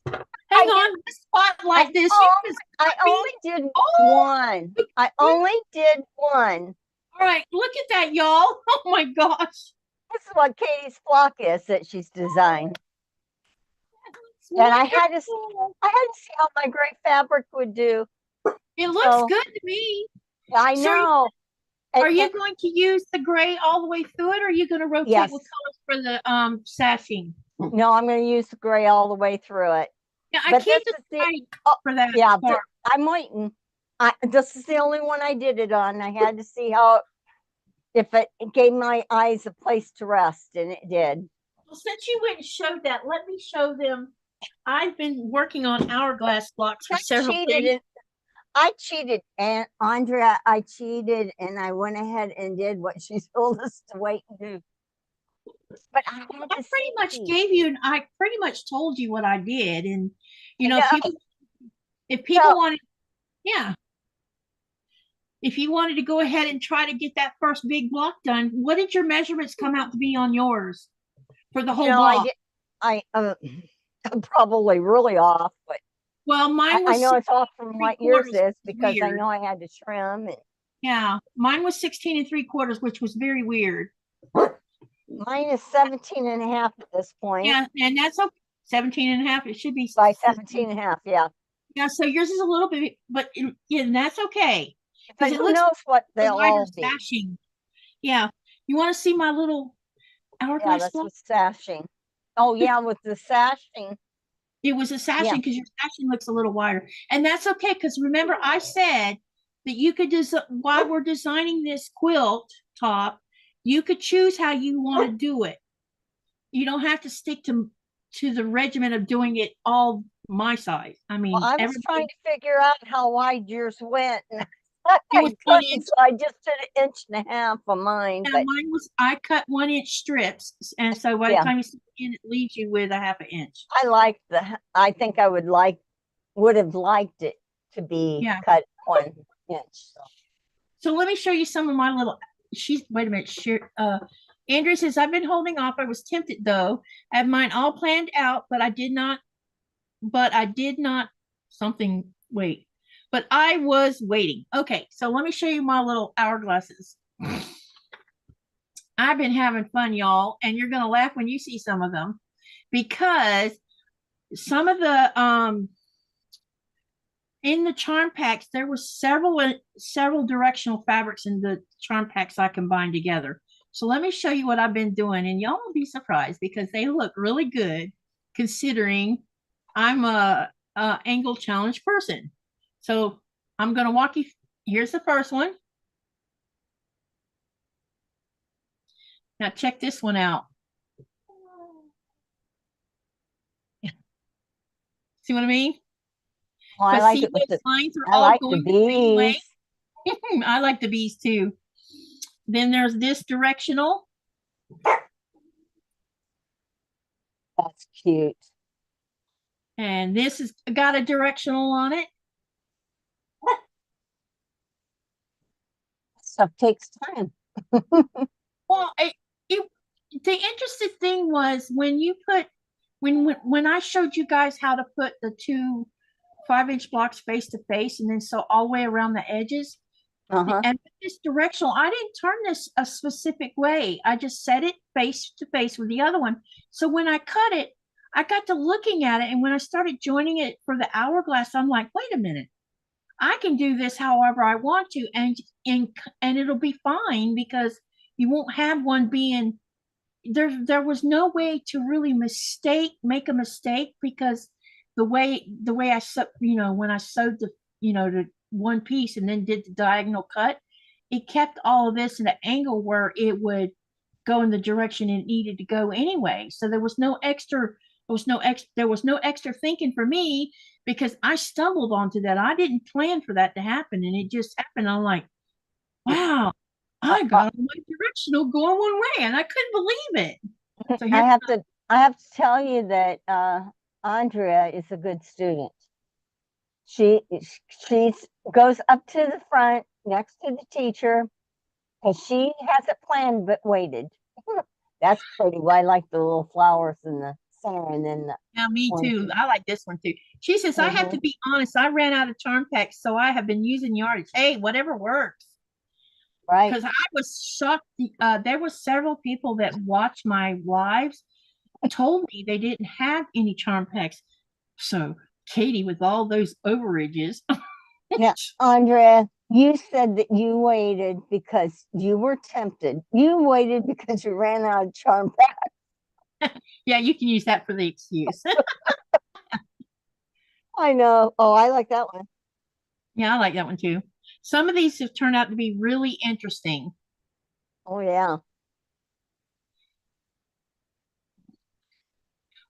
Hang on, spotlight this. I only did one. I Oh. only did one. All right, look at that, y'all. Oh my gosh. This is what Katie's flock is that she's designed. And I had to see how my gray fabric would do. It looks good to me. I know. Are you going to use the gray all the way through it, or are you going to rotate Yes. with colors for the sashing? No, I'm going to use the gray all the way through it. Yeah, I But can't this is the, decide oh, for that yeah, part. I'm waiting. This is the only one I did it on. I had to see if it gave my eyes a place to rest, and it did. Well, since you went and showed that, let me show them. I've been working on hourglass blocks for several days. I cheated, and Andrea, I cheated, and I went ahead and did what she told us to wait and do. But I pretty much gave you, and I pretty much told you what I did, and you know, if people wanted, yeah, if you wanted to go ahead and try to get that first big block done, what did your measurements come out to be on yours for the whole block? I'm probably really off, but well, mine was I know it's off from what yours is because weird. I know I had to trim it. Yeah, mine was 16 3/4, which was very weird. Mine is 17 and a half at this point. Yeah, and that's okay. 17 and a half. It should be by 17 and a half. Yeah. Yeah, so yours is a little bit, but yeah, that's okay. But who knows what they'll all be. Sashing. Yeah. You want to see my little hourglass? Yeah, that's with sashing. Oh, yeah, with the sashing. It was a sashing because your sashing looks a little wider. And that's okay, because remember I said that you could while we're designing this quilt top, you could choose how you want to do it. You don't have to stick to the regimen of doing it all my size. I mean, well, I was trying to figure out how wide yours went. It was 1 inch. So I just did 1.5 inches on mine. Yeah, but mine was, I cut 1 inch strips, and so by the time you stick it in, it leaves you with a 1/2 inch. I think I would have liked it to be cut 1 inch. So let me show you some of my little. Wait a minute. Andrea says I've been holding off. I was tempted though. I have mine all planned out, but I did not. Wait. But I was waiting. Okay, so let me show you my little hourglasses. I've been having fun, y'all, and you're gonna laugh when you see some of them, because some of the in the charm packs there were several directional fabrics in the charm packs I combined together. So let me show you what I've been doing, and y'all will be surprised because they look really good considering I'm a angle challenge person. So I'm going to walk you. Here's the first one. Now check this one out. See what I mean? Well, I like it with the lines are all going the same way. I like the bees too. Then there's this directional. That's cute. And this has got a directional on it. Stuff takes time. Well, the interesting thing was when you put when I showed you guys how to put the 2 5-inch blocks face to face and then sew all the way around the edges. And this directional, I didn't turn this a specific way. I just set it face to face with the other one. So when I cut it, I got to looking at it, and when I started joining it for the hourglass, I'm like, wait a minute, I can do this however I want to, and it'll be fine, because you won't have one being there was no way to really make a mistake, because the way I when I sewed the one piece and then did the diagonal cut, it kept all of this in an angle where it would go in the direction it needed to go anyway. So there was no extra thinking for me, because I stumbled onto that. I didn't plan for that to happen, and it just happened. I'm like, wow, I got my directional going one way, and I couldn't believe it. So I have to tell you that Andrea is a good student. She goes up to the front next to the teacher, because she has it planned but waited. That's pretty. I like the little flowers in the center, and then me too. I like this one too. She says, I have to be honest, I ran out of charm packs, so I have been using yardage. Hey, whatever works. Right. Because I was shocked. There were several people that watched my lives told me they didn't have any charm packs. So Katie, with all those overages. Yeah, Andrea, You said that you waited because you were tempted. You waited because you ran out of charm pack. Yeah, you can use that for the excuse. I know. Oh, I like that one. Yeah, I like that one too. Some of these have turned out to be really interesting. Oh, yeah.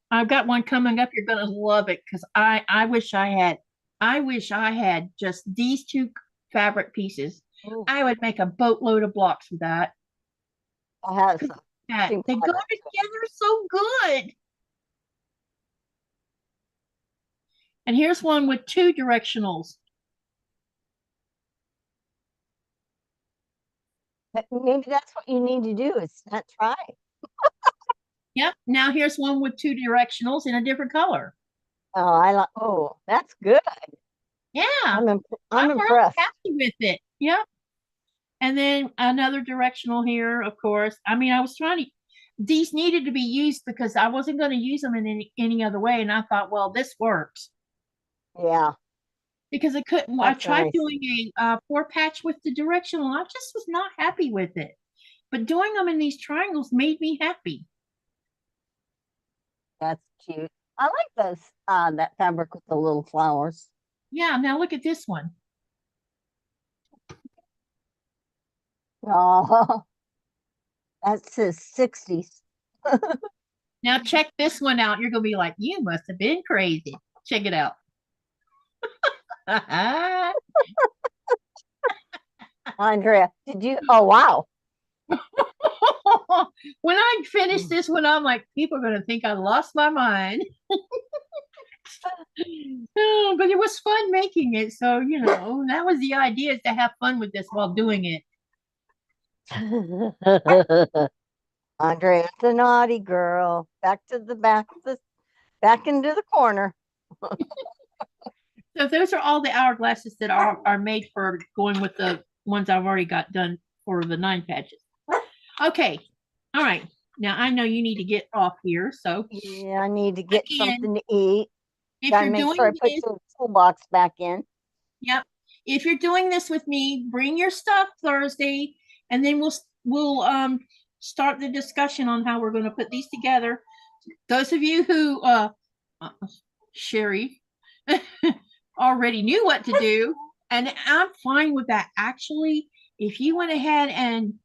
I've got one coming up. You're gonna love it because I wish I had just these two fabric pieces. Ooh, I would make a boatload of blocks with that. I have 'Cause some. they go together so good. And here's one with two directionals. Maybe that's what you need to do is not try. Yep. Now here's one with two directionals in a different color. Oh, I like. Oh, that's good. Yeah, I'm I'm really impressed. happy with it. Yep. And then another directional here, of course. I mean, I was trying to, these needed to be used because I wasn't going to use them in any other way. And I thought, well, this works Yeah, because I couldn't, I that's tried nice. doing a four patch with the directional. I just was not happy with it. But doing them in these triangles made me happy. That's cute. I like those that fabric with the little flowers. Yeah. Now look at this one. Oh, that's his 60s. Now check this one out. You're going to be like, you must have been crazy. Check it out. Andrea, did you? Oh, wow. When I finish this one, I'm like, people are going to think I lost my mind. Oh, but it was fun making it. So, that was the idea is to have fun with this while doing it. Andrea's the naughty girl. Back into the corner. So those are all the hourglasses that are made for going with the ones I've already got done for the 9 patches. Okay. All right. Now I know you need to get off here. So Yeah, I need to get again, something to eat. if Gotta you're make sure I doing put this, your toolbox back in. yep. If you're doing this with me, bring your stuff Thursday, and then we'll start the discussion on how we're going to put these together. Those of you who uh Cheri already knew what to do, and I'm fine with that. Actually, if you went ahead and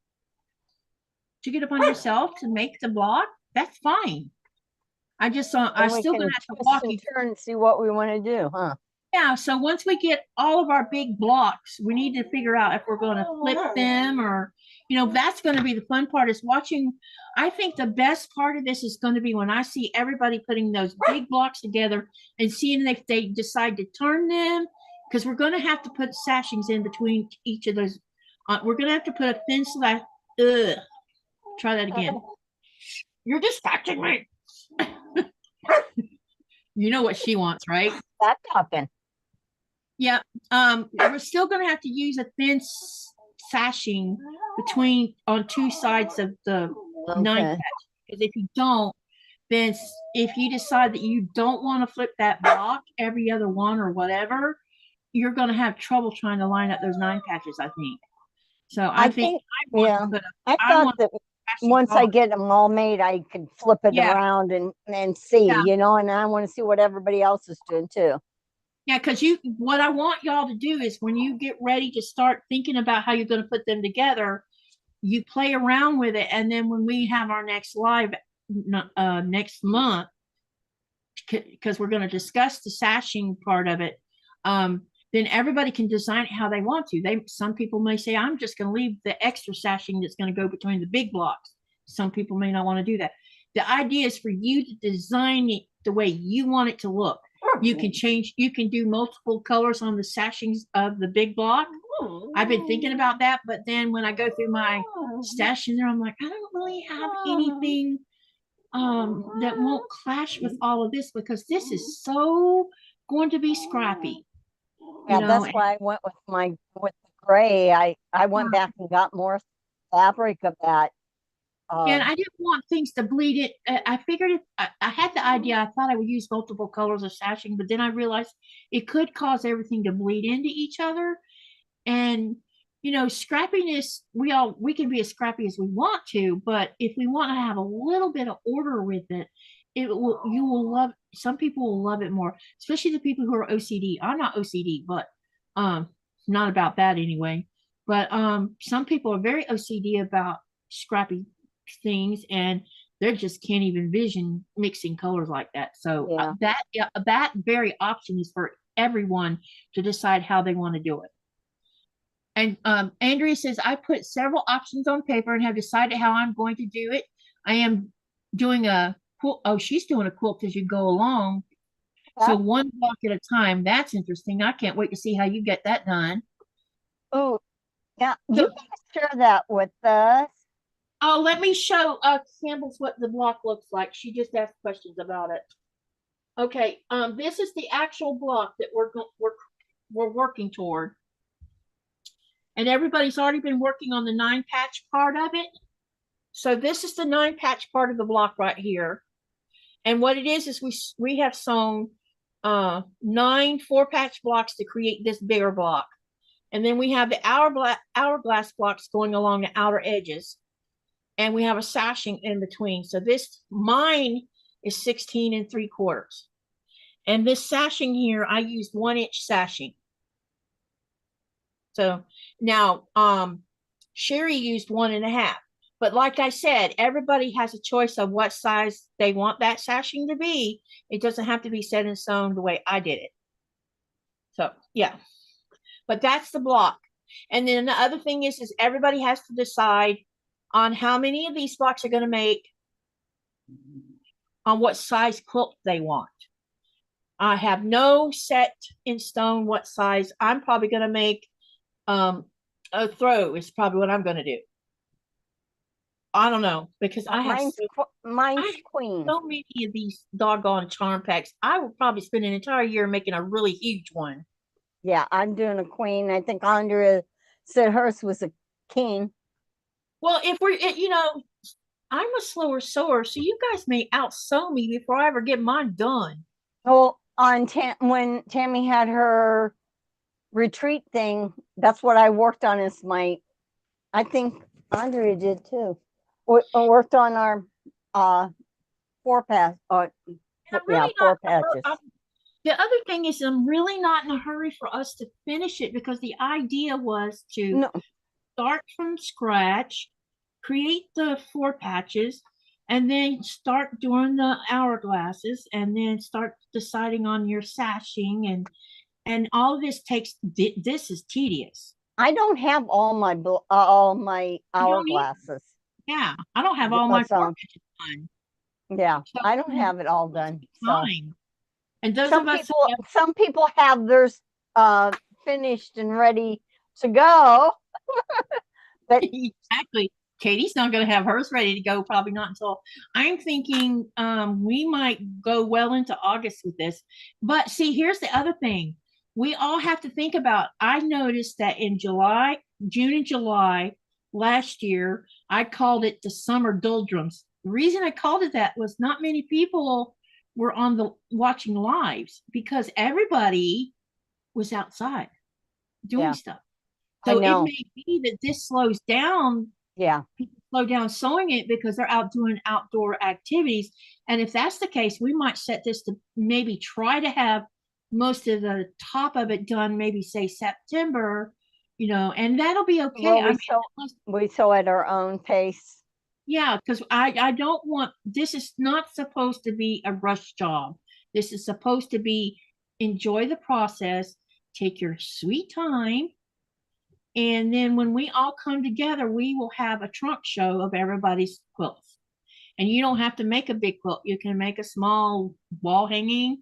took it upon yourself to make the block, that's fine. I'm Then we still can gonna have to twist walk and you. turn and see what we want to do, huh? Yeah, so once we get all of our big blocks, we need to figure out if we're going to flip them or, that's going to be the fun part is watching. I think the best part of this is going to be when I see everybody putting those big blocks together and seeing if they decide to turn them, because we're going to have to put sashings in between each of those. We're going to have to put a thin slash. Ugh. Try that again. You're distracting me. You know what she wants, right? Stop talking. Yeah. We're still going to have to use a thin sashing between on two sides of the 9 Okay. patch. Because if you don't, then if you decide that you don't want to flip that block every other one or whatever, you're going to have trouble trying to line up those 9 patches, I think. So I I think think, yeah. I I thought want that sashing once I hard. get them all made, I could flip it Yeah. around and see, Yeah. and I want to see what everybody else is doing too. Yeah, because what I want y'all to do is when you get ready to start thinking about how you're going to put them together, you play around with it, and then when we have our next live next month, because we're going to discuss the sashing part of it, then everybody can design it how they want to. Some people may say, I'm just going to leave the extra sashing that's going to go between the big blocks. Some people may not want to do that. The idea is for you to design it the way you want it to look. You can do multiple colors on the sashings of the big block. I've been thinking about that, but then when I go through my stash in there, I'm like, I don't really have anything that won't clash with all of this because this is so going to be scrappy, Yeah, that's and why I went with the gray. I went back and got more fabric of that. I didn't want things to bleed it. I figured if I had the idea, I thought I would use multiple colors of sashing, but then I realized it could cause everything to bleed into each other. And you know, scrappiness, we can be as scrappy as we want to, but if we want to have a little bit of order with it, you will love, some people will love it more, especially the people who are OCD. I'm not OCD, but um not about that anyway. But some people are very OCD about scrappy things, and they just can't even vision mixing colors like that. So Yeah. that very option is for everyone to decide how they want to do it. And Andrea says, I put several options on paper and have decided how I'm going to do it. I am doing a quilt. Oh, she's doing a quilt as you go along. So Yeah. one block at a time. That's interesting. I can't wait to see how you get that done. Oh, yeah. So, You guys share that with us. oh, let me show Campbell's what the block looks like. She just asked questions about it. Okay, this is the actual block that we're working toward. And everybody's already been working on the 9-patch part of it. So this is the 9-patch part of the block right here. And what it is we have sewn 9 4-patch blocks to create this bigger block. And then we have the hourglass blocks going along the outer edges. And we have a sashing in between. So mine is 16 3/4. And this sashing here, I used 1-inch sashing. So now Cheri used 1.5. But like I said, everybody has a choice of what size they want that sashing to be. It doesn't have to be set in stone the way I did it. So yeah, but that's the block. And then the other thing is everybody has to decide on how many of these blocks are going to make, on what size quilt they want. I have no set in stone what size. I'm probably going to make a throw is probably what I'm going to do. I don't know, because Mine's I have queen. so many of these doggone charm packs. I would probably spend an entire year making a really huge one. Yeah, I'm doing a queen. I think Andrea said hers was a king. Well, if you know, I'm a slower sewer, so you guys may outsew me before I ever get mine done. Well, when Tammy had her retreat thing, that's what I worked on as I think Andrea did too. We worked on our 4 patch, I'm yeah, really not 4 patches. the other thing is I'm really not in a hurry for us to finish it, because the idea was to No, start from scratch, create the 4 patches, and then start doing the hourglasses, and then start deciding on your sashing, and all of this this is tedious. I don't have all my You don't need, hourglasses yeah, I don't have all my 4 patches done. yeah, So I don't have it all done. So time. And those of us who have, some people have theirs finished and ready to go. But exactly. Katie's not going to have hers ready to go, probably not until, I'm thinking we might go well into August with this. But see, here's the other thing. We all have to think about, I noticed that in June and July last year, I called it the summer doldrums. The reason I called it that was not many people were on the watching lives, because everybody was outside doing yeah, stuff. I So it know. may be that this slows down, Yeah. people slow down sewing it because they're out doing outdoor activities. And if that's the case, we might set this to maybe try to have most of the top of it done, maybe say September, and that'll be okay. Well, we sew at our own pace. Yeah, because I don't want, this is not supposed to be a rush job. This is supposed to be, enjoy the process, take your sweet time. And then when we all come together, we will have a trunk show of everybody's quilts. And you don't have to make a big quilt. You can make a small wall hanging,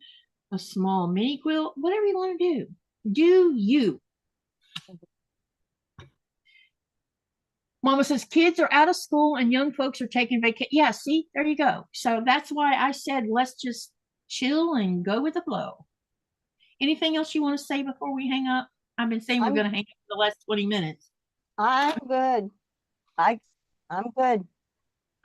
a small mini quilt, whatever you want to do. Do you. Mama says kids are out of school and young folks are taking vacation. Yeah, see, there you go. So that's why I said let's just chill and go with the flow. Anything else you want to say before we hang up? I've been saying we're going to hang up for the last 20 minutes. I'm good. I'm good.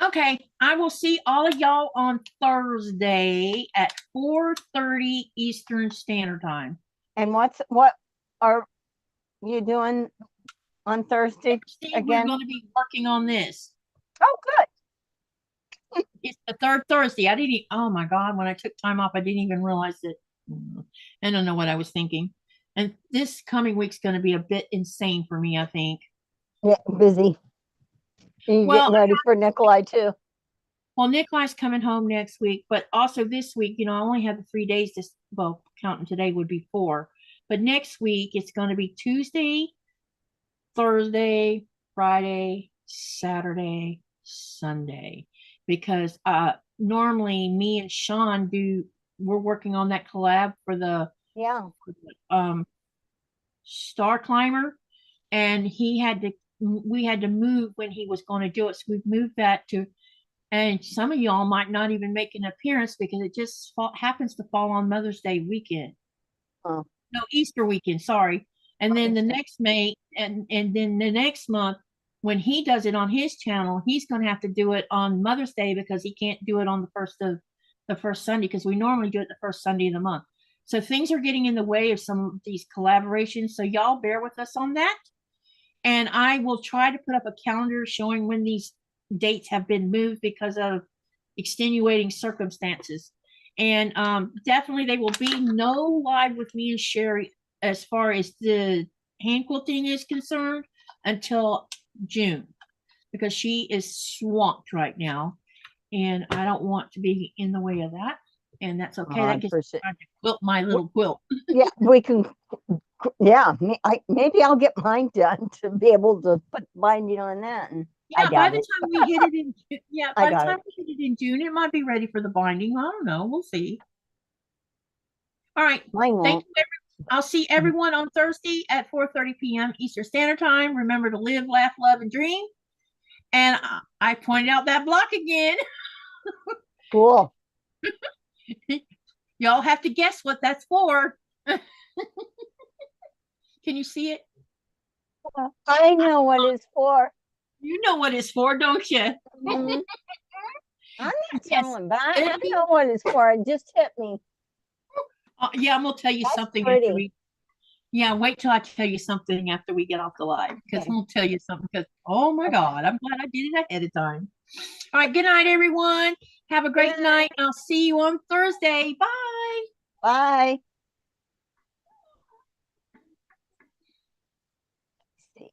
Okay, I will see all of y'all on Thursday at 4:30 Eastern Standard Time. And what are you doing on Thursday Thursday, we're again? going to be working on this. Oh, good. It's the third Thursday. I didn't, oh my God, when I took time off, I didn't even realize that. I don't know what I was thinking. And this coming week's going to be a bit insane for me, I think. Yeah, busy. You Well, getting ready for Nikolai too? well, Nikolai's coming home next week, but also this week, I only have the 3 days this, well, counting today would be 4. But next week, it's going to be Tuesday, Thursday, Friday, Saturday, Sunday. Because normally me and Sean we're working on that collab for the Yeah. Star Climber, and we had to move when he was going to do it. So we've moved that to, and some of y'all might not even make an appearance because it just happens to fall on Mother's Day weekend. Oh. No, Easter weekend, sorry. And then the next May, and then the next month, when he does it on his channel, he's going to have to do it on Mother's Day because he can't do it on the first Sunday, because we normally do it the first Sunday of the month. So things are getting in the way of some of these collaborations. So y'all bear with us on that. And I will try to put up a calendar showing when these dates have been moved because of extenuating circumstances. And definitely they will be no live with me and Cheri as far as the hand quilting is concerned until June, because she is swamped right now. And I don't want to be in the way of that. And that's okay. That gets me trying to quilt my little quilt. Yeah, we can. Yeah, maybe I'll get mine done to be able to put binding on that. And Yeah, by the time we hit it in by the time we hit it in June, it might be ready for the binding. I don't know. We'll see. All right. Thank you. I'll see everyone on Thursday at 4:30 p.m. Eastern Standard Time. Remember to live, laugh, love, and dream. And I pointed out that block again. Cool. Y'all have to guess what that's for. Can you see it? I know what it's for. You know what it's for, don't you? Mm-hmm. I'm not telling, but I know what it's for. It just hit me. Yeah, I'm gonna tell you something after we. Yeah, wait till I tell you something after we get off the live, because I'm gonna tell you something. Because oh my God, I'm glad I did it ahead of time. All right, good night, everyone. Have a great night. I'll see you on Thursday. Bye. Bye. See,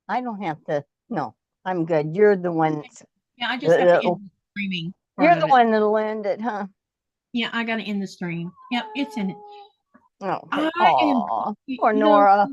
I don't have to. No, I'm good. You're the one. Yeah, I just have to end the streaming. You're the one that'll end it, huh? Yeah, I got to end the stream. Yep, it's in it. Oh, poor Nora.